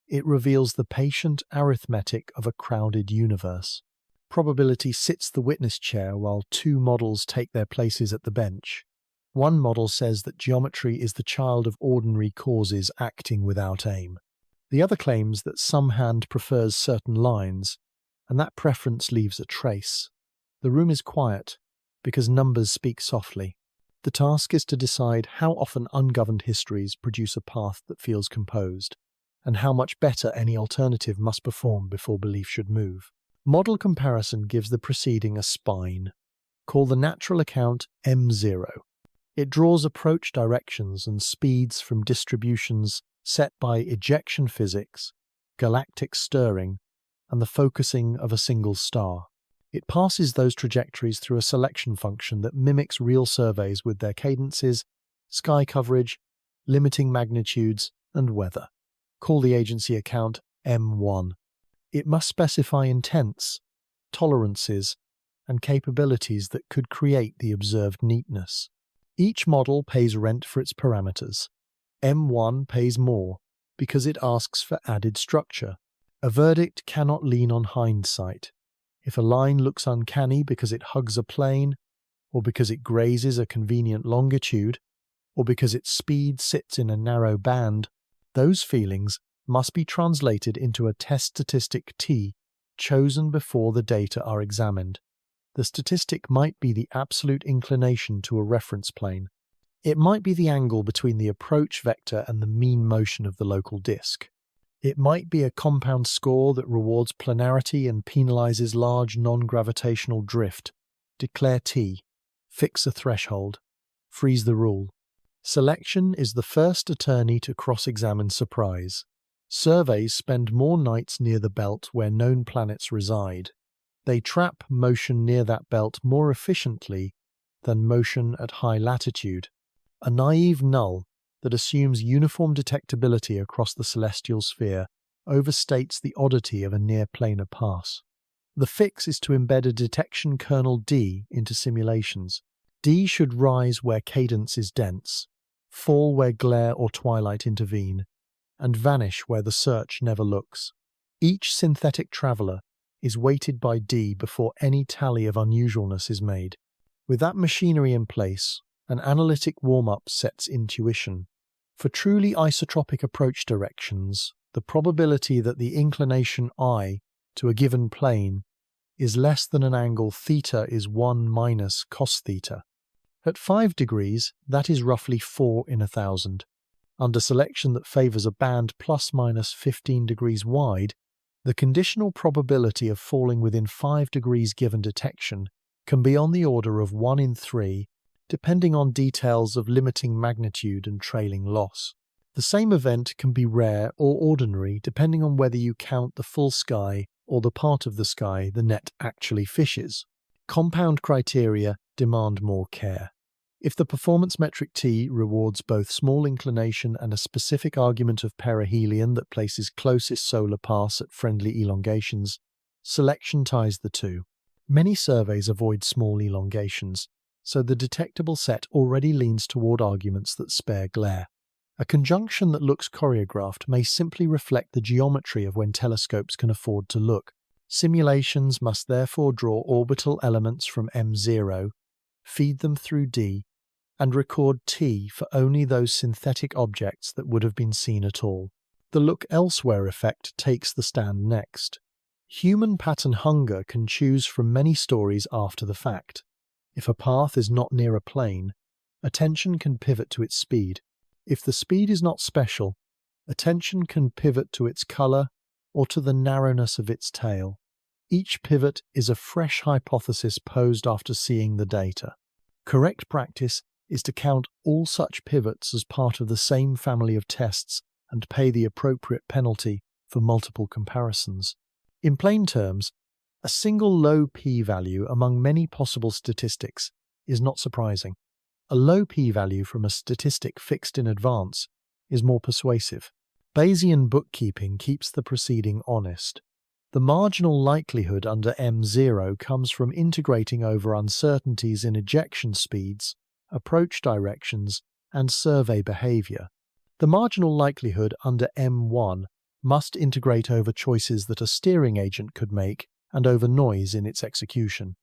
It reveals the patient arithmetic of a crowded universe. Probability sits the witness chair while 2 models take their places at the bench. One model says that geometry is the child of ordinary causes acting without aim. The other claims that some hand prefers certain lines, and that preference leaves a trace. The room is quiet, because numbers speak softly. The task is to decide how often ungoverned histories produce a path that feels composed, and how much better any alternative must perform before belief should move. Model comparison gives the proceeding a spine. Call the natural account M0. It draws approach directions and speeds from distributions set by ejection physics, galactic stirring, and the focusing of a single star. It passes those trajectories through a selection function that mimics real surveys with their cadences, sky coverage, limiting magnitudes, and weather. Call the agency account M1. It must specify intents, tolerances, and capabilities that could create the observed neatness. Each model pays rent for its parameters. M1 pays more because it asks for added structure. A verdict cannot lean on hindsight. If a line looks uncanny because it hugs a plane, or because it grazes a convenient longitude, or because its speed sits in a narrow band, those feelings must be translated into a test statistic T chosen before the data are examined. The statistic might be the absolute inclination to a reference plane. It might be the angle between the approach vector and the mean motion of the local disk. It might be a compound score that rewards planarity and penalizes large non-gravitational drift. Declare T. Fix a threshold. Freeze the rule. Selection is the first attorney to cross-examine surprise. Surveys spend more nights near the belt where known planets reside. They trap motion near that belt more efficiently than motion at high latitude. A naive null that assumes uniform detectability across the celestial sphere overstates the oddity of a near-planar pass. The fix is to embed a detection kernel D into simulations. D should rise where cadence is dense, fall where glare or twilight intervene, and vanish where the search never looks. Each synthetic traveller is weighted by D before any tally of unusualness is made. With that machinery in place, an analytic warm-up sets intuition. For truly isotropic approach directions, the probability that the inclination I to a given plane is less than an angle theta is 1 minus cos theta. At 5 degrees, that is roughly 4 in 1,000. Under selection that favours a band plus minus 15 degrees wide, the conditional probability of falling within 5 degrees given detection can be on the order of 1 in 3, depending on details of limiting magnitude and trailing loss. The same event can be rare or ordinary depending on whether you count the full sky or the part of the sky the net actually fishes. Compound criteria demand more care. If the performance metric T rewards both small inclination and a specific argument of perihelion that places closest solar pass at friendly elongations, selection ties the two. Many surveys avoid small elongations, so the detectable set already leans toward arguments that spare glare. A conjunction that looks choreographed may simply reflect the geometry of when telescopes can afford to look. Simulations must therefore draw orbital elements from M0, feed them through D, and record T for only those synthetic objects that would have been seen at all. The look elsewhere effect takes the stand next. Human pattern hunger can choose from many stories after the fact. If a path is not near a plane, attention can pivot to its speed. If the speed is not special, attention can pivot to its color or to the narrowness of its tail. Each pivot is a fresh hypothesis posed after seeing the data. Correct practice is to count all such pivots as part of the same family of tests and pay the appropriate penalty for multiple comparisons. In plain terms, a single low p-value among many possible statistics is not surprising. A low p-value from a statistic fixed in advance is more persuasive. Bayesian bookkeeping keeps the proceeding honest. The marginal likelihood under M0 comes from integrating over uncertainties in ejection speeds, approach directions, and survey behavior. The marginal likelihood under M1 must integrate over choices that a steering agent could make and over noise in its execution.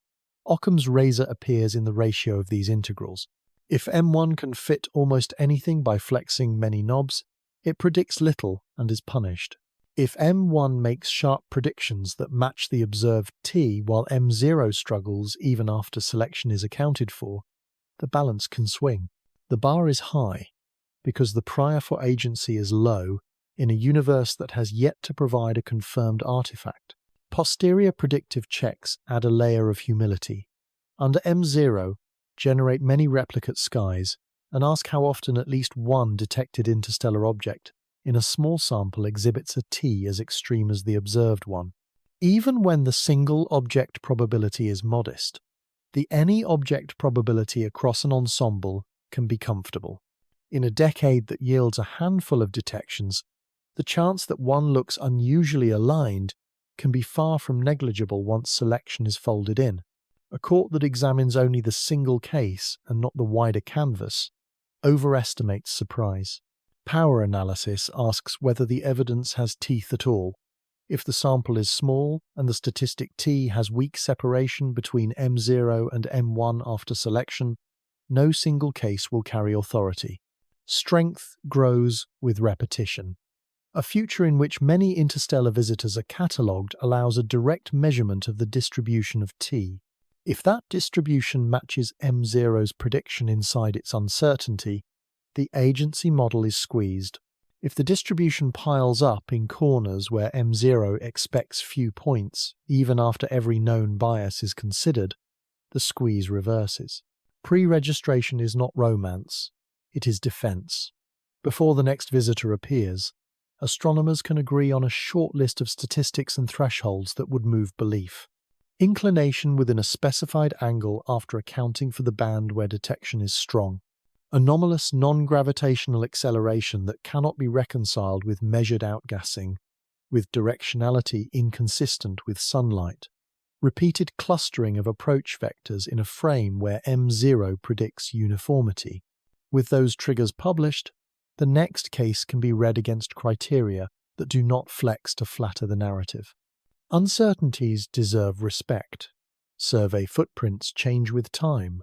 Occam's razor appears in the ratio of these integrals. If M1 can fit almost anything by flexing many knobs, it predicts little and is punished. If M1 makes sharp predictions that match the observed T while M0 struggles even after selection is accounted for, the balance can swing. The bar is high because the prior for agency is low in a universe that has yet to provide a confirmed artifact. Posterior predictive checks add a layer of humility. Under M0, generate many replicate skies and ask how often at least one detected interstellar object in a small sample exhibits a T as extreme as the observed one. Even when the single object probability is modest, the any object probability across an ensemble can be comfortable. In a decade that yields a handful of detections, the chance that one looks unusually aligned can be far from negligible once selection is folded in. A court that examines only the single case and not the wider canvas overestimates surprise. Power analysis asks whether the evidence has teeth at all. If the sample is small and the statistic T has weak separation between M0 and M1 after selection, no single case will carry authority. Strength grows with repetition. A future in which many interstellar visitors are catalogued allows a direct measurement of the distribution of T. If that distribution matches M0's prediction inside its uncertainty, the agency model is squeezed. If the distribution piles up in corners where M0 expects few points, even after every known bias is considered, the squeeze reverses. Pre-registration is not romance, it is defense. Before the next visitor appears, astronomers can agree on a short list of statistics and thresholds that would move belief. Inclination within a specified angle after accounting for the band where detection is strong. Anomalous non-gravitational acceleration that cannot be reconciled with measured outgassing, with directionality inconsistent with sunlight. Repeated clustering of approach vectors in a frame where M0 predicts uniformity. With those triggers published, the next case can be read against criteria that do not flex to flatter the narrative. Uncertainties deserve respect. Survey footprints change with time.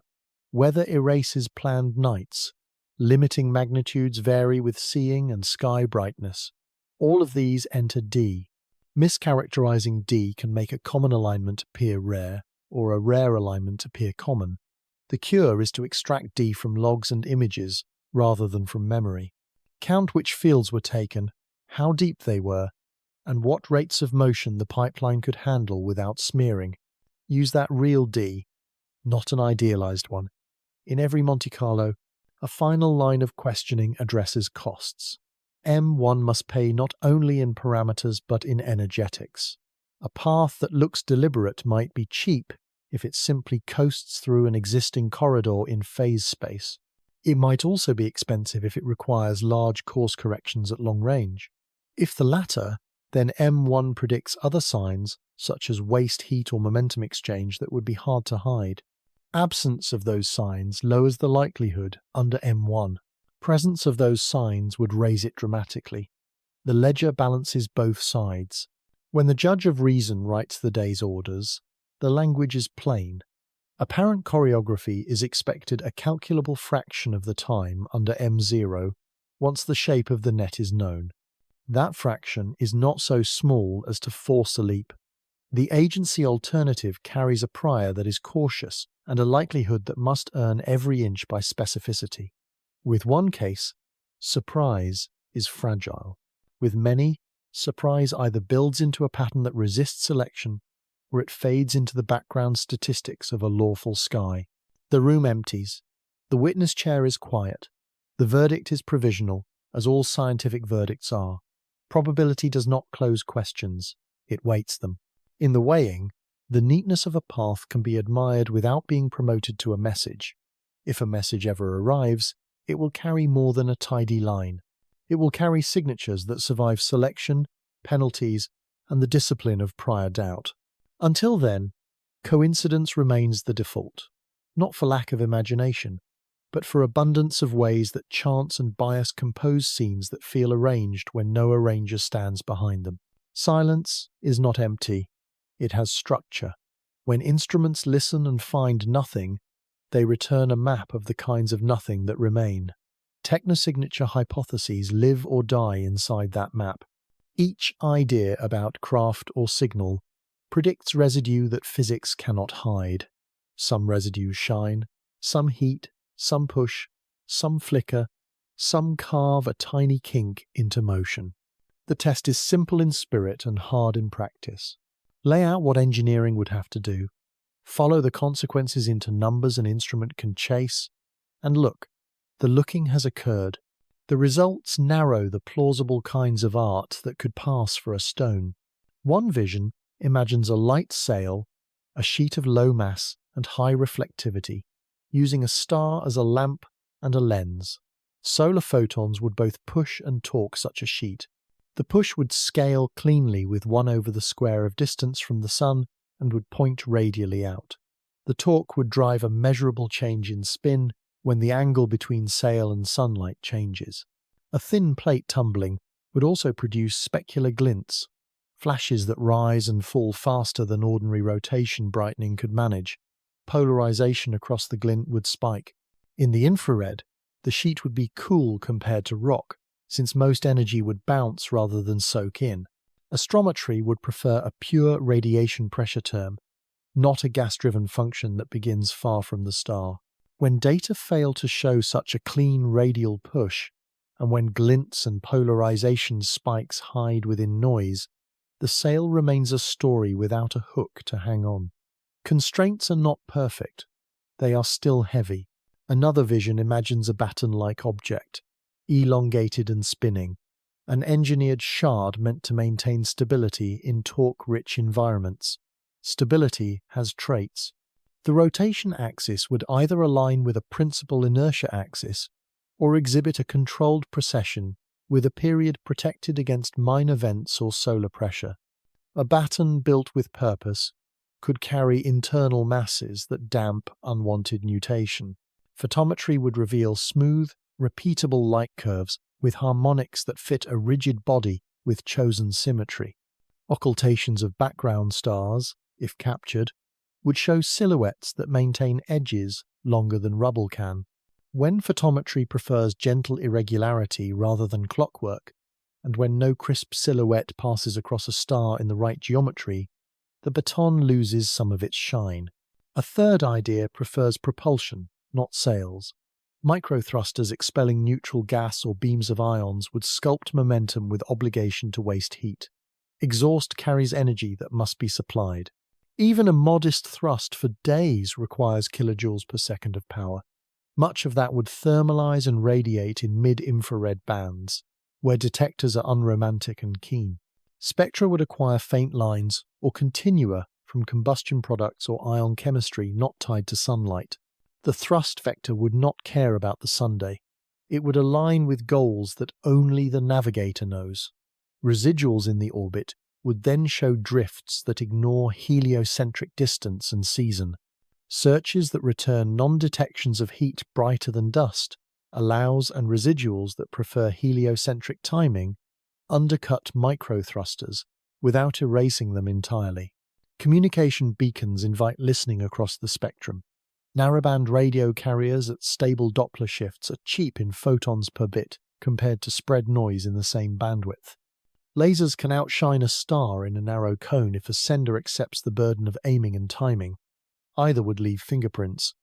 Weather erases planned nights. Limiting magnitudes vary with seeing and sky brightness. All of these enter D. Mischaracterizing D can make a common alignment appear rare, or a rare alignment appear common. The cure is to extract D from logs and images, rather than from memory. Count which fields were taken, how deep they were, and what rates of motion the pipeline could handle without smearing. Use that real D, not an idealized one. In every Monte Carlo, a final line of questioning addresses costs. M1 must pay not only in parameters but in energetics. A path that looks deliberate might be cheap if it simply coasts through an existing corridor in phase space. It might also be expensive if it requires large course corrections at long range. If the latter, then M1 predicts other signs, such as waste heat or momentum exchange, that would be hard to hide. Absence of those signs lowers the likelihood under M1. Presence of those signs would raise it dramatically. The ledger balances both sides. When the judge of reason writes the day's orders, the language is plain. Apparent choreography is expected a calculable fraction of the time under M0 once the shape of the net is known. That fraction is not so small as to force a leap. The agency alternative carries a prior that is cautious and a likelihood that must earn every inch by specificity. With one case, surprise is fragile. With many, surprise either builds into a pattern that resists selection, or it fades into the background statistics of a lawful sky. The room empties. The witness chair is quiet. The verdict is provisional, as all scientific verdicts are. Probability does not close questions, it weights them. In the weighing, the neatness of a path can be admired without being promoted to a message. If a message ever arrives, it will carry more than a tidy line. It will carry signatures that survive selection, penalties, and the discipline of prior doubt. Until then, coincidence remains the default, not for lack of imagination, but for abundance of ways that chance and bias compose scenes that feel arranged when no arranger stands behind them. Silence is not empty, it has structure. When instruments listen and find nothing, they return a map of the kinds of nothing that remain. Technosignature hypotheses live or die inside that map. Each idea about craft or signal predicts residue that physics cannot hide. Some residues shine, some heat, Some push, some flicker, some carve a tiny kink into motion. The test is simple in spirit and hard in practice. Lay out what engineering would have to do, follow the consequences into numbers an instrument can chase, and look, the looking has occurred. The results narrow the plausible kinds of art that could pass for a stone. One vision imagines a light sail, a sheet of low mass and high reflectivity, using a star as a lamp and a lens. Solar photons would both push and torque such a sheet. The push would scale cleanly with 1 over the square of distance from the Sun and would point radially out. The torque would drive a measurable change in spin when the angle between sail and sunlight changes. A thin plate tumbling would also produce specular glints, flashes that rise and fall faster than ordinary rotation brightening could manage. Polarization across the glint would spike. In the infrared, the sheet would be cool compared to rock, since most energy would bounce rather than soak in. Astrometry would prefer a pure radiation pressure term, not a gas-driven function that begins far from the star. When data fail to show such a clean radial push, and when glints and polarization spikes hide within noise, the sail remains a story without a hook to hang on. Constraints are not perfect. They are still heavy. Another vision imagines a baton-like object, elongated and spinning, an engineered shard meant to maintain stability in torque-rich environments. Stability has traits. The rotation axis would either align with a principal inertia axis or exhibit a controlled precession with a period protected against minor vents or solar pressure. A baton built with purpose could carry internal masses that damp unwanted nutation. Photometry would reveal smooth, repeatable light curves with harmonics that fit a rigid body with chosen symmetry. Occultations of background stars, if captured, would show silhouettes that maintain edges longer than rubble can. When photometry prefers gentle irregularity rather than clockwork, and when no crisp silhouette passes across a star in the right geometry, the baton loses some of its shine. A third idea prefers propulsion, not sails. Microthrusters expelling neutral gas or beams of ions would sculpt momentum with obligation to waste heat. Exhaust carries energy that must be supplied. Even a modest thrust for days requires kilojoules per second of power. Much of that would thermalize and radiate in mid-infrared bands, where detectors are unromantic and keen. Spectra would acquire faint lines or continua from combustion products or ion chemistry not tied to sunlight. The thrust vector would not care about the Sunday. It would align with goals that only the navigator knows. Residuals in the orbit would then show drifts that ignore heliocentric distance and season. Searches that return non-detections of heat brighter than dust, allows and residuals that prefer heliocentric timing undercut microthrusters without erasing them entirely. Communication beacons invite listening across the spectrum. Narrowband radio carriers at stable Doppler shifts are cheap in photons per bit compared to spread noise in the same bandwidth. Lasers can outshine a star in a narrow cone if a sender accepts the burden of aiming and timing. Either would leave fingerprints.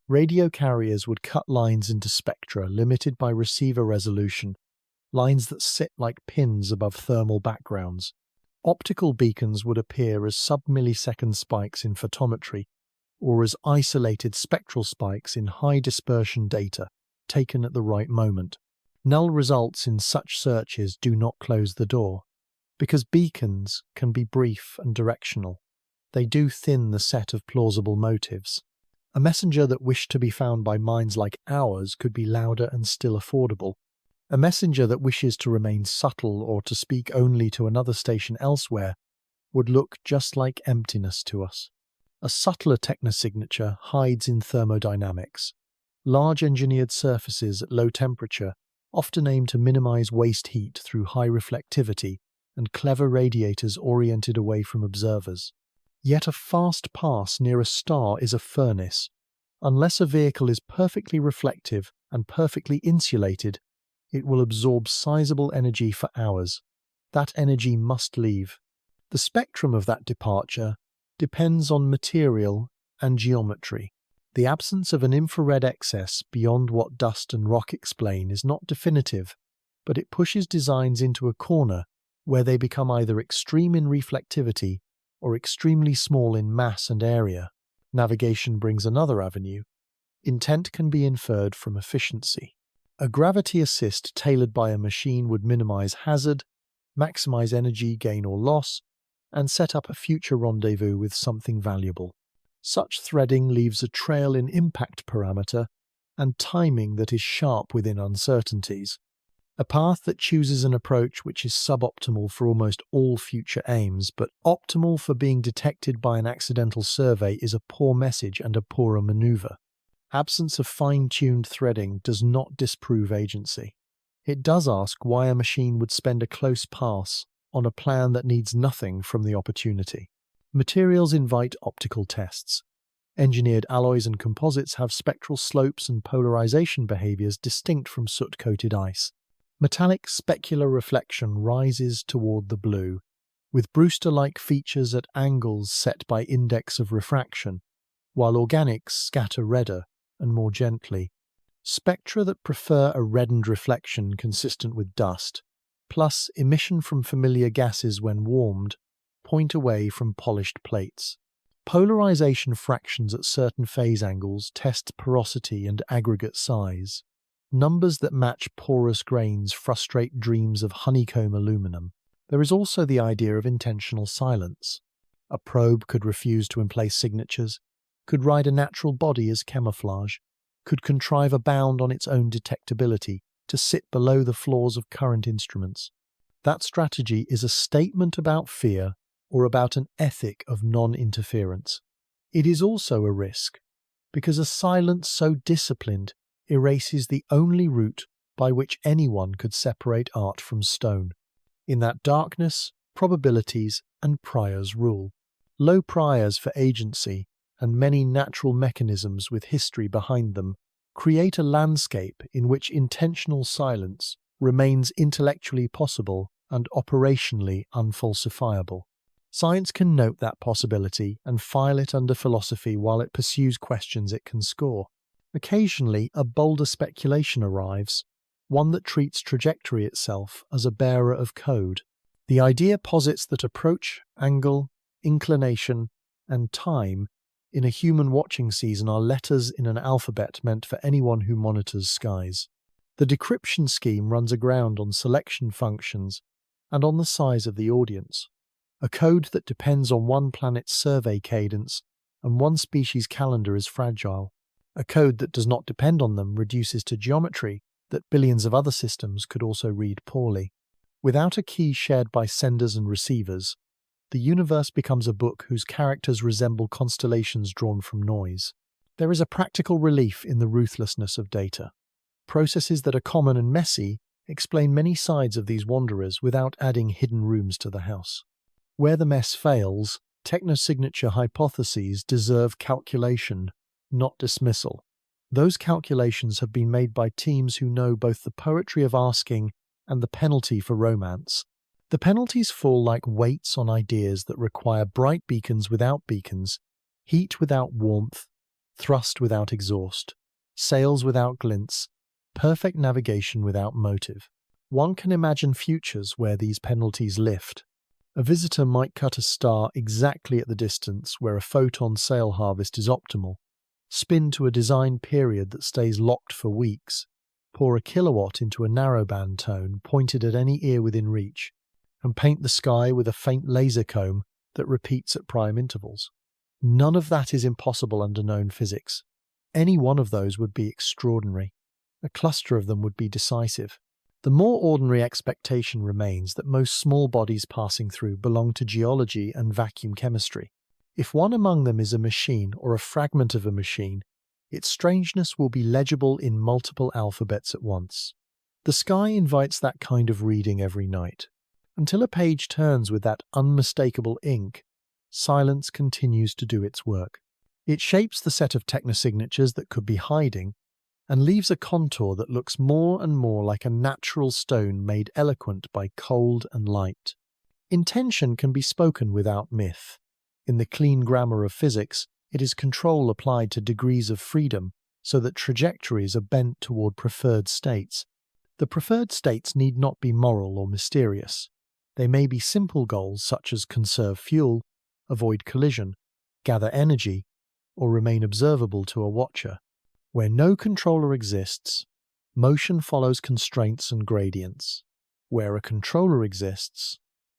Radio carriers would cut lines into spectra limited by receiver resolution, lines that sit like pins above thermal backgrounds. Optical beacons would appear as sub-millisecond spikes in photometry, or as isolated spectral spikes in high-dispersion data, taken at the right moment. Null results in such searches do not close the door, because beacons can be brief and directional. They do thin the set of plausible motives. A messenger that wished to be found by minds like ours could be louder and still affordable. A messenger that wishes to remain subtle or to speak only to another station elsewhere would look just like emptiness to us. A subtler technosignature hides in thermodynamics. Large engineered surfaces at low temperature often aim to minimize waste heat through high reflectivity and clever radiators oriented away from observers. Yet a fast pass near a star is a furnace. Unless a vehicle is perfectly reflective and perfectly insulated, it will absorb sizable energy for hours. That energy must leave. The spectrum of that departure depends on material and geometry. The absence of an infrared excess beyond what dust and rock explain is not definitive, but it pushes designs into a corner where they become either extreme in reflectivity or extremely small in mass and area. Navigation brings another avenue. Intent can be inferred from efficiency. A gravity assist tailored by a machine would minimize hazard, maximize energy gain or loss, and set up a future rendezvous with something valuable. Such threading leaves a trail in impact parameter and timing that is sharp within uncertainties. A path that chooses an approach which is suboptimal for almost all future aims, but optimal for being detected by an accidental survey, is a poor message and a poorer maneuver. Absence of fine-tuned threading does not disprove agency. It does ask why a machine would spend a close pass on a plan that needs nothing from the opportunity. Materials invite optical tests. Engineered alloys and composites have spectral slopes and polarization behaviors distinct from soot-coated ice. Metallic specular reflection rises toward the blue, with Brewster-like features at angles set by index of refraction, while organics scatter redder and more gently. Spectra that prefer a reddened reflection consistent with dust, plus emission from familiar gases when warmed, point away from polished plates. Polarization fractions at certain phase angles test porosity and aggregate size. Numbers that match porous grains frustrate dreams of honeycomb aluminum. There is also the idea of intentional silence. A probe could refuse to emplace signatures, could ride a natural body as camouflage, could contrive a bound on its own detectability to sit below the flaws of current instruments. That strategy is a statement about fear or about an ethic of non-interference. It is also a risk, because a silence so disciplined erases the only route by which anyone could separate art from stone. In that darkness, probabilities and priors rule. Low priors for agency and many natural mechanisms with history behind them create a landscape in which intentional silence remains intellectually possible and operationally unfalsifiable. Science can note that possibility and file it under philosophy while it pursues questions it can score. Occasionally, a bolder speculation arrives, one that treats trajectory itself as a bearer of code. The idea posits that approach, angle, inclination, and time in a human watching season are letters in an alphabet meant for anyone who monitors skies. The decryption scheme runs aground on selection functions and on the size of the audience. A code that depends on one planet's survey cadence and one species' calendar is fragile. A code that does not depend on them reduces to geometry that billions of other systems could also read poorly. Without a key shared by senders and receivers, the universe becomes a book whose characters resemble constellations drawn from noise. There is a practical relief in the ruthlessness of data. Processes that are common and messy explain many sides of these wanderers without adding hidden rooms to the house. Where the mess fails, technosignature hypotheses deserve calculation, not dismissal. Those calculations have been made by teams who know both the poetry of asking and the penalty for romance. The penalties fall like weights on ideas that require bright beacons without beacons, heat without warmth, thrust without exhaust, sails without glints, perfect navigation without motive. One can imagine futures where these penalties lift. A visitor might cut a star exactly at the distance where a photon sail harvest is optimal, spin to a design period that stays locked for weeks, pour a kilowatt into a narrowband tone pointed at any ear within reach, and paint the sky with a faint laser comb that repeats at prime intervals. None of that is impossible under known physics. Any one of those would be extraordinary. A cluster of them would be decisive. The more ordinary expectation remains that most small bodies passing through belong to geology and vacuum chemistry. If one among them is a machine or a fragment of a machine, its strangeness will be legible in multiple alphabets at once. The sky invites that kind of reading every night. Until a page turns with that unmistakable ink, silence continues to do its work. It shapes the set of technosignatures that could be hiding, and leaves a contour that looks more and more like a natural stone made eloquent by cold and light. Intention can be spoken without myth. In the clean grammar of physics, It is control applied to degrees of freedom so that trajectories are bent toward preferred states. The preferred states need not be moral or mysterious. They may be simple goals such as conserve fuel, avoid collision, gather energy, or remain observable to a watcher. Where no controller exists, motion follows constraints and gradients. Where a controller exists,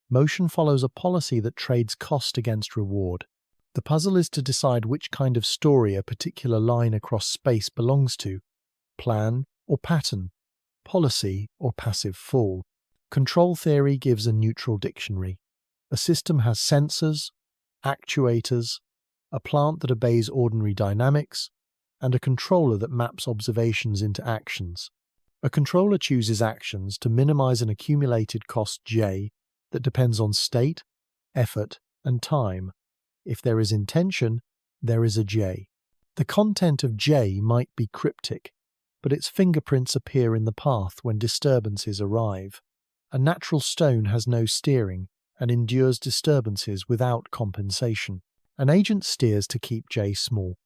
motion follows a policy that trades cost against reward. The puzzle is to decide which kind of story a particular line across space belongs to: plan or pattern, policy or passive fall. Control theory gives a neutral dictionary. A system has sensors, actuators, a plant that obeys ordinary dynamics, and a controller that maps observations into actions. A controller chooses actions to minimize an accumulated cost J that depends on state, effort, and time. If there is intention, there is a J. The content of J might be cryptic, but its fingerprints appear in the path when disturbances arrive. A natural stone has no steering and endures disturbances without compensation. An agent steers to keep J small.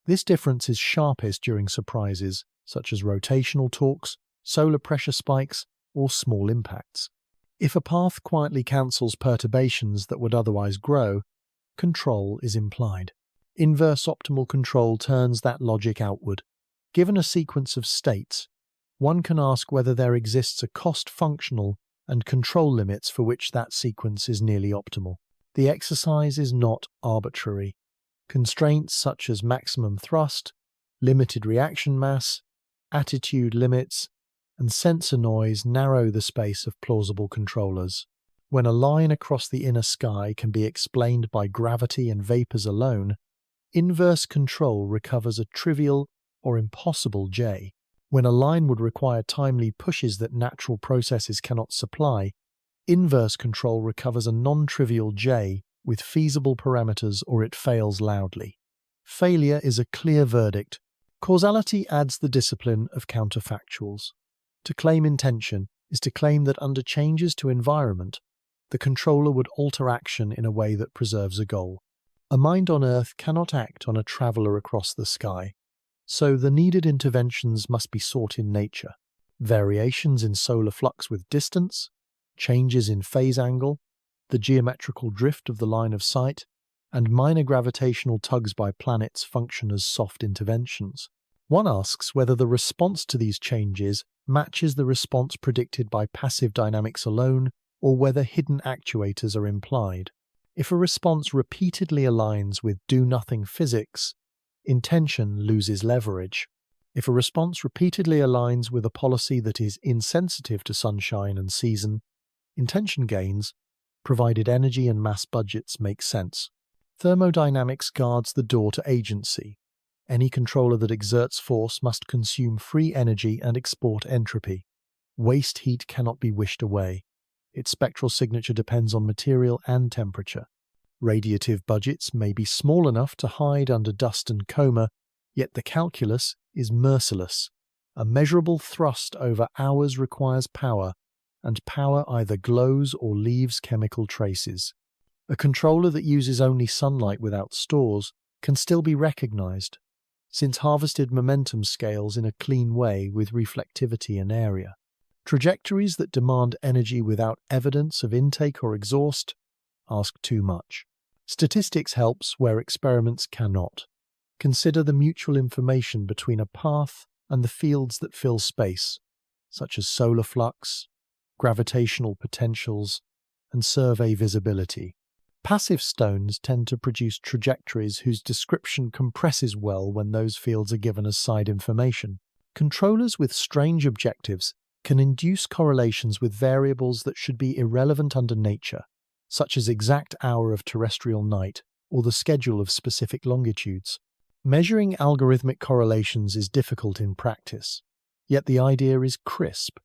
This difference is sharpest during surprises, such as rotational torques, solar pressure spikes, or small impacts. If a path quietly cancels perturbations that would otherwise grow, control is implied. Inverse optimal control turns that logic outward. Given a sequence of states, one can ask whether there exists a cost functional and control limits for which that sequence is nearly optimal. The exercise is not arbitrary. Constraints such as maximum thrust, limited reaction mass, attitude limits, and sensor noise narrow the space of plausible controllers. When a line across the inner sky can be explained by gravity and vapors alone, inverse control recovers a trivial or impossible J. When a line would require timely pushes that natural processes cannot supply, inverse control recovers a non-trivial J with feasible parameters, or it fails loudly. Failure is a clear verdict. Causality adds the discipline of counterfactuals. To claim intention is to claim that under changes to environment, the controller would alter action in a way that preserves a goal. A mind on Earth cannot act on a traveller across the sky, so the needed interventions must be sought in nature. Variations in solar flux with distance, changes in phase angle, the geometrical drift of the line of sight, and minor gravitational tugs by planets function as soft interventions. One asks whether the response to these changes matches the response predicted by passive dynamics alone, or whether hidden actuators are implied. If a response repeatedly aligns with do-nothing physics, intention loses leverage. If a response repeatedly aligns with a policy that is insensitive to sunshine and season, intention gains, provided energy and mass budgets make sense. Thermodynamics guards the door to agency. Any controller that exerts force must consume free energy and export entropy. Waste heat cannot be wished away. Its spectral signature depends on material and temperature. Radiative budgets may be small enough to hide under dust and coma, yet the calculus is merciless. A measurable thrust over hours requires power, and power either glows or leaves chemical traces. A controller that uses only sunlight without stores can still be recognized, since harvested momentum scales in a clean way with reflectivity and area. Trajectories that demand energy without evidence of intake or exhaust ask too much. Statistics helps where experiments cannot. Consider the mutual information between a path and the fields that fill space, such as solar flux, gravitational potentials, and survey visibility. Passive stones tend to produce trajectories whose description compresses well when those fields are given as side information. Controllers with strange objectives can induce correlations with variables that should be irrelevant under nature, such as exact hour of terrestrial night or the schedule of specific longitudes. Measuring algorithmic correlations is difficult in practice, yet the idea is crisp.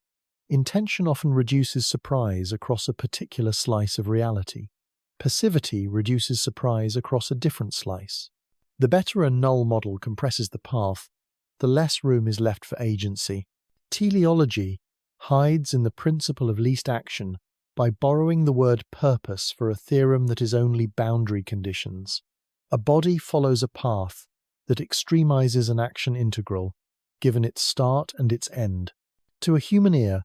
Intention often reduces surprise across a particular slice of reality. Passivity reduces surprise across a different slice. The better a null model compresses the path, the less room is left for agency. Teleology hides in the principle of least action by borrowing the word purpose for a theorem that is only boundary conditions. A body follows a path that extremizes an action integral, given its start and its end. To a human ear,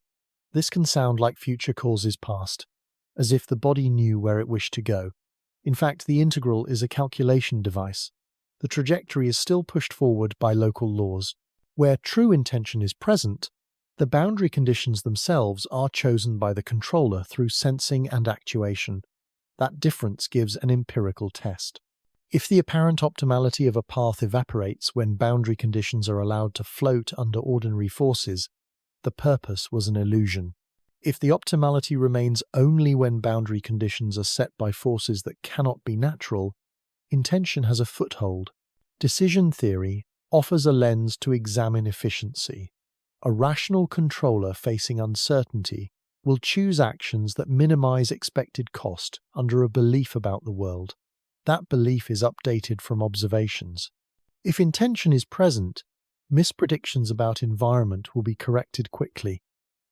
this can sound like future causes past, as if the body knew where it wished to go. In fact, the integral is a calculation device. The trajectory is still pushed forward by local laws. Where true intention is present, the boundary conditions themselves are chosen by the controller through sensing and actuation. That difference gives an empirical test. If the apparent optimality of a path evaporates when boundary conditions are allowed to float under ordinary forces, the purpose was an illusion. If the optimality remains only when boundary conditions are set by forces that cannot be natural, intention has a foothold. Decision theory offers a lens to examine efficiency. A rational controller facing uncertainty will choose actions that minimize expected cost under a belief about the world. That belief is updated from observations. If intention is present, mispredictions about environment will be corrected quickly.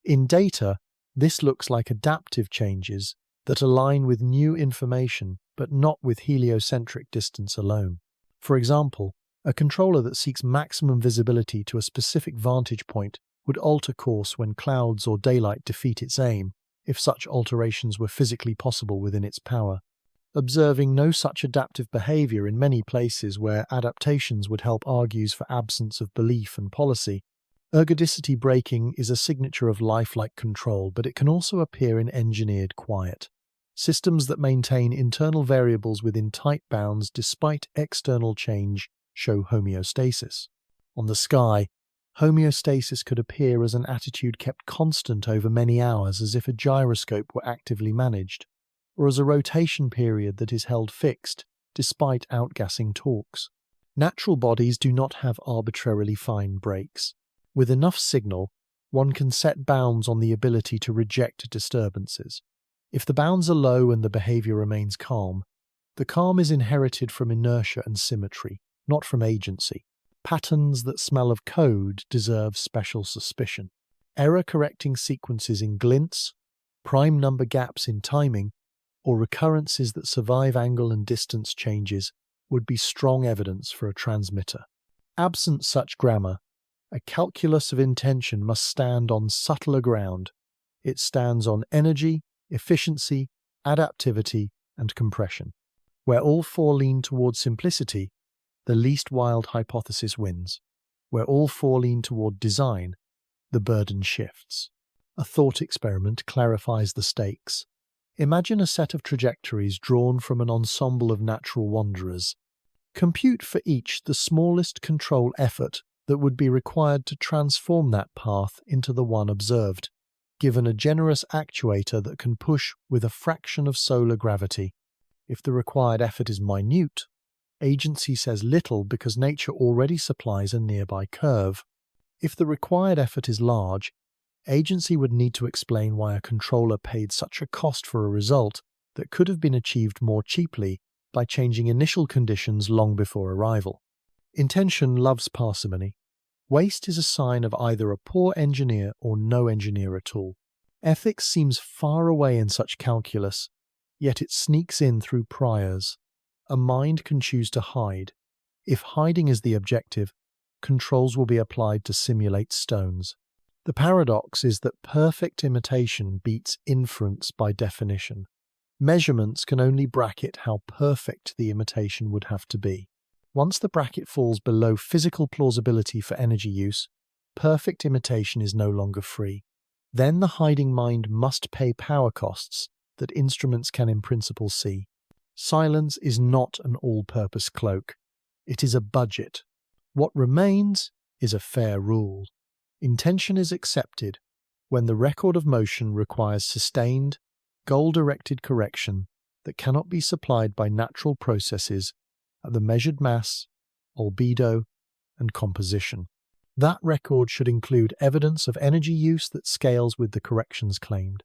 In data, this looks like adaptive changes that align with new information but not with heliocentric distance alone. For example, a controller that seeks maximum visibility to a specific vantage point would alter course when clouds or daylight defeat its aim, if such alterations were physically possible within its power. Observing no such adaptive behavior in many places where adaptations would help argues for absence of belief and policy. Ergodicity breaking is a signature of lifelike control, but it can also appear in engineered quiet. Systems that maintain internal variables within tight bounds despite external change show homeostasis. On the sky, homeostasis could appear as an attitude kept constant over many hours, as if a gyroscope were actively managed, or as a rotation period that is held fixed despite outgassing torques. Natural bodies do not have arbitrarily fine breaks. With enough signal, one can set bounds on the ability to reject disturbances. If the bounds are low and the behavior remains calm, the calm is inherited from inertia and symmetry, not from agency. Patterns that smell of code deserve special suspicion. Error-correcting sequences in glints, prime number gaps in timing, or recurrences that survive angle and distance changes would be strong evidence for a transmitter. Absent such grammar, a calculus of intention must stand on subtler ground. It stands on energy, efficiency, adaptivity, and compression. Where all four lean toward simplicity, the least wild hypothesis wins. Where all four lean toward design, the burden shifts. A thought experiment clarifies the stakes. Imagine a set of trajectories drawn from an ensemble of natural wanderers. Compute for each the smallest control effort that would be required to transform that path into the one observed, given a generous actuator that can push with a fraction of solar gravity. If the required effort is minute, agency says little because nature already supplies a nearby curve. If the required effort is large, agency would need to explain why a controller paid such a cost for a result that could have been achieved more cheaply by changing initial conditions long before arrival. Intention loves parsimony. Waste is a sign of either a poor engineer or no engineer at all. Ethics seems far away in such calculus, yet it sneaks in through priors. A mind can choose to hide. If hiding is the objective, controls will be applied to simulate stones. The paradox is that perfect imitation beats inference by definition. Measurements can only bracket how perfect the imitation would have to be. Once the bracket falls below physical plausibility for energy use, perfect imitation is no longer free. Then the hiding mind must pay power costs that instruments can in principle see. Silence is not an all-purpose cloak. It is a budget. What remains is a fair rule. Intention is accepted when the record of motion requires sustained, goal-directed correction that cannot be supplied by natural processes at the measured mass, albedo, and composition. That record should include evidence of energy use that scales with the corrections claimed.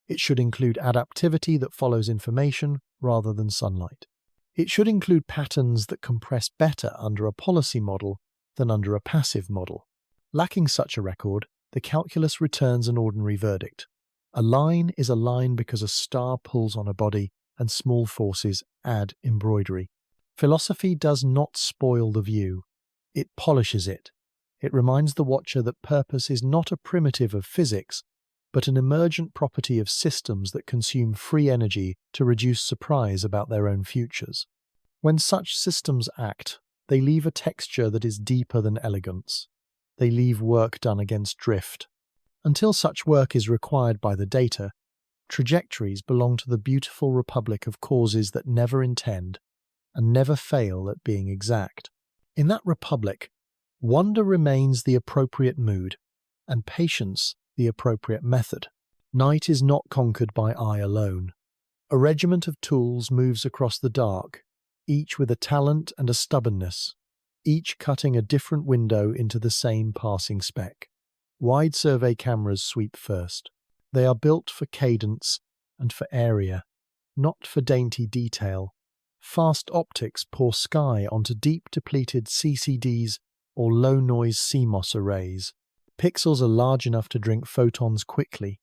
It should include adaptivity that follows information rather than sunlight. It should include patterns that compress better under a policy model than under a passive model. Lacking such a record, the calculus returns an ordinary verdict. A line is a line because a star pulls on a body and small forces add embroidery. Philosophy does not spoil the view. It polishes it. It reminds the watcher that purpose is not a primitive of physics, but an emergent property of systems that consume free energy to reduce surprise about their own futures. When such systems act, they leave a texture that is deeper than elegance. They leave work done against drift. Until such work is required by the data, trajectories belong to the beautiful republic of causes that never intend and never fail at being exact. In that republic, wonder remains the appropriate mood, and patience the appropriate method. Night is not conquered by eye alone. A regiment of tools moves across the dark, each with a talent and a stubbornness, each cutting a different window into the same passing speck. Wide survey cameras sweep first. They are built for cadence and for area, not for dainty detail. Fast optics pour sky onto deep depleted CCDs or low-noise CMOS arrays. Pixels are large enough to drink photons quickly,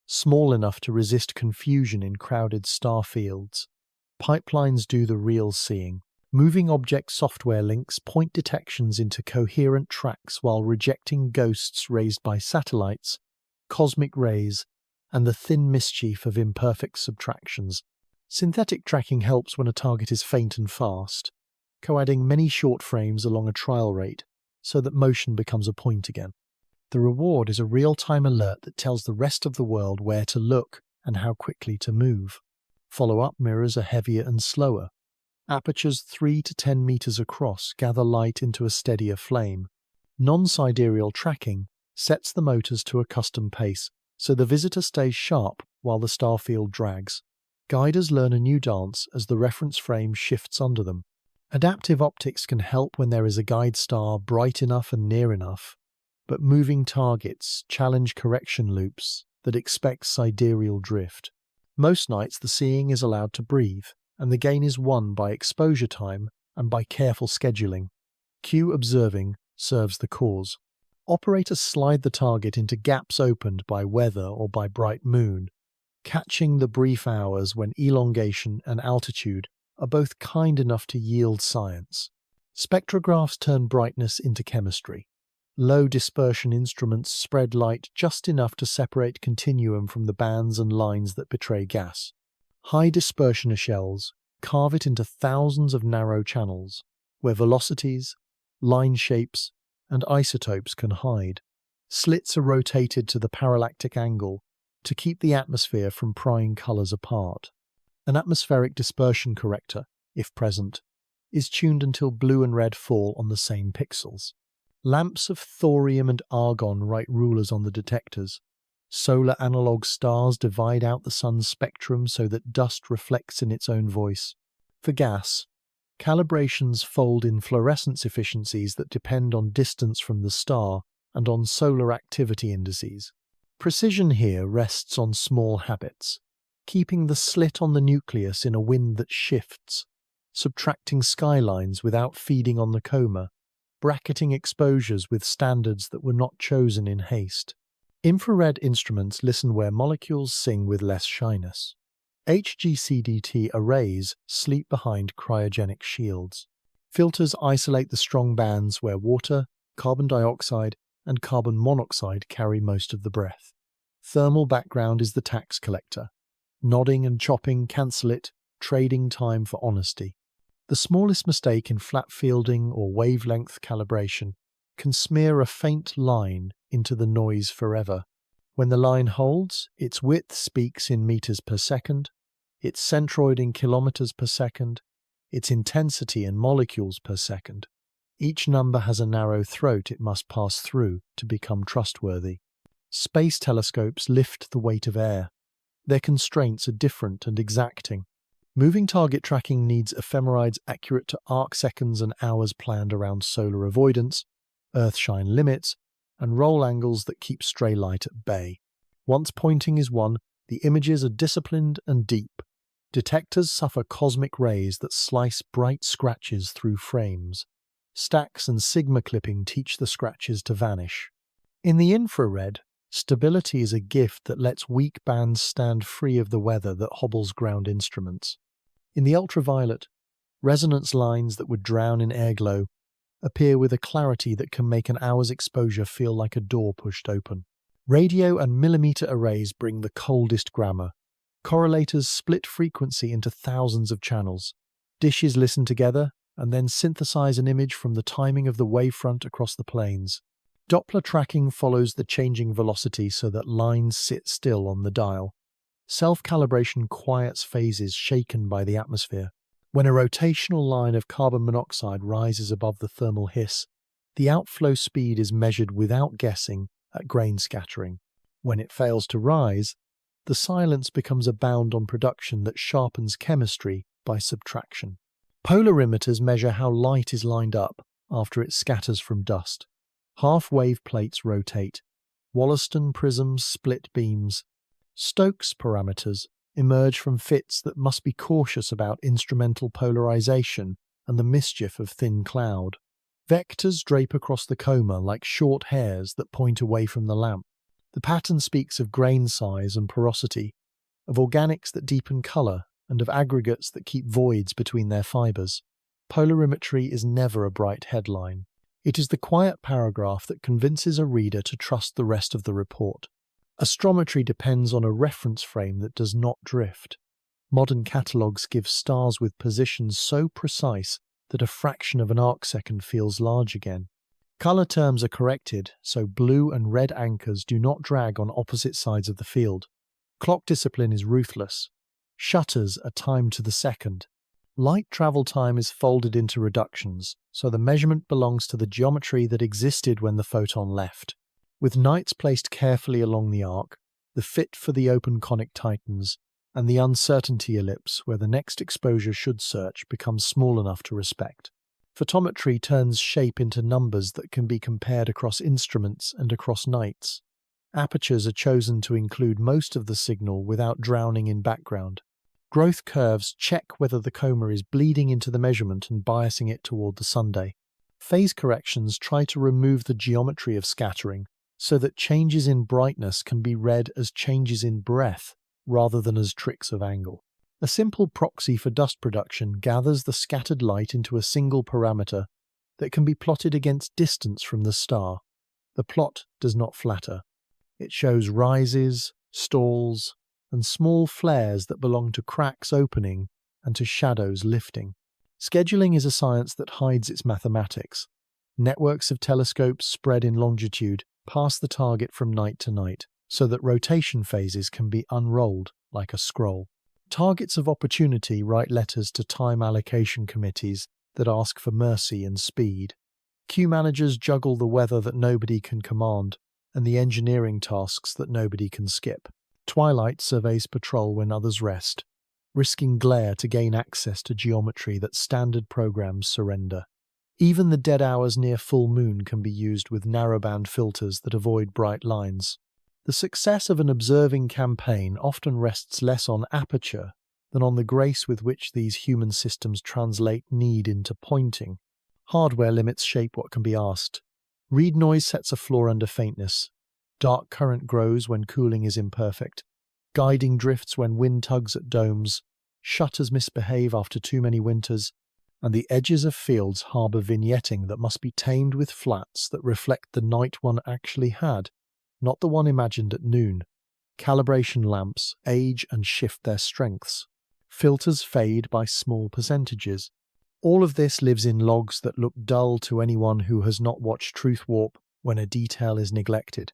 small enough to resist confusion in crowded star fields. Pipelines do the real seeing. Moving object software links point detections into coherent tracks while rejecting ghosts raised by satellites, cosmic rays, and the thin mischief of imperfect subtractions. Synthetic tracking helps when a target is faint and fast, co-adding many short frames along a trial rate so that motion becomes a point again. The reward is a real-time alert that tells the rest of the world where to look and how quickly to move. Follow-up mirrors are heavier and slower. Apertures 3 to 10 meters across gather light into a steadier flame. Non-sidereal tracking sets the motors to a custom pace, so the visitor stays sharp while the starfield drags. Guiders learn a new dance as the reference frame shifts under them. Adaptive optics can help when there is a guide star bright enough and near enough, but moving targets challenge correction loops that expect sidereal drift. Most nights the seeing is allowed to breathe, and the gain is won by exposure time and by careful scheduling. Q observing serves the cause. Operators slide the target into gaps opened by weather or by bright moon, catching the brief hours when elongation and altitude are both kind enough to yield science. Spectrographs turn brightness into chemistry. Low dispersion instruments spread light just enough to separate continuum from the bands and lines that betray gas. High dispersion shells carve it into thousands of narrow channels, where velocities, line shapes, and isotopes can hide. Slits are rotated to the parallactic angle to keep the atmosphere from prying colours apart. An atmospheric dispersion corrector, if present, is tuned until blue and red fall on the same pixels. Lamps of thorium and argon write rulers on the detectors. Solar analog stars divide out the sun's spectrum so that dust reflects in its own voice. For gas, calibrations fold in fluorescence efficiencies that depend on distance from the star and on solar activity indices. Precision here rests on small habits, keeping the slit on the nucleus in a wind that shifts, subtracting skylines without feeding on the coma, bracketing exposures with standards that were not chosen in haste. Infrared instruments listen where molecules sing with less shyness. HGCDT arrays sleep behind cryogenic shields. Filters isolate the strong bands where water, carbon dioxide, and carbon monoxide carry most of the breath. Thermal background is the tax collector. Nodding and chopping cancel it, trading time for honesty. The smallest mistake in flat fielding or wavelength calibration can smear a faint line into the noise forever. When the line holds, its width speaks in meters per second, its centroid in kilometers per second, its intensity in molecules per second. Each number has a narrow throat it must pass through to become trustworthy. Space telescopes lift the weight of air. Their constraints are different and exacting. Moving target tracking needs ephemerides accurate to arc seconds and hours planned around solar avoidance, earthshine limits, and roll angles that keep stray light at bay. Once pointing is won, the images are disciplined and deep. Detectors suffer cosmic rays that slice bright scratches through frames. Stacks and sigma clipping teach the scratches to vanish. In the infrared, stability is a gift that lets weak bands stand free of the weather that hobbles ground instruments. In the ultraviolet, Resonance lines that would drown in airglow appear with a clarity that can make an hour's exposure feel like a door pushed open. Radio and millimeter arrays bring the coldest grammar. Correlators split frequency into thousands of channels. Dishes listen together and then synthesize an image from the timing of the wavefront across the planes. Doppler tracking follows the changing velocity so that lines sit still on the dial. Self-calibration quiets phases shaken by the atmosphere. When a rotational line of carbon monoxide rises above the thermal hiss, the outflow speed is measured without guessing at grain scattering. When it fails to rise, the silence becomes a bound on production that sharpens chemistry by subtraction. Polarimeters measure how light is lined up after it scatters from dust. Half-wave plates rotate. Wollaston prisms split beams. Stokes parameters emerge from fits that must be cautious about instrumental polarization and the mischief of thin cloud. Vectors drape across the coma like short hairs that point away from the lamp. The pattern speaks of grain size and porosity, of organics that deepen color, and of aggregates that keep voids between their fibers. Polarimetry is never a bright headline. It is the quiet paragraph that convinces a reader to trust the rest of the report. Astrometry depends on a reference frame that does not drift. Modern catalogues give stars with positions so precise that a fraction of an arcsecond feels large again. Color terms are corrected so blue and red anchors do not drag on opposite sides of the field. Clock discipline is ruthless. Shutters are timed to the second. Light travel time is folded into reductions, so the measurement belongs to the geometry that existed when the photon left. With nights placed carefully along the arc, the fit for the open conic tightens, and the uncertainty ellipse where the next exposure should search becomes small enough to respect. Photometry turns shape into numbers that can be compared across instruments and across nights. Apertures are chosen to include most of the signal without drowning in background. Growth curves check whether the coma is bleeding into the measurement and biasing it toward the Sunday. Phase corrections try to remove the geometry of scattering so that changes in brightness can be read as changes in breadth rather than as tricks of angle. A simple proxy for dust production gathers the scattered light into a single parameter that can be plotted against distance from the star. The plot does not flatter. It shows rises, stalls, and small flares that belong to cracks opening and to shadows lifting. Scheduling is a science that hides its mathematics. Networks of telescopes spread in longitude pass the target from night to night, so that rotation phases can be unrolled like a scroll. Targets of opportunity write letters to time allocation committees that ask for mercy and speed. Queue managers juggle the weather that nobody can command and the engineering tasks that nobody can skip. Twilight surveys patrol when others rest, risking glare to gain access to geometry that standard programs surrender. Even the dead hours near full moon can be used with narrowband filters that avoid bright lines. The success of an observing campaign often rests less on aperture than on the grace with which these human systems translate need into pointing. Hardware limits shape what can be asked. Read noise sets a floor under faintness. Dark current grows when cooling is imperfect. Guiding drifts when wind tugs at domes. Shutters misbehave after too many winters. And the edges of fields harbour vignetting that must be tamed with flats that reflect the night one actually had, not the one imagined at noon. Calibration lamps age and shift their strengths. Filters fade by small percentages. All of this lives in logs that look dull to anyone who has not watched Truth Warp when a detail is neglected.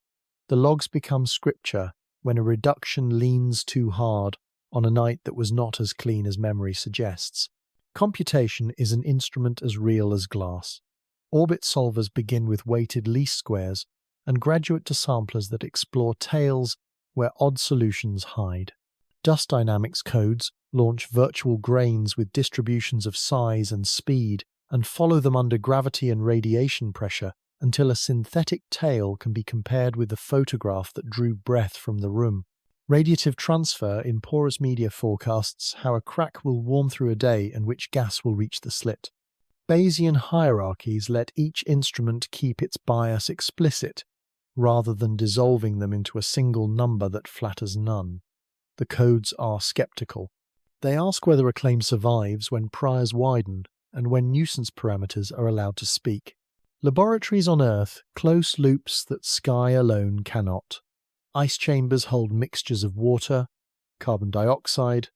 The logs become scripture when a reduction leans too hard on a night that was not as clean as memory suggests. Computation is an instrument as real as glass. Orbit solvers begin with weighted least squares and graduate to samplers that explore tails where odd solutions hide. Dust dynamics codes launch virtual grains with distributions of size and speed and follow them under gravity and radiation pressure until a synthetic tail can be compared with the photograph that drew breath from the room. Radiative transfer in porous media forecasts how a crack will warm through a day and which gas will reach the slit. Bayesian hierarchies let each instrument keep its bias explicit, rather than dissolving them into a single number that flatters none. The codes are skeptical. They ask whether a claim survives when priors widen and when nuisance parameters are allowed to speak. Laboratories on Earth close loops that sky alone cannot. Ice chambers hold mixtures of water, carbon dioxide,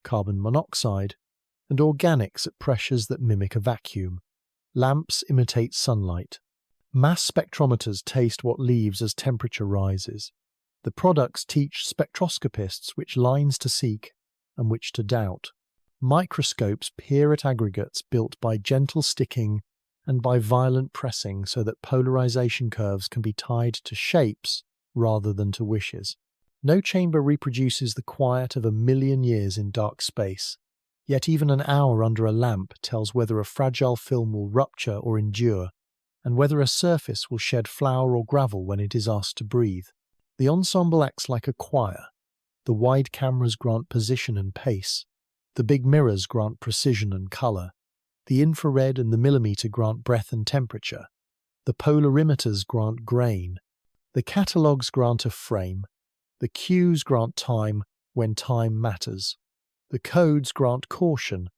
carbon monoxide, and organics at pressures that mimic a vacuum. Lamps imitate sunlight. Mass spectrometers taste what leaves as temperature rises. The products teach spectroscopists which lines to seek and which to doubt. Microscopes peer at aggregates built by gentle sticking and by violent pressing so that polarization curves can be tied to shapes rather than to wishes. No chamber reproduces the quiet of a million years in dark space, yet even an hour under a lamp tells whether a fragile film will rupture or endure, and whether a surface will shed flour or gravel when it is asked to breathe. The ensemble acts like a choir. The wide cameras grant position and pace. The big mirrors grant precision and color. The infrared and the millimeter grant breadth and temperature. The polarimeters grant grain. The catalogues grant a frame. The cues grant time when time matters. The codes grant caution.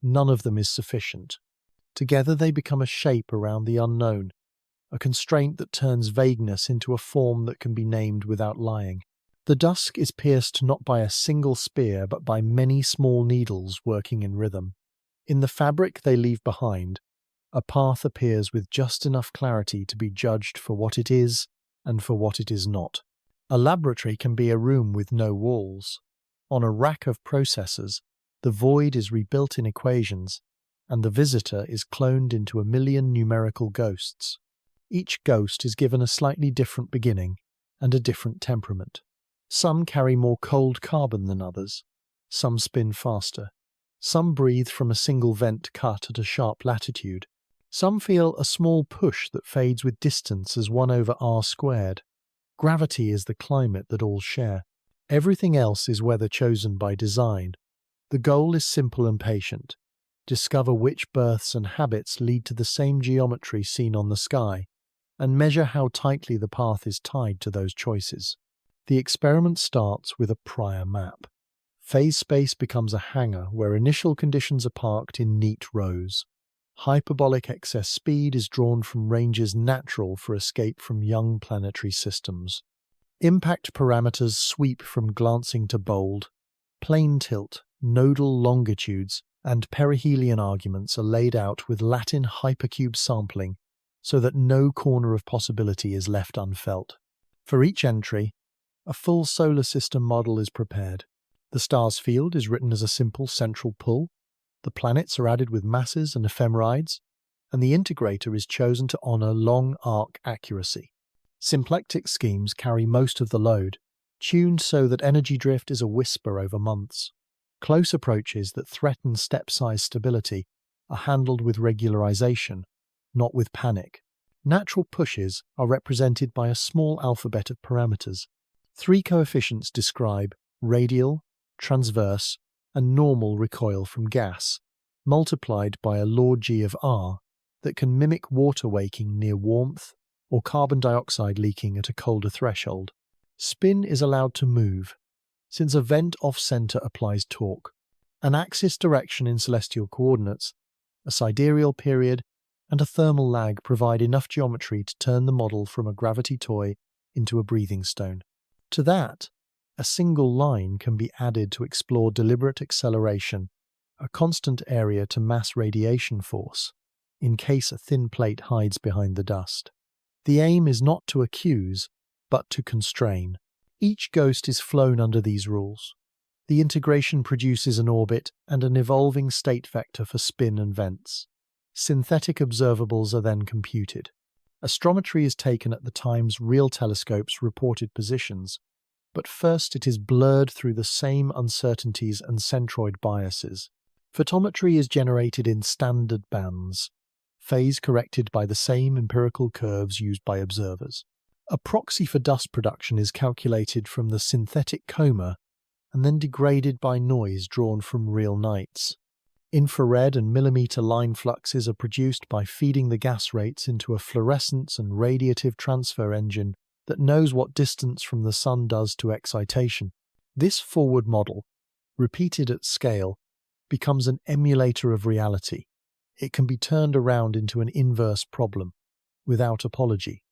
None of them is sufficient. Together they become a shape around the unknown, a constraint that turns vagueness into a form that can be named without lying. The dusk is pierced not by a single spear but by many small needles working in rhythm. In the fabric they leave behind, a path appears with just enough clarity to be judged for what it is and for what it is not. A laboratory can be a room with no walls. On a rack of processors, the void is rebuilt in equations, and the visitor is cloned into a million numerical ghosts. Each ghost is given a slightly different beginning and a different temperament. Some carry more cold carbon than others. Some spin faster. Some breathe from a single vent cut at a sharp latitude. Some feel a small push that fades with distance as 1 over r squared. Gravity is the climate that all share. Everything else is weather chosen by design. The goal is simple and patient. Discover which births and habits lead to the same geometry seen on the sky, and measure how tightly the path is tied to those choices. The experiment starts with a prior map. Phase space becomes a hangar where initial conditions are parked in neat rows. Hyperbolic excess speed is drawn from ranges natural for escape from young planetary systems. Impact parameters sweep from glancing to bold. Plane tilt, nodal longitudes, and perihelion arguments are laid out with Latin hypercube sampling so that no corner of possibility is left unfelt. For each entry, a full solar system model is prepared. The star's field is written as a simple central pull, the planets are added with masses and ephemerides, and the integrator is chosen to honor long arc accuracy. Symplectic schemes carry most of the load, tuned so that energy drift is a whisper over months. Close approaches that threaten step-size stability are handled with regularization, not with panic. Natural pushes are represented by a small alphabet of parameters. 3 coefficients describe radial, transverse, and normal recoil from gas, multiplied by a log G of R that can mimic water waking near warmth or carbon dioxide leaking at a colder threshold. Spin is allowed to move, since a vent off-center applies torque. An axis direction in celestial coordinates, a sidereal period, and a thermal lag provide enough geometry to turn the model from a gravity toy into a breathing stone. To that, a single line can be added to explore deliberate acceleration, a constant area to mass radiation force, in case a thin plate hides behind the dust. The aim is not to accuse, but to constrain. Each ghost is flown under these rules. The integration produces an orbit and an evolving state vector for spin and vents. Synthetic observables are then computed. Astrometry is taken at the time's real telescope's reported positions, but first it is blurred through the same uncertainties and centroid biases. Photometry is generated in standard bands, phase corrected by the same empirical curves used by observers. A proxy for dust production is calculated from the synthetic coma and then degraded by noise drawn from real nights. Infrared and millimeter line fluxes are produced by feeding the gas rates into a fluorescence and radiative transfer engine that knows what distance from the sun does to excitation. This forward model, repeated at scale, becomes an emulator of reality. It can be turned around into an inverse problem, without apology.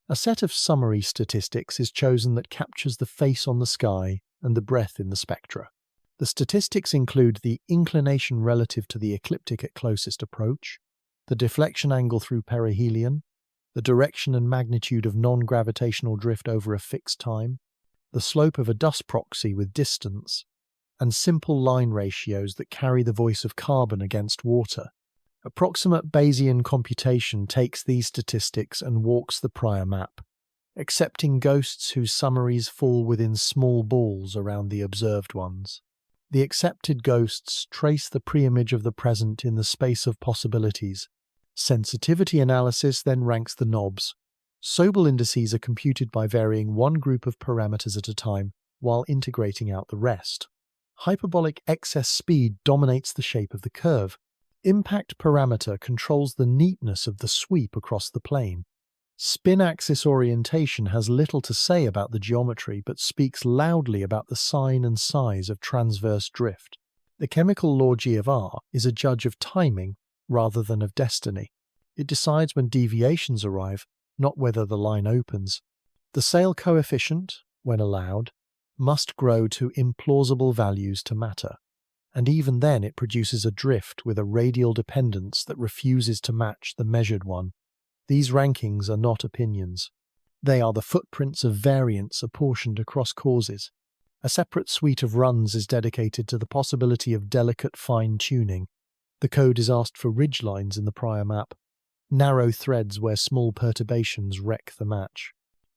A set of summary statistics is chosen that captures the face on the sky and the breath in the spectra. The statistics include the inclination relative to the ecliptic at closest approach, the deflection angle through perihelion, the direction and magnitude of non-gravitational drift over a fixed time, the slope of a dust proxy with distance, and simple line ratios that carry the voice of carbon against water. Approximate Bayesian computation takes these statistics and walks the prior map, accepting ghosts whose summaries fall within small balls around the observed ones. The accepted ghosts trace the preimage of the present in the space of possibilities. Sensitivity analysis then ranks the knobs. Sobel indices are computed by varying one group of parameters at a time while integrating out the rest. Hyperbolic excess speed dominates the shape of the curve. Impact parameter controls the neatness of the sweep across the plane. Spin axis orientation has little to say about the geometry but speaks loudly about the sign and size of transverse drift. The chemical law G of R is a judge of timing rather than of destiny. It decides when deviations arrive, not whether the line opens. The Sale coefficient, when allowed, must grow to implausible values to matter, and even then it produces a drift with a radial dependence that refuses to match the measured one. These rankings are not opinions. They are the footprints of variance apportioned across causes. A separate suite of runs is dedicated to the possibility of delicate fine-tuning. The code is asked for ridgelines in the prior map, narrow threads where small perturbations wreck the match.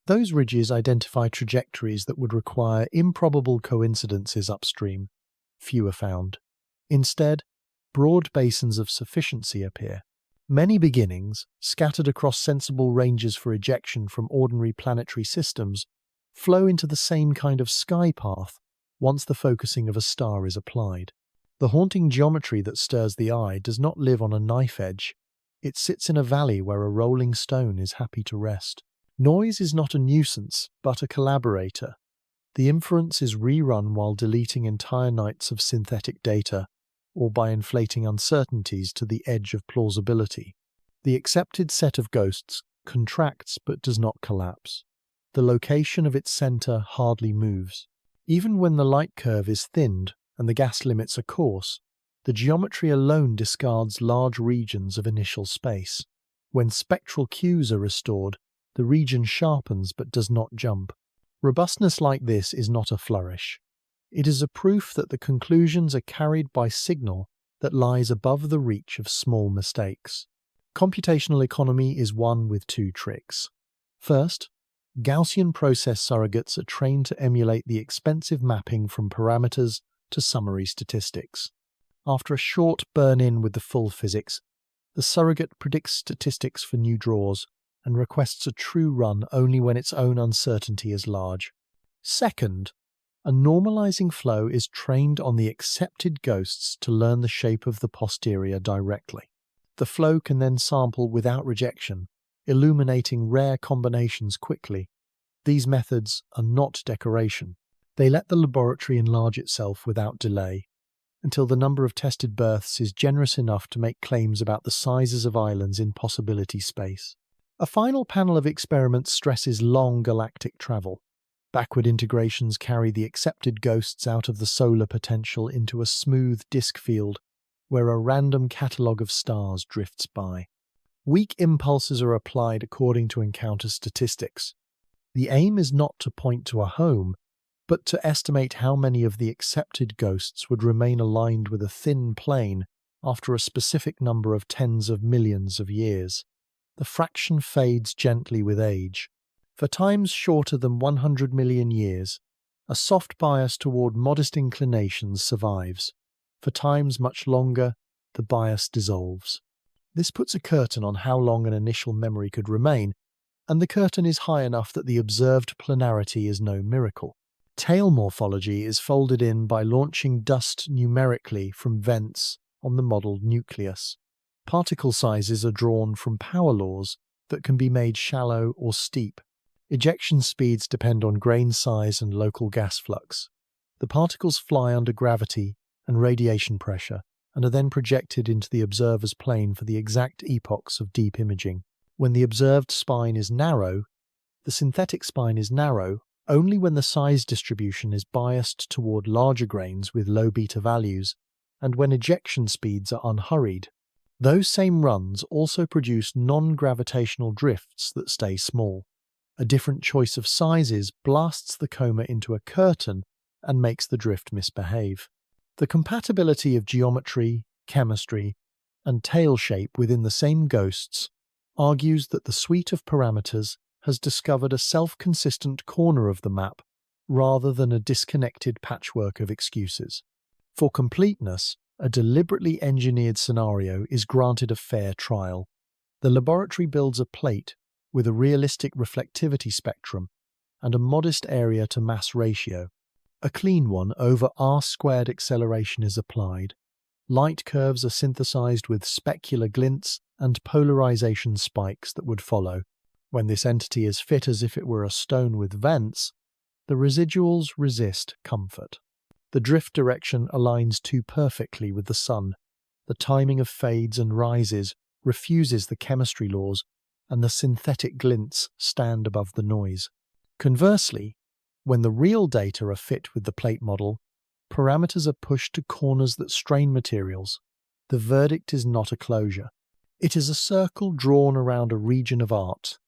Those ridges identify trajectories that would require improbable coincidences upstream. Few are found. Instead, broad basins of sufficiency appear. Many beginnings, scattered across sensible ranges for ejection from ordinary planetary systems, flow into the same kind of sky path once the focusing of a star is applied. The haunting geometry that stirs the eye does not live on a knife edge. It sits in a valley where a rolling stone is happy to rest. Noise is not a nuisance, but a collaborator. The inference is rerun while deleting entire nights of synthetic data, or by inflating uncertainties to the edge of plausibility. The accepted set of ghosts contracts but does not collapse. The location of its center hardly moves. Even when the light curve is thinned and the gas limits are coarse, the geometry alone discards large regions of initial space. When spectral cues are restored, the region sharpens but does not jump. Robustness like this is not a flourish. It is a proof that the conclusions are carried by signal that lies above the reach of small mistakes. Computational economy is one with two tricks. First, Gaussian process surrogates are trained to emulate the expensive mapping from parameters to summary statistics. After a short burn-in with the full physics, the surrogate predicts statistics for new draws and requests a true run only when its own uncertainty is large. Second, a normalizing flow is trained on the accepted ghosts to learn the shape of the posterior directly. The flow can then sample without rejection, illuminating rare combinations quickly. These methods are not decoration. They let the laboratory enlarge itself without delay, until the number of tested births is generous enough to make claims about the sizes of islands in possibility space. A final panel of experiments stresses long galactic travel. Backward integrations carry the accepted ghosts out of the solar potential into a smooth disk field where a random catalogue of stars drifts by. Weak impulses are applied according to encounter statistics. The aim is not to point to a home, but to estimate how many of the accepted ghosts would remain aligned with a thin plane after a specific number of tens of millions of years. The fraction fades gently with age. For times shorter than 100 million years, a soft bias toward modest inclinations survives. For times much longer, the bias dissolves. This puts a curtain on how long an initial memory could remain, and the curtain is high enough that the observed planarity is no miracle. Tail morphology is folded in by launching dust numerically from vents on the modelled nucleus. Particle sizes are drawn from power laws that can be made shallow or steep. Ejection speeds depend on grain size and local gas flux. The particles fly under gravity and radiation pressure and are then projected into the observer's plane for the exact epochs of deep imaging. When the observed spine is narrow, the synthetic spine is narrow only when the size distribution is biased toward larger grains with low beta values and when ejection speeds are unhurried. Those same runs also produce non-gravitational drifts that stay small. A different choice of sizes blasts the coma into a curtain and makes the drift misbehave. The compatibility of geometry, chemistry, and tail shape within the same ghosts argues that the suite of parameters has discovered a self-consistent corner of the map rather than a disconnected patchwork of excuses. For completeness, a deliberately engineered scenario is granted a fair trial. The laboratory builds a plate with a realistic reflectivity spectrum and a modest area-to-mass ratio. A clean one over r-squared acceleration is applied. Light curves are synthesized with specular glints and polarization spikes that would follow. When this entity is fit as if it were a stone with vents, the residuals resist comfort. The drift direction aligns too perfectly with the sun. The timing of fades and rises refuses the chemistry laws, and the synthetic glints stand above the noise. Conversely, when the real data are fit with the plate model, parameters are pushed to corners that strain materials. The verdict is not a closure. It is a circle drawn around a region of art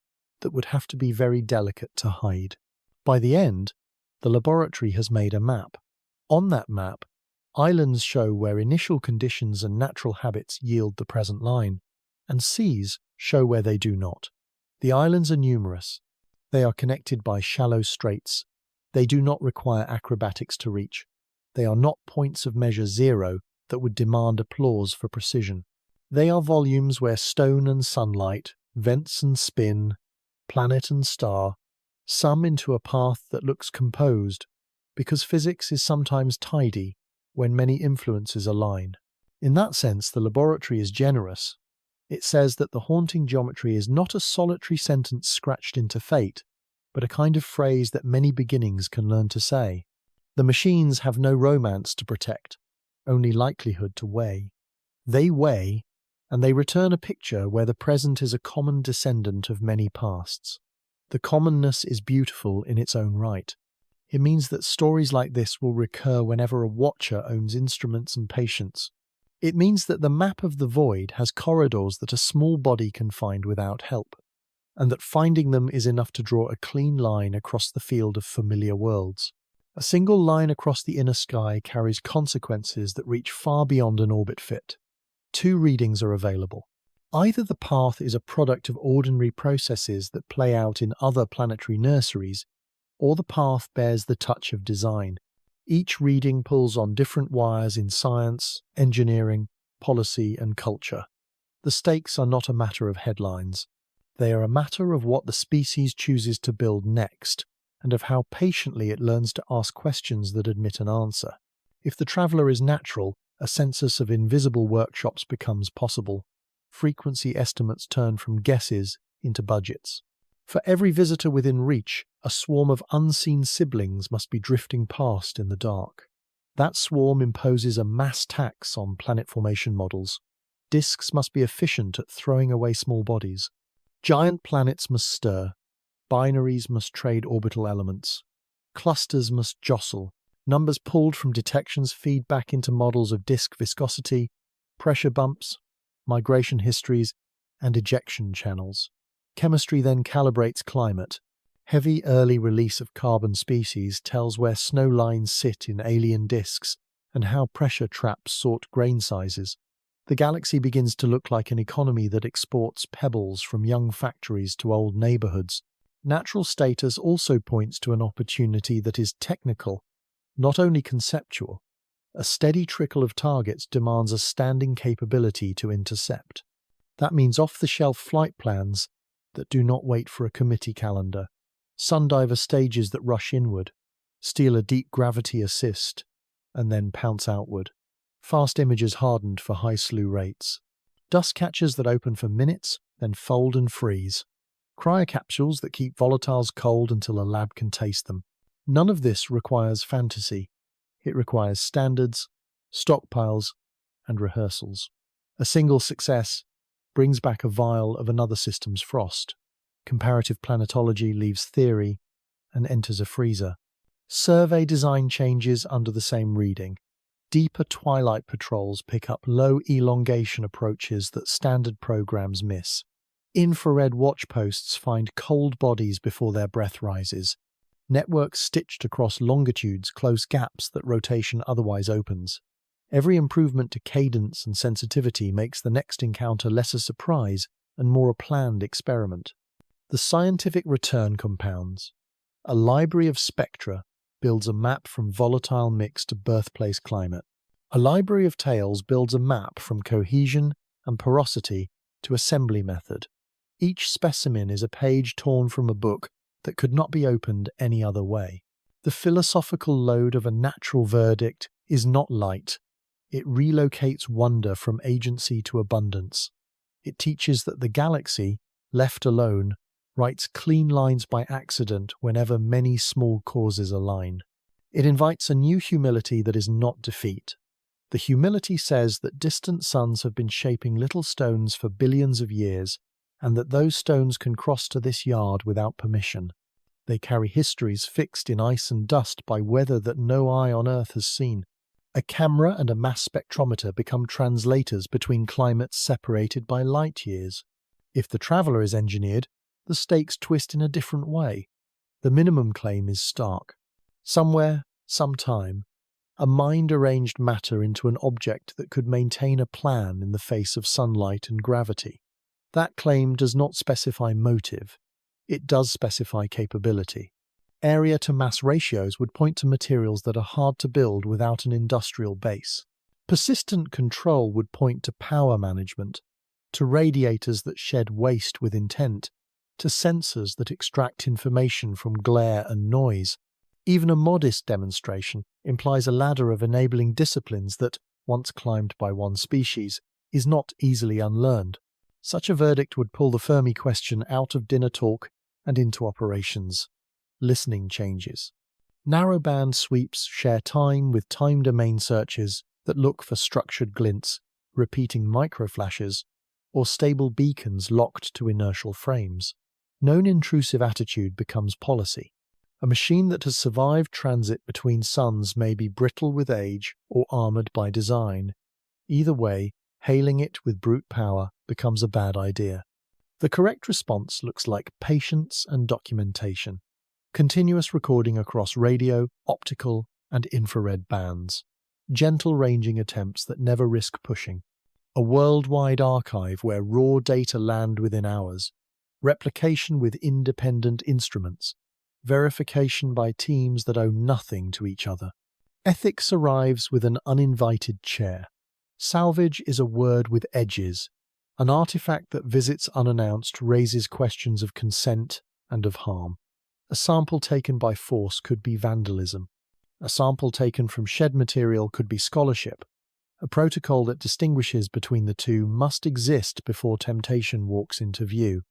that would have to be very delicate to hide. By the end, the laboratory has made a map. On that map, islands show where initial conditions and natural habits yield the present line, and seas show where they do not. The islands are numerous. They are connected by shallow straits. They do not require acrobatics to reach. They are not points of measure zero that would demand applause for precision. They are volumes where stone and sunlight, vents and spin, planet and star, sum into a path that looks composed, because physics is sometimes tidy when many influences align. In that sense, the laboratory is generous. It says that the haunting geometry is not a solitary sentence scratched into fate, but a kind of phrase that many beginnings can learn to say. The machines have no romance to protect, only likelihood to weigh. They weigh, and they return a picture where the present is a common descendant of many pasts. The commonness is beautiful in its own right. It means that stories like this will recur whenever a watcher owns instruments and patience. It means that the map of the void has corridors that a small body can find without help, and that finding them is enough to draw a clean line across the field of familiar worlds. A single line across the inner sky carries consequences that reach far beyond an orbit fit. Two readings are available. Either the path is a product of ordinary processes that play out in other planetary nurseries, or the path bears the touch of design. Each reading pulls on different wires in science, engineering, policy, and culture. The stakes are not a matter of headlines. They are a matter of what the species chooses to build next, and of how patiently it learns to ask questions that admit an answer. If the traveller is natural, a census of invisible workshops becomes possible. Frequency estimates turn from guesses into budgets. For every visitor within reach, a swarm of unseen siblings must be drifting past in the dark. That swarm imposes a mass tax on planet formation models. Disks must be efficient at throwing away small bodies. Giant planets must stir. Binaries must trade orbital elements. Clusters must jostle. Numbers pulled from detections feed back into models of disk viscosity, pressure bumps, migration histories, and ejection channels. Chemistry then calibrates climate. Heavy early release of carbon species tells where snow lines sit in alien disks and how pressure traps sort grain sizes. The galaxy begins to look like an economy that exports pebbles from young factories to old neighborhoods. Natural status also points to an opportunity that is technical, not only conceptual. A steady trickle of targets demands a standing capability to intercept. That means off-the-shelf flight plans that do not wait for a committee calendar, sundiver stages that rush inward, steal a deep gravity assist, and then pounce outward. Fast images hardened for high slew rates. Dust catchers that open for minutes, then fold and freeze. Cryocapsules that keep volatiles cold until a lab can taste them. None of this requires fantasy. It requires standards, stockpiles, and rehearsals. A single success brings back a vial of another system's frost. Comparative planetology leaves theory and enters a freezer. Survey design changes under the same reading. Deeper twilight patrols pick up low elongation approaches that standard programs miss. Infrared watchposts find cold bodies before their breath rises. Networks stitched across longitudes close gaps that rotation otherwise opens. Every improvement to cadence and sensitivity makes the next encounter less a surprise and more a planned experiment. The scientific return compounds. A library of spectra builds a map from volatile mix to birthplace climate. A library of tails builds a map from cohesion and porosity to assembly method. Each specimen is a page torn from a book that could not be opened any other way. The philosophical load of a natural verdict is not light. It relocates wonder from agency to abundance. It teaches that the galaxy, left alone, writes clean lines by accident whenever many small causes align. It invites a new humility that is not defeat. The humility says that distant suns have been shaping little stones for billions of years, and that those stones can cross to this yard without permission. They carry histories fixed in ice and dust by weather that no eye on Earth has seen. A camera and a mass spectrometer become translators between climates separated by light years. If the traveller is engineered, the stakes twist in a different way. The minimum claim is stark. Somewhere, sometime, a mind arranged matter into an object that could maintain a plan in the face of sunlight and gravity. That claim does not specify motive. It does specify capability. Area to mass ratios would point to materials that are hard to build without an industrial base. Persistent control would point to power management, to radiators that shed waste with intent, to sensors that extract information from glare and noise. Even a modest demonstration implies a ladder of enabling disciplines that, once climbed by one species, is not easily unlearned. Such a verdict would pull the Fermi question out of dinner talk and into operations. Listening changes. Narrowband sweeps share time with time domain searches that look for structured glints, repeating microflashes, or stable beacons locked to inertial frames. Known intrusive attitude becomes policy. A machine that has survived transit between suns may be brittle with age or armoured by design. Either way, hailing it with brute power becomes a bad idea. The correct response looks like patience and documentation. Continuous recording across radio, optical, and infrared bands. Gentle ranging attempts that never risk pushing. A worldwide archive where raw data land within hours. Replication with independent instruments. Verification by teams that owe nothing to each other. Ethics arrives with an uninvited chair. Salvage is a word with edges. An artifact that visits unannounced raises questions of consent and of harm. A sample taken by force could be vandalism. A sample taken from shed material could be scholarship. A protocol that distinguishes between the two must exist before temptation walks into view.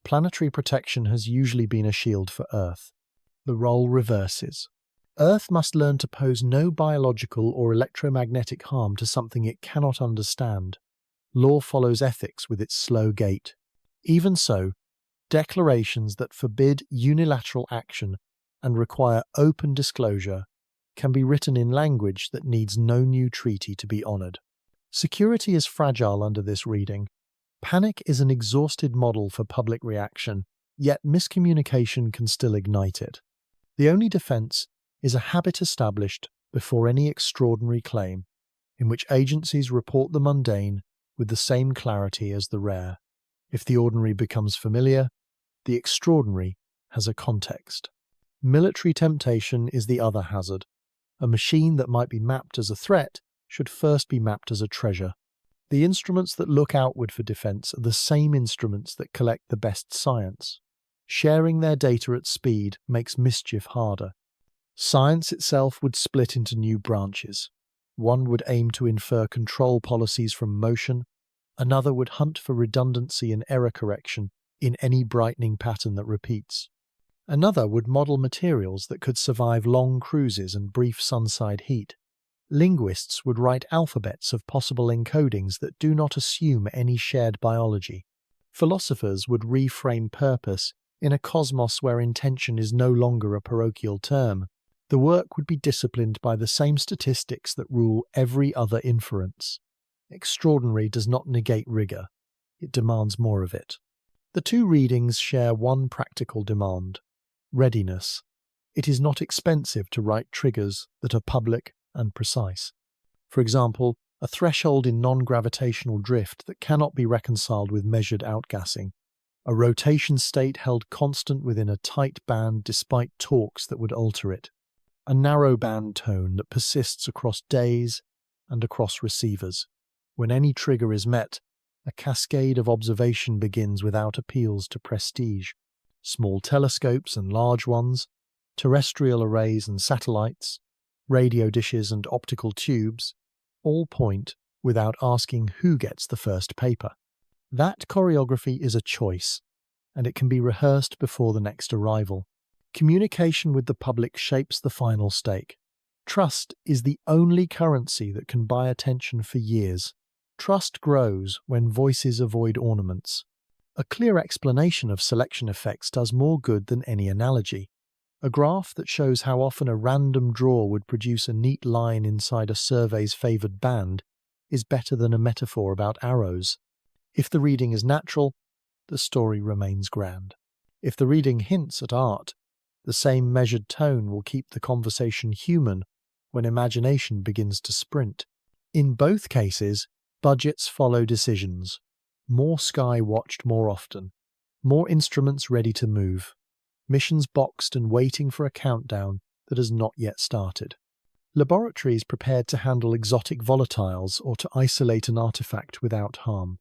Planetary protection has usually been a shield for Earth. The role reverses. Earth must learn to pose no biological or electromagnetic harm to something it cannot understand. Law follows ethics with its slow gait. Even so, declarations that forbid unilateral action and require open disclosure can be written in language that needs no new treaty to be honoured. Security is fragile under this reading. Panic is an exhausted model for public reaction, yet miscommunication can still ignite it. The only defence is a habit established before any extraordinary claim, in which agencies report the mundane with the same clarity as the rare. If the ordinary becomes familiar, the extraordinary has a context. Military temptation is the other hazard. A machine that might be mapped as a threat should first be mapped as a treasure. The instruments that look outward for defence are the same instruments that collect the best science. Sharing their data at speed makes mischief harder. Science itself would split into new branches. One would aim to infer control policies from motion, another would hunt for redundancy and error correction in any brightening pattern that repeats. Another would model materials that could survive long cruises and brief sunside heat. Linguists would write alphabets of possible encodings that do not assume any shared biology. Philosophers would reframe purpose in a cosmos where intention is no longer a parochial term. The work would be disciplined by the same statistics that rule every other inference. Extraordinary does not negate rigor. It demands more of it. The two readings share one practical demand: readiness. It is not expensive to write triggers that are public and precise. For example, a threshold in non-gravitational drift that cannot be reconciled with measured outgassing, a rotation state held constant within a tight band despite torques that would alter it, a narrow band tone that persists across days and across receivers. When any trigger is met, a cascade of observation begins without appeals to prestige. Small telescopes and large ones, terrestrial arrays and satellites, radio dishes and optical tubes, all point without asking who gets the first paper. That choreography is a choice, and it can be rehearsed before the next arrival. Communication with the public shapes the final stake. Trust is the only currency that can buy attention for years. Trust grows when voices avoid ornaments. A clear explanation of selection effects does more good than any analogy. A graph that shows how often a random draw would produce a neat line inside a survey's favoured band is better than a metaphor about arrows. If the reading is natural, the story remains grand. If the reading hints at art, the same measured tone will keep the conversation human when imagination begins to sprint. In both cases, budgets follow decisions. More sky watched more often. More instruments ready to move. Missions boxed and waiting for a countdown that has not yet started. Laboratories prepared to handle exotic volatiles or to isolate an artifact without harm.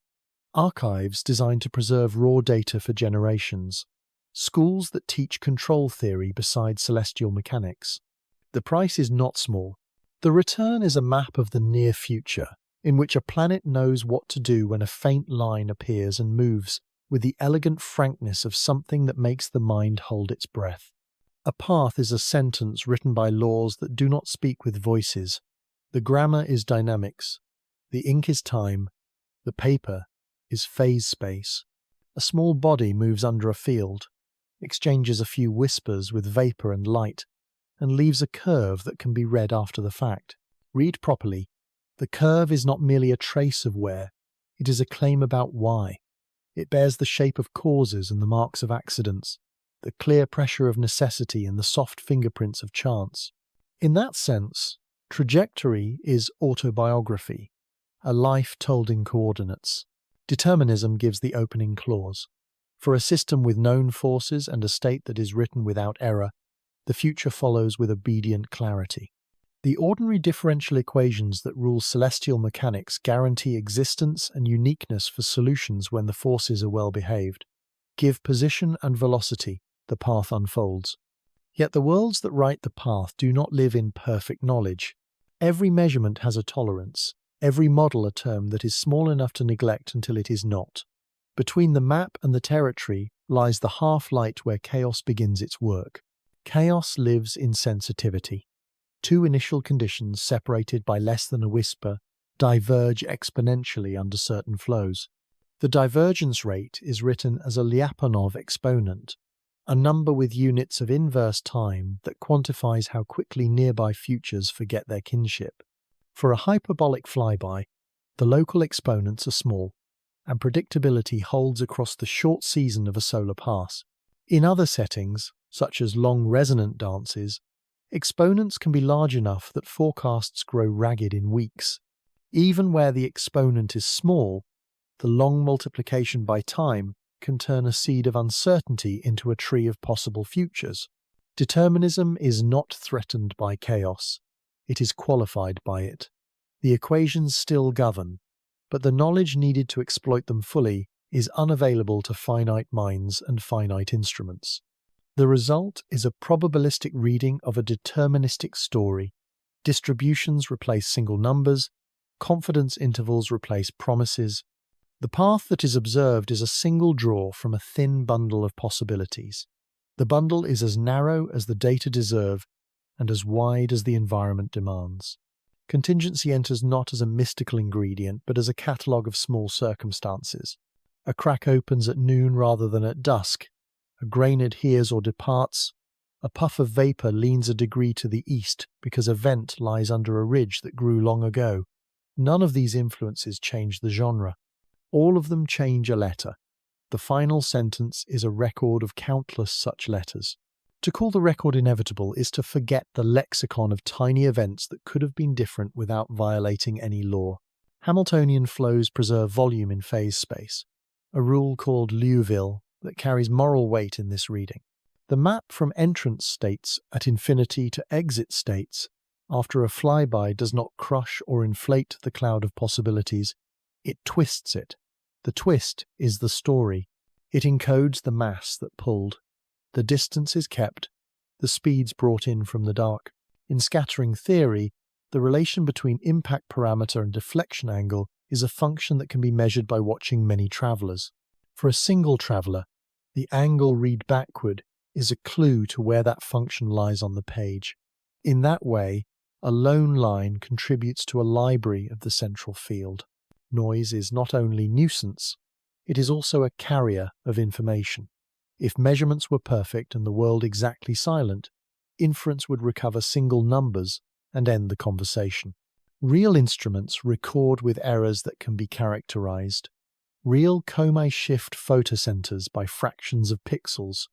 Archives designed to preserve raw data for generations. Schools that teach control theory beside celestial mechanics. The price is not small. The return is a map of the near future, in which a planet knows what to do when a faint line appears and moves with the elegant frankness of something that makes the mind hold its breath. A path is a sentence written by laws that do not speak with voices. The grammar is dynamics. The ink is time. The paper is phase space. A small body moves under a field, exchanges a few whispers with vapor and light, and leaves a curve that can be read after the fact. Read properly. The curve is not merely a trace of where, it is a claim about why. It bears the shape of causes and the marks of accidents, the clear pressure of necessity and the soft fingerprints of chance. In that sense, trajectory is autobiography, a life told in coordinates. Determinism gives the opening clause. For a system with known forces and a state that is written without error, the future follows with obedient clarity. The ordinary differential equations that rule celestial mechanics guarantee existence and uniqueness for solutions when the forces are well behaved. Give position and velocity, the path unfolds. Yet the worlds that write the path do not live in perfect knowledge. Every measurement has a tolerance, every model a term that is small enough to neglect until it is not. Between the map and the territory lies the half-light where chaos begins its work. Chaos lives in sensitivity. Two initial conditions separated by less than a whisper diverge exponentially under certain flows. The divergence rate is written as a Lyapunov exponent, a number with units of inverse time that quantifies how quickly nearby futures forget their kinship. For a hyperbolic flyby, the local exponents are small, and predictability holds across the short season of a solar pass. In other settings, such as long resonant dances, exponents can be large enough that forecasts grow ragged in weeks. Even where the exponent is small, the long multiplication by time can turn a seed of uncertainty into a tree of possible futures. Determinism is not threatened by chaos. It is qualified by it. The equations still govern, but the knowledge needed to exploit them fully is unavailable to finite minds and finite instruments. The result is a probabilistic reading of a deterministic story. Distributions replace single numbers, confidence intervals replace promises. The path that is observed is a single draw from a thin bundle of possibilities. The bundle is as narrow as the data deserve and as wide as the environment demands. Contingency enters not as a mystical ingredient, but as a catalogue of small circumstances. A crack opens at noon rather than at dusk. A grain adheres or departs. A puff of vapour leans a degree to the east because a vent lies under a ridge that grew long ago. None of these influences change the genre. All of them change a letter. The final sentence is a record of countless such letters. To call the record inevitable is to forget the lexicon of tiny events that could have been different without violating any law. Hamiltonian flows preserve volume in phase space, a rule called Liouville that carries moral weight in this reading. The map from entrance states at infinity to exit states after a flyby does not crush or inflate the cloud of possibilities, it twists it. The twist is the story. It encodes the mass that pulled. The distance is kept, the speeds brought in from the dark. In scattering theory, the relation between impact parameter and deflection angle is a function that can be measured by watching many travellers. For a single traveller, the angle read backward is a clue to where that function lies on the page. In that way, a lone line contributes to a library of the central field. Noise is not only nuisance, it is also a carrier of information. If measurements were perfect and the world exactly silent, inference would recover single numbers and end the conversation. Real instruments record with errors that can be characterized. Real Comet shift photocenters by fractions of pixels.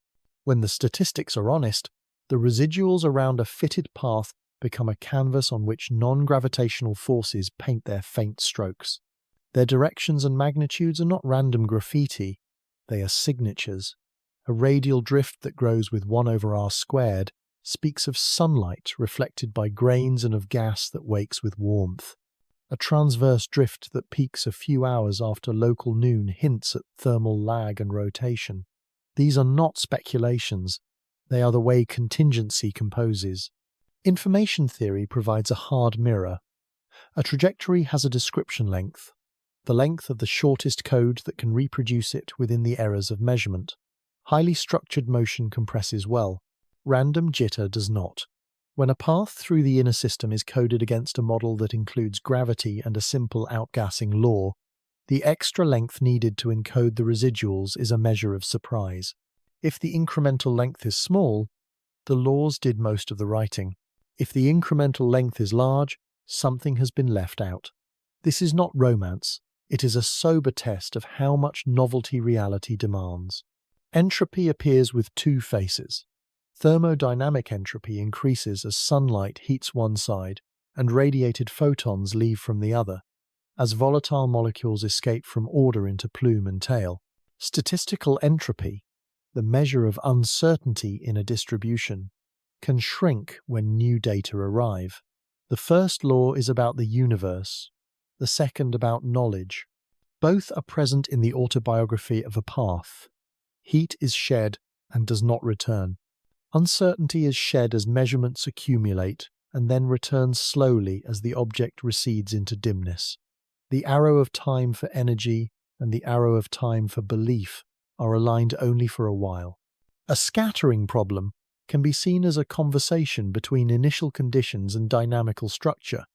When the statistics are honest, the residuals around a fitted path become a canvas on which non-gravitational forces paint their faint strokes. Their directions and magnitudes are not random graffiti, they are signatures. A radial drift that grows with 1/r² speaks of sunlight reflected by grains and of gas that wakes with warmth. A transverse drift that peaks a few hours after local noon hints at thermal lag and rotation. These are not speculations, they are the way contingency composes. Information theory provides a hard mirror. A trajectory has a description length, the length of the shortest code that can reproduce it within the errors of measurement. Highly structured motion compresses well. Random jitter does not. When a path through the inner system is coded against a model that includes gravity and a simple outgassing law, the extra length needed to encode the residuals is a measure of surprise. If the incremental length is small, the laws did most of the writing. If the incremental length is large, something has been left out. This is not romance. It is a sober test of how much novelty reality demands. Entropy appears with two faces. Thermodynamic entropy increases as sunlight heats one side and radiated photons leave from the other, as volatile molecules escape from order into plume and tail. Statistical entropy, the measure of uncertainty in a distribution, can shrink when new data arrive. The first law is about the universe, the second about knowledge. Both are present in the autobiography of a path. Heat is shed and does not return. Uncertainty is shed as measurements accumulate and then returns slowly as the object recedes into dimness. The arrow of time for energy and the arrow of time for belief are aligned only for a while. A scattering problem can be seen as a conversation between initial conditions and dynamical structure.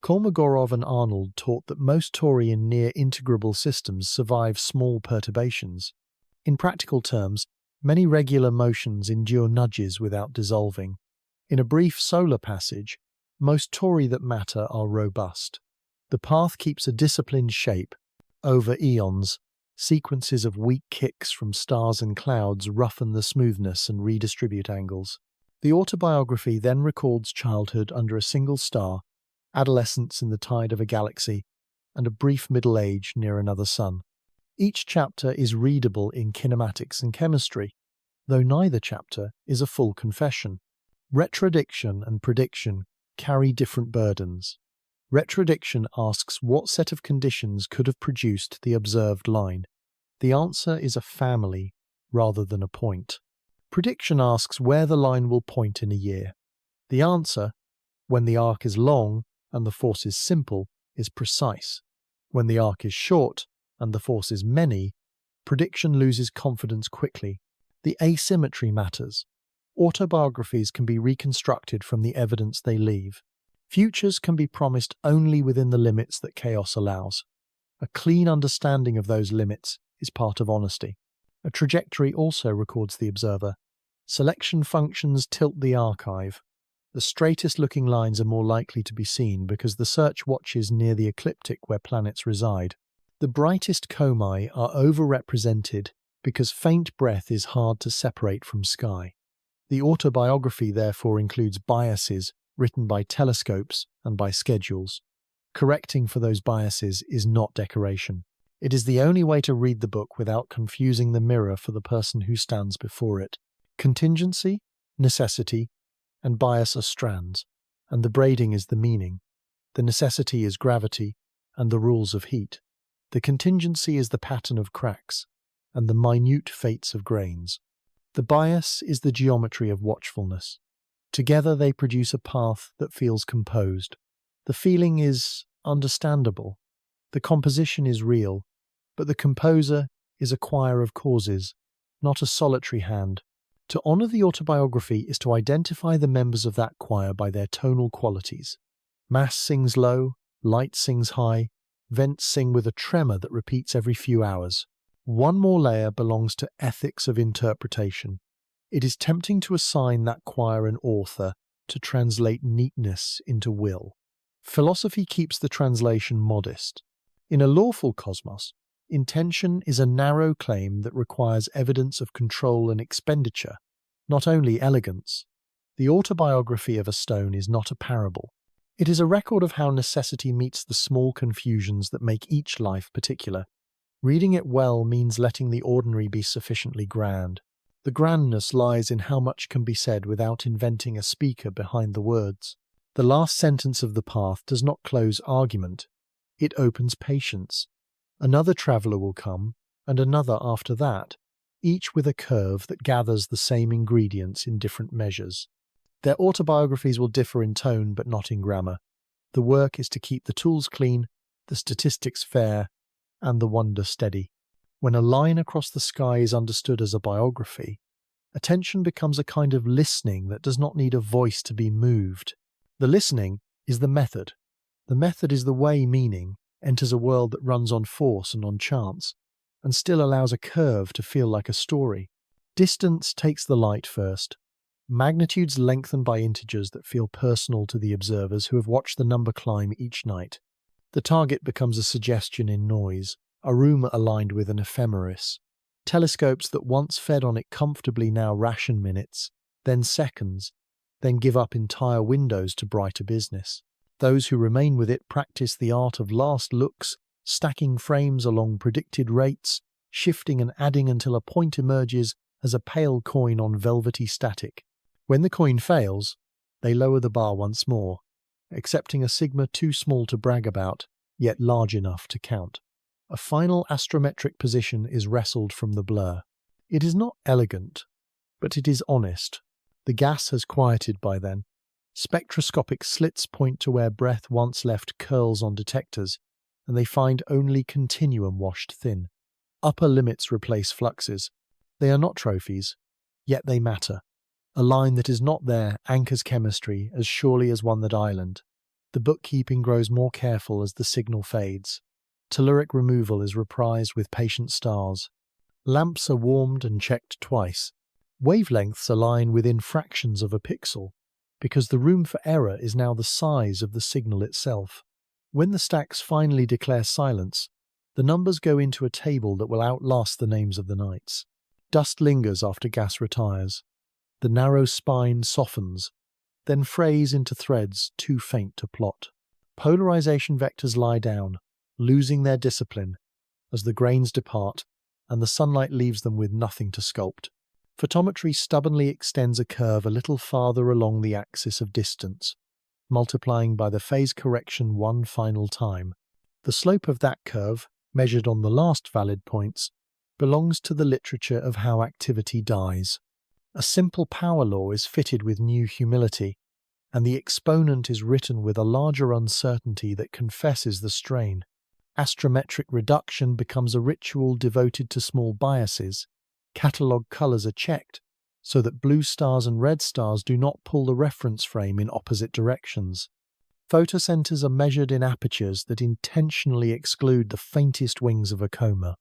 Kolmogorov and Arnold taught that most Taurian near-integrable systems survive small perturbations. In practical terms, many regular motions endure nudges without dissolving. In a brief solar passage, most tori that matter are robust. The path keeps a disciplined shape. Over eons, sequences of weak kicks from stars and clouds roughen the smoothness and redistribute angles. The autobiography then records childhood under a single star, adolescence in the tide of a galaxy, and a brief middle age near another sun. Each chapter is readable in kinematics and chemistry, though neither chapter is a full confession. Retrodiction and prediction carry different burdens. Retrodiction asks what set of conditions could have produced the observed line. The answer is a family rather than a point. Prediction asks where the line will point in a year. The answer, when the arc is long and the force is simple, is precise. When the arc is short and the force is many, prediction loses confidence quickly. The asymmetry matters. Autobiographies can be reconstructed from the evidence they leave. Futures can be promised only within the limits that chaos allows. A clean understanding of those limits is part of honesty. A trajectory also records the observer. Selection functions tilt the archive. The straightest looking lines are more likely to be seen because the search watches near the ecliptic where planets reside. The brightest comae are overrepresented because faint breath is hard to separate from sky. The autobiography therefore includes biases written by telescopes and by schedules. Correcting for those biases is not decoration. It is the only way to read the book without confusing the mirror for the person who stands before it. Contingency, necessity, and bias are strands, and the braiding is the meaning. The necessity is gravity and the rules of heat. The contingency is the pattern of cracks and the minute fates of grains. The bias is the geometry of watchfulness. Together they produce a path that feels composed. The feeling is understandable. The composition is real, but the composer is a choir of causes, not a solitary hand. To honor the autobiography is to identify the members of that choir by their tonal qualities. Mass sings low, light sings high, vents sing with a tremor that repeats every few hours. One more layer belongs to ethics of interpretation. It is tempting to assign that choir an author, to translate neatness into will. Philosophy keeps the translation modest. In a lawful cosmos, intention is a narrow claim that requires evidence of control and expenditure, not only elegance. The autobiography of a stone is not a parable. It is a record of how necessity meets the small confusions that make each life particular. Reading it well means letting the ordinary be sufficiently grand. The grandness lies in how much can be said without inventing a speaker behind the words. The last sentence of the path does not close argument. It opens patience. Another traveller will come, and another after that, each with a curve that gathers the same ingredients in different measures. Their autobiographies will differ in tone but not in grammar. The work is to keep the tools clean, the statistics fair, and the wonder steady. When a line across the sky is understood as a biography, attention becomes a kind of listening that does not need a voice to be moved. The listening is the method. The method is the way meaning enters a world that runs on force and on chance, and still allows a curve to feel like a story. Distance takes the light first. Magnitudes lengthen by integers that feel personal to the observers who have watched the number climb each night. The target becomes a suggestion in noise, a room aligned with an ephemeris. Telescopes that once fed on it comfortably now ration minutes, then seconds, then give up entire windows to brighter business. Those who remain with it practice the art of last looks, stacking frames along predicted rates, shifting and adding until a point emerges as a pale coin on velvety static. When the coin fails, they lower the bar once more, accepting a sigma too small to brag about, yet large enough to count. A final astrometric position is wrestled from the blur. It is not elegant, but it is honest. The gas has quieted by then. Spectroscopic slits point to where breath once left curls on detectors, and they find only continuum washed thin. Upper limits replace fluxes. They are not trophies, yet they matter. A line that is not there anchors chemistry as surely as one that island. The bookkeeping grows more careful as the signal fades. Telluric removal is reprised with patient stars. Lamps are warmed and checked twice. Wavelengths align within fractions of a pixel, because the room for error is now the size of the signal itself. When the stacks finally declare silence, the numbers go into a table that will outlast the names of the nights. Dust lingers after gas retires. The narrow spine softens, then frays into threads too faint to plot. Polarization vectors lie down, losing their discipline, as the grains depart and the sunlight leaves them with nothing to sculpt. Photometry stubbornly extends a curve a little farther along the axis of distance, multiplying by the phase correction one final time. The slope of that curve, measured on the last valid points, belongs to the literature of how activity dies. A simple power law is fitted with new humility, and the exponent is written with a larger uncertainty that confesses the strain. Astrometric reduction becomes a ritual devoted to small biases, Catalogue colours are checked so that blue stars and red stars do not pull the reference frame in opposite directions. Photocenters are measured in apertures that intentionally exclude the faintest wings of a coma.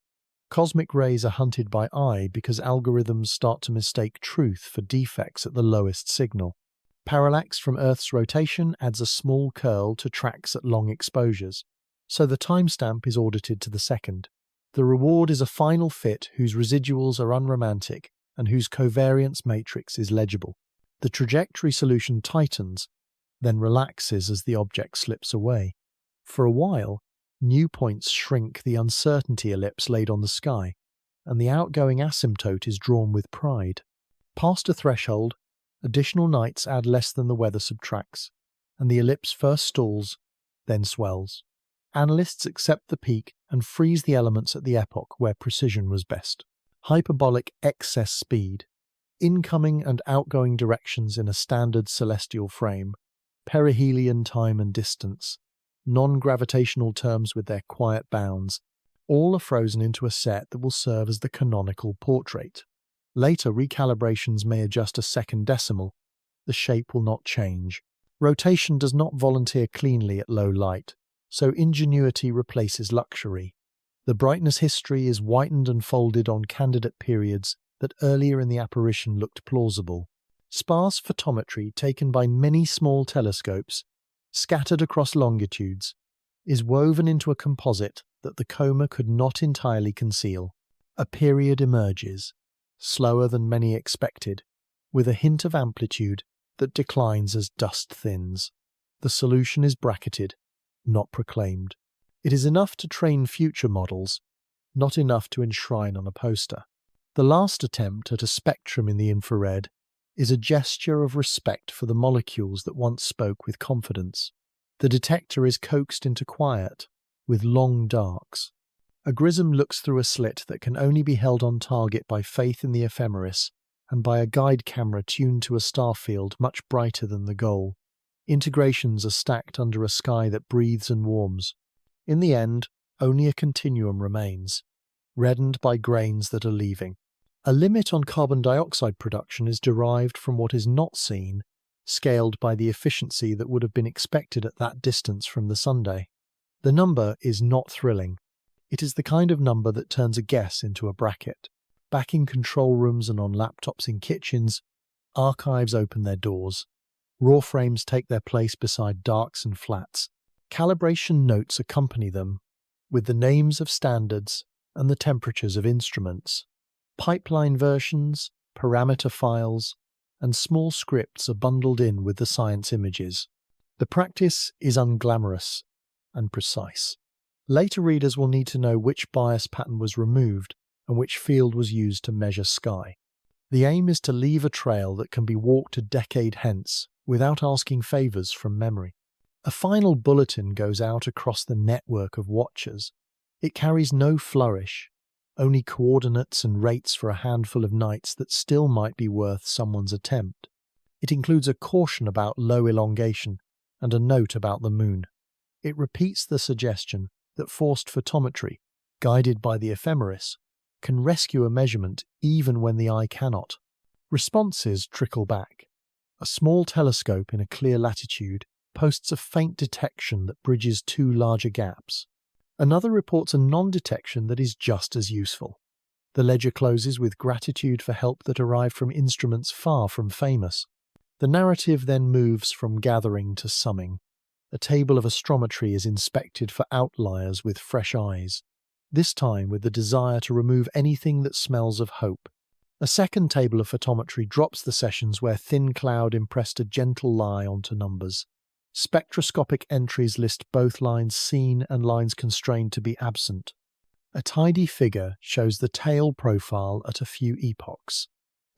Cosmic rays are hunted by eye because algorithms start to mistake truth for defects at the lowest signal. Parallax from Earth's rotation adds a small curl to tracks at long exposures, so the timestamp is audited to the second. The reward is a final fit whose residuals are unromantic and whose covariance matrix is legible. The trajectory solution tightens, then relaxes as the object slips away. For a while, new points shrink the uncertainty ellipse laid on the sky, and the outgoing asymptote is drawn with pride. Past a threshold, additional nights add less than the weather subtracts, and the ellipse first stalls, then swells. Analysts accept the peak and freeze the elements at the epoch where precision was best. Hyperbolic excess speed, incoming and outgoing directions in a standard celestial frame, perihelion time and distance, non-gravitational terms with their quiet bounds, all are frozen into a set that will serve as the canonical portrait. Later recalibrations may adjust a second decimal. The shape will not change. Rotation does not volunteer cleanly at low light, so ingenuity replaces luxury. The brightness history is whitened and folded on candidate periods that earlier in the apparition looked plausible. Sparse photometry taken by many small telescopes, scattered across longitudes, is woven into a composite that the coma could not entirely conceal. A period emerges, slower than many expected, with a hint of amplitude that declines as dust thins. The solution is bracketed, not proclaimed. It is enough to train future models, not enough to enshrine on a poster. The last attempt at a spectrum in the infrared is a gesture of respect for the molecules that once spoke with confidence. The detector is coaxed into quiet, with long darks. A grism looks through a slit that can only be held on target by faith in the ephemeris and by a guide camera tuned to a star field much brighter than the goal. Integrations are stacked under a sky that breathes and warms. In the end, only a continuum remains, reddened by grains that are leaving. A limit on carbon dioxide production is derived from what is not seen, scaled by the efficiency that would have been expected at that distance from the Sunday. The number is not thrilling. It is the kind of number that turns a guess into a bracket. Back in control rooms and on laptops in kitchens, archives open their doors. Raw frames take their place beside darks and flats. Calibration notes accompany them, with the names of standards and the temperatures of instruments. Pipeline versions, parameter files, and small scripts are bundled in with the science images. The practice is unglamorous and precise. Later readers will need to know which bias pattern was removed and which field was used to measure sky. The aim is to leave a trail that can be walked a decade hence without asking favours from memory. A final bulletin goes out across the network of watchers. It carries no flourish, only coordinates and rates for a handful of nights that still might be worth someone's attempt. It includes a caution about low elongation and a note about the moon. It repeats the suggestion that forced photometry, guided by the ephemeris, can rescue a measurement even when the eye cannot. Responses trickle back. A small telescope in a clear latitude posts a faint detection that bridges two larger gaps. Another reports a non-detection that is just as useful. The ledger closes with gratitude for help that arrived from instruments far from famous. The narrative then moves from gathering to summing. A table of astrometry is inspected for outliers with fresh eyes, this time with the desire to remove anything that smells of hope. A second table of photometry drops the sessions where thin cloud impressed a gentle lie onto numbers. Spectroscopic entries list both lines seen and lines constrained to be absent. A tidy figure shows the tail profile at a few epochs,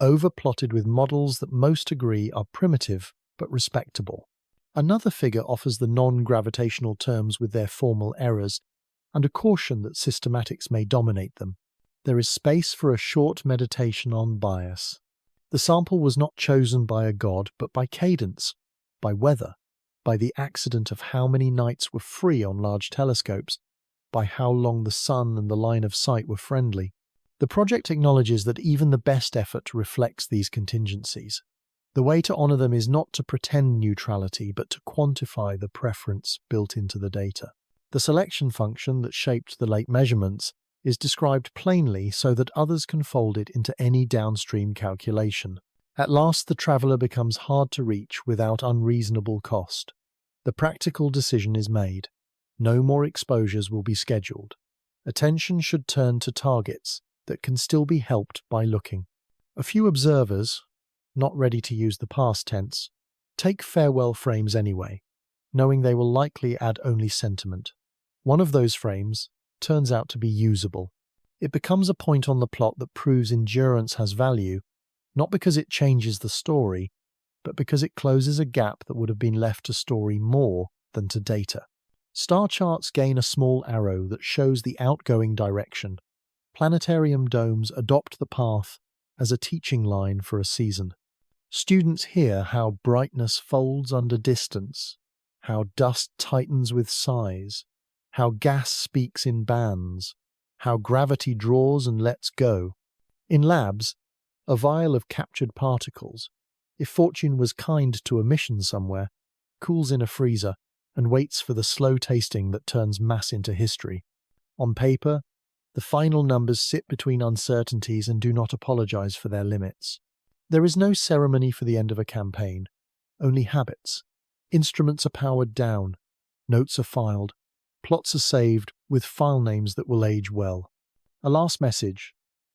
overplotted with models that most agree are primitive but respectable. Another figure offers the non-gravitational terms with their formal errors, and a caution that systematics may dominate them. There is space for a short meditation on bias. The sample was not chosen by a god, but by cadence, by weather, by the accident of how many nights were free on large telescopes, by how long the sun and the line of sight were friendly. The project acknowledges that even the best effort reflects these contingencies. The way to honor them is not to pretend neutrality, but to quantify the preference built into the data. The selection function that shaped the late measurements is described plainly so that others can fold it into any downstream calculation. At last, the traveller becomes hard to reach without unreasonable cost. The practical decision is made. No more exposures will be scheduled. Attention should turn to targets that can still be helped by looking. A few observers, not ready to use the past tense, take farewell frames anyway, knowing they will likely add only sentiment. One of those frames turns out to be usable. It becomes a point on the plot that proves endurance has value, not because it changes the story, but because it closes a gap that would have been left to story more than to data. Star charts gain a small arrow that shows the outgoing direction. Planetarium domes adopt the path as a teaching line for a season. Students hear how brightness folds under distance, how dust tightens with size, how gas speaks in bands, how gravity draws and lets go. In labs, a vial of captured particles, if fortune was kind to a mission somewhere, cools in a freezer and waits for the slow tasting that turns mass into history. On paper, the final numbers sit between uncertainties and do not apologize for their limits. There is no ceremony for the end of a campaign, only habits. Instruments are powered down, notes are filed, plots are saved with file names that will age well. A last message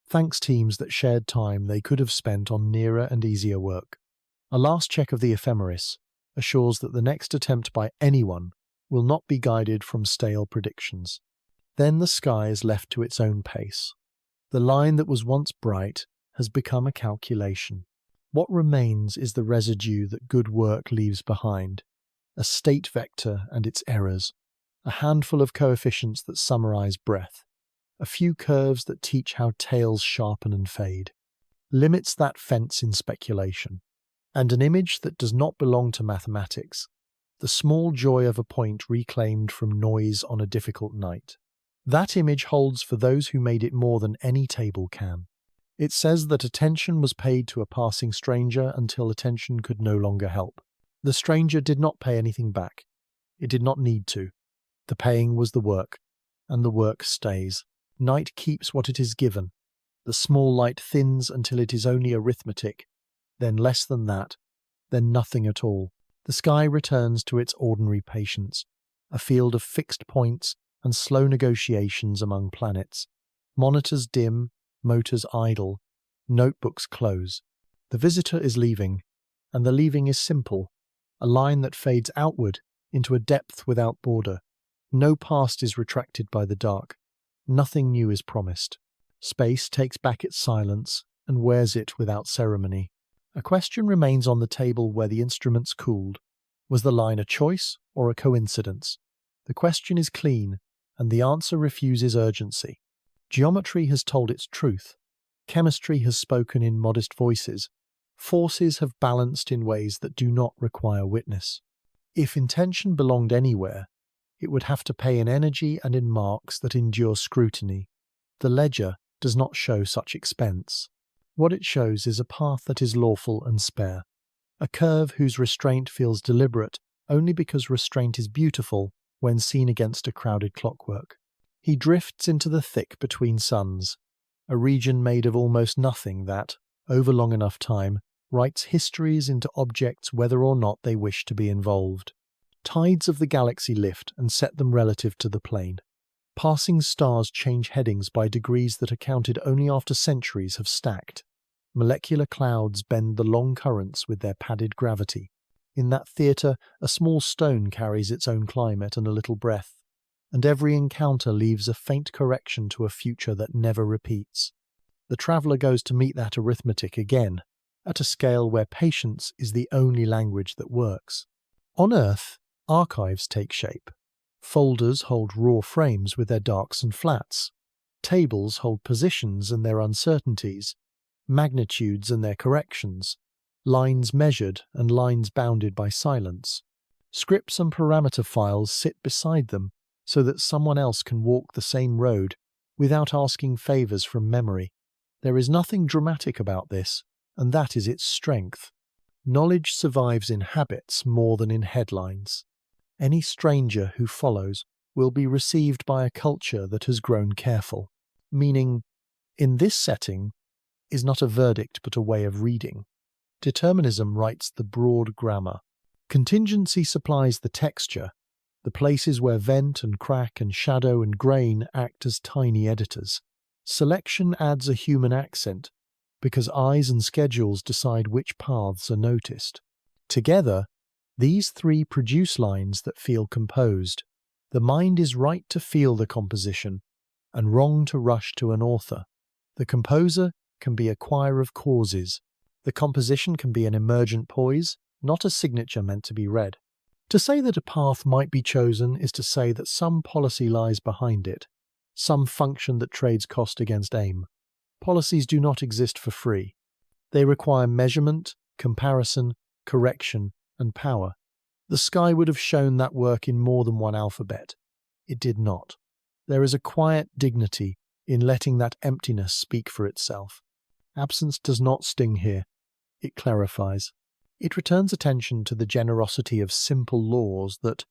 thanks teams that shared time they could have spent on nearer and easier work. A last check of the ephemeris assures that the next attempt by anyone will not be guided from stale predictions. Then the sky is left to its own pace. The line that was once bright has become a calculation. What remains is the residue that good work leaves behind, a state vector and its errors, a handful of coefficients that summarize breadth, a few curves that teach how tails sharpen and fade. Limits that fence in speculation. And an image that does not belong to mathematics, the small joy of a point reclaimed from noise on a difficult night. That image holds for those who made it more than any table can. It says that attention was paid to a passing stranger until attention could no longer help. The stranger did not pay anything back. It did not need to. The paying was the work, and the work stays. Night keeps what it is given. The small light thins until it is only arithmetic, then less than that, then nothing at all. The sky returns to its ordinary patience, a field of fixed points and slow negotiations among planets. Monitors dim, motors idle, notebooks close. The visitor is leaving, and the leaving is simple, a line that fades outward into a depth without border. No past is retracted by the dark. Nothing new is promised. Space takes back its silence and wears it without ceremony. A question remains on the table where the instruments cooled. Was the line a choice or a coincidence? The question is clean, and the answer refuses urgency. Geometry has told its truth. Chemistry has spoken in modest voices. Forces have balanced in ways that do not require witness. If intention belonged anywhere, it would have to pay in energy and in marks that endure scrutiny. The ledger does not show such expense. What it shows is a path that is lawful and spare, a curve whose restraint feels deliberate only because restraint is beautiful when seen against a crowded clockwork. He drifts into the thick between suns, a region made of almost nothing that, over long enough time, writes histories into objects whether or not they wish to be involved. Tides of the galaxy lift and set them relative to the plane. Passing stars change headings by degrees that are counted only after centuries have stacked. Molecular clouds bend the long currents with their padded gravity. In that theatre, a small stone carries its own climate and a little breath, and every encounter leaves a faint correction to a future that never repeats. The traveller goes to meet that arithmetic again, at a scale where patience is the only language that works. On Earth, archives take shape. Folders hold raw frames with their darks and flats. Tables hold positions and their uncertainties, magnitudes and their corrections, lines measured and lines bounded by silence. Scripts and parameter files sit beside them so that someone else can walk the same road without asking favours from memory. There is nothing dramatic about this, and that is its strength. Knowledge survives in habits more than in headlines. Any stranger who follows will be received by a culture that has grown careful. Meaning, in this setting, is not a verdict but a way of reading. Determinism writes the broad grammar. Contingency supplies the texture, the places where vent and crack and shadow and grain act as tiny editors. Selection adds a human accent, because eyes and schedules decide which paths are noticed. Together, these three produce lines that feel composed. The mind is right to feel the composition, and wrong to rush to an author. The composer can be a choir of causes. The composition can be an emergent poise, not a signature meant to be read. To say that a path might be chosen is to say that some policy lies behind it, some function that trades cost against aim. Policies do not exist for free. They require measurement, comparison, correction, and power. The sky would have shown that work in more than one alphabet. It did not. There is a quiet dignity in letting that emptiness speak for itself. Absence does not sting here. It clarifies. It returns attention to the generosity of simple laws that,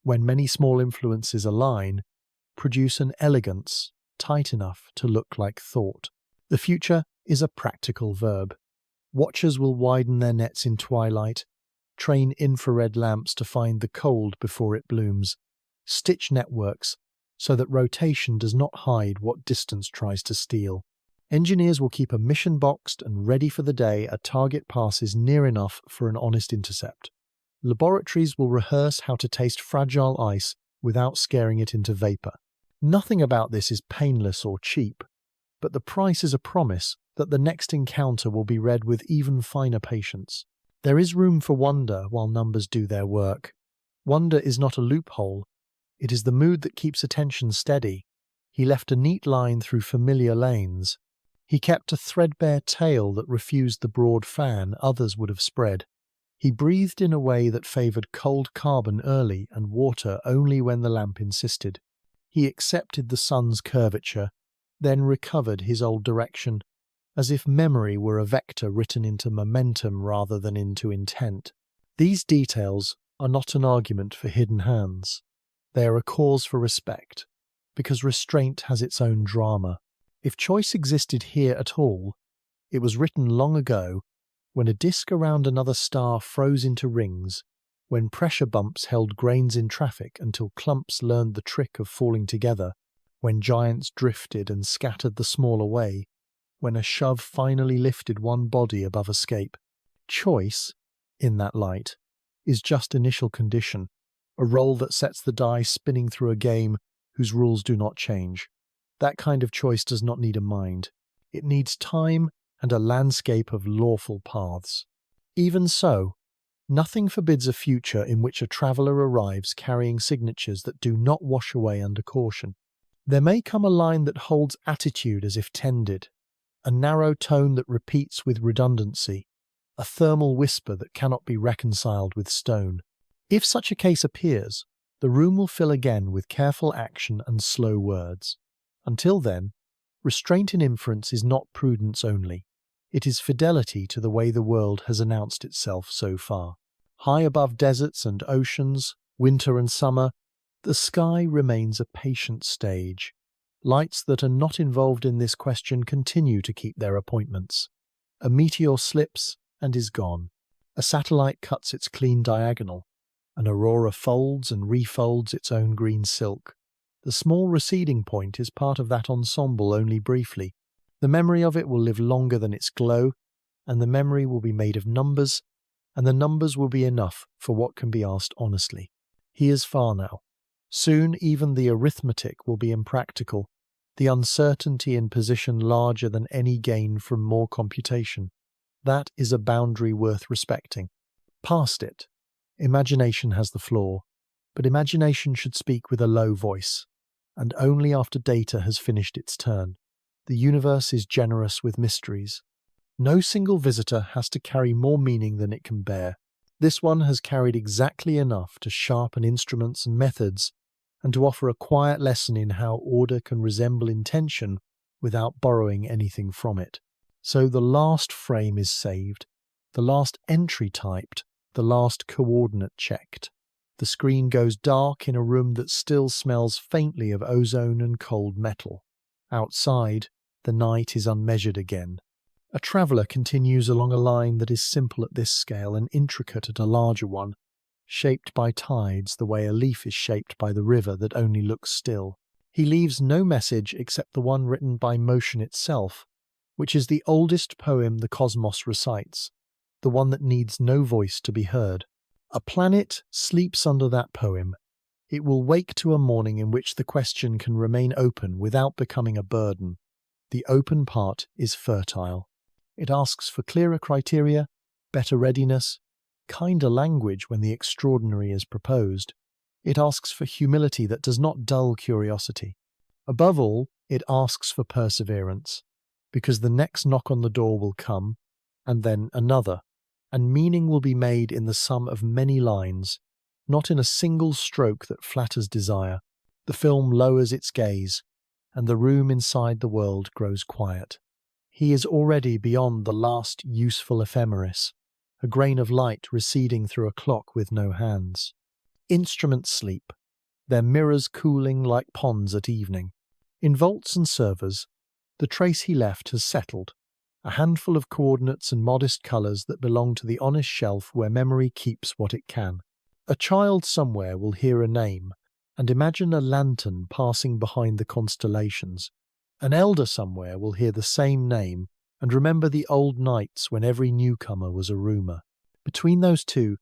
when many small influences align, produce an elegance tight enough to look like thought. The future is a practical verb. Watchers will widen their nets in twilight, train infrared lamps to find the cold before it blooms, stitch networks so that rotation does not hide what distance tries to steal. Engineers will keep a mission boxed and ready for the day a target passes near enough for an honest intercept. Laboratories will rehearse how to taste fragile ice without scaring it into vapor. Nothing about this is painless or cheap, but the price is a promise that the next encounter will be read with even finer patience. There is room for wonder while numbers do their work. Wonder is not a loophole. It is the mood that keeps attention steady. He left a neat line through familiar lanes. He kept a threadbare tail that refused the broad fan others would have spread. He breathed in a way that favoured cold carbon early and water only when the lamp insisted. He accepted the sun's curvature, then recovered his old direction, as if memory were a vector written into momentum rather than into intent. These details are not an argument for hidden hands. They are a cause for respect, because restraint has its own drama. If choice existed here at all, it was written long ago, when a disk around another star froze into rings, when pressure bumps held grains in traffic until clumps learned the trick of falling together, when giants drifted and scattered the small away, when a shove finally lifted one body above escape. Choice, in that light, is just initial condition, a roll that sets the die spinning through a game whose rules do not change. That kind of choice does not need a mind. It needs time and a landscape of lawful paths. Even so, nothing forbids a future in which a traveller arrives carrying signatures that do not wash away under caution. There may come a line that holds attitude as if tended, a narrow tone that repeats with redundancy, a thermal whisper that cannot be reconciled with stone. If such a case appears, the room will fill again with careful action and slow words. Until then, restraint in inference is not prudence only. It is fidelity to the way the world has announced itself so far. High above deserts and oceans, winter and summer, the sky remains a patient stage. Lights that are not involved in this question continue to keep their appointments. A meteor slips and is gone. A satellite cuts its clean diagonal. An aurora folds and refolds its own green silk. The small receding point is part of that ensemble only briefly. The memory of it will live longer than its glow, and the memory will be made of numbers, and the numbers will be enough for what can be asked honestly. He is far now. Soon even the arithmetic will be impractical, the uncertainty in position larger than any gain from more computation. That is a boundary worth respecting. Past it, imagination has the floor, but imagination should speak with a low voice, and only after data has finished its turn. The universe is generous with mysteries. No single visitor has to carry more meaning than it can bear. This one has carried exactly enough to sharpen instruments and methods and to offer a quiet lesson in how order can resemble intention without borrowing anything from it. So the last frame is saved, the last entry typed, the last coordinate checked. The screen goes dark in a room that still smells faintly of ozone and cold metal. Outside, the night is unmeasured again. A traveller continues along a line that is simple at this scale and intricate at a larger one, shaped by tides the way a leaf is shaped by the river that only looks still. He leaves no message except the one written by motion itself, which is the oldest poem the cosmos recites, the one that needs no voice to be heard. A planet sleeps under that poem. It will wake to a morning in which the question can remain open without becoming a burden. The open part is fertile. It asks for clearer criteria, better readiness, kinder language when the extraordinary is proposed. It asks for humility that does not dull curiosity. Above all, it asks for perseverance, because the next knock on the door will come, and then another, and meaning will be made in the sum of many lines, not in a single stroke that flatters desire. The film lowers its gaze, and the room inside the world grows quiet. He is already beyond the last useful ephemeris, a grain of light receding through a clock with no hands. Instruments sleep, their mirrors cooling like ponds at evening. In vaults and servers, the trace he left has settled, a handful of coordinates and modest colours that belong to the honest shelf where memory keeps what it can. A child somewhere will hear a name and imagine a lantern passing behind the constellations. An elder somewhere will hear the same name and remember the old nights when every newcomer was a rumour. Between those two,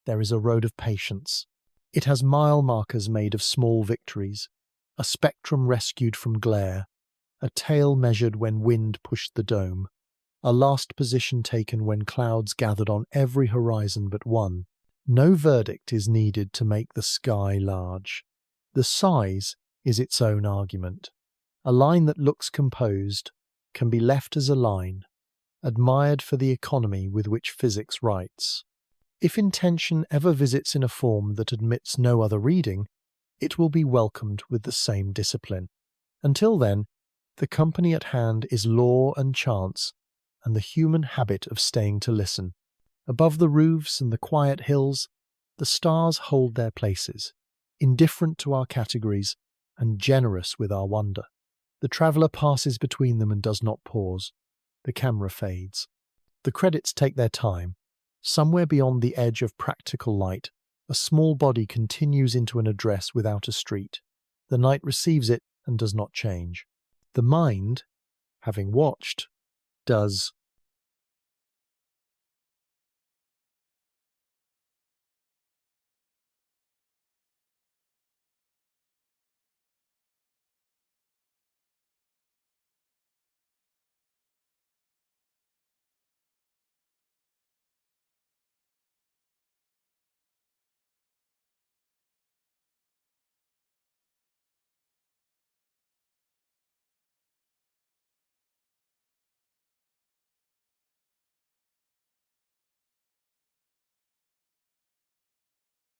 there is a road of patience. It has mile markers made of small victories, a spectrum rescued from glare, a tail measured when wind pushed the dome, a last position taken when clouds gathered on every horizon but one. No verdict is needed to make the sky large. The size is its own argument. A line that looks composed can be left as a line, admired for the economy with which physics writes. If intention ever visits in a form that admits no other reading, it will be welcomed with the same discipline. Until then, the company at hand is law and chance, and the human habit of staying to listen. Above the roofs and the quiet hills, the stars hold their places, indifferent to our categories and generous with our wonder. The traveller passes between them and does not pause. The camera fades. The credits take their time. Somewhere beyond the edge of practical light, a small body continues into an address without a street. The night receives it and does not change. The mind, having watched, does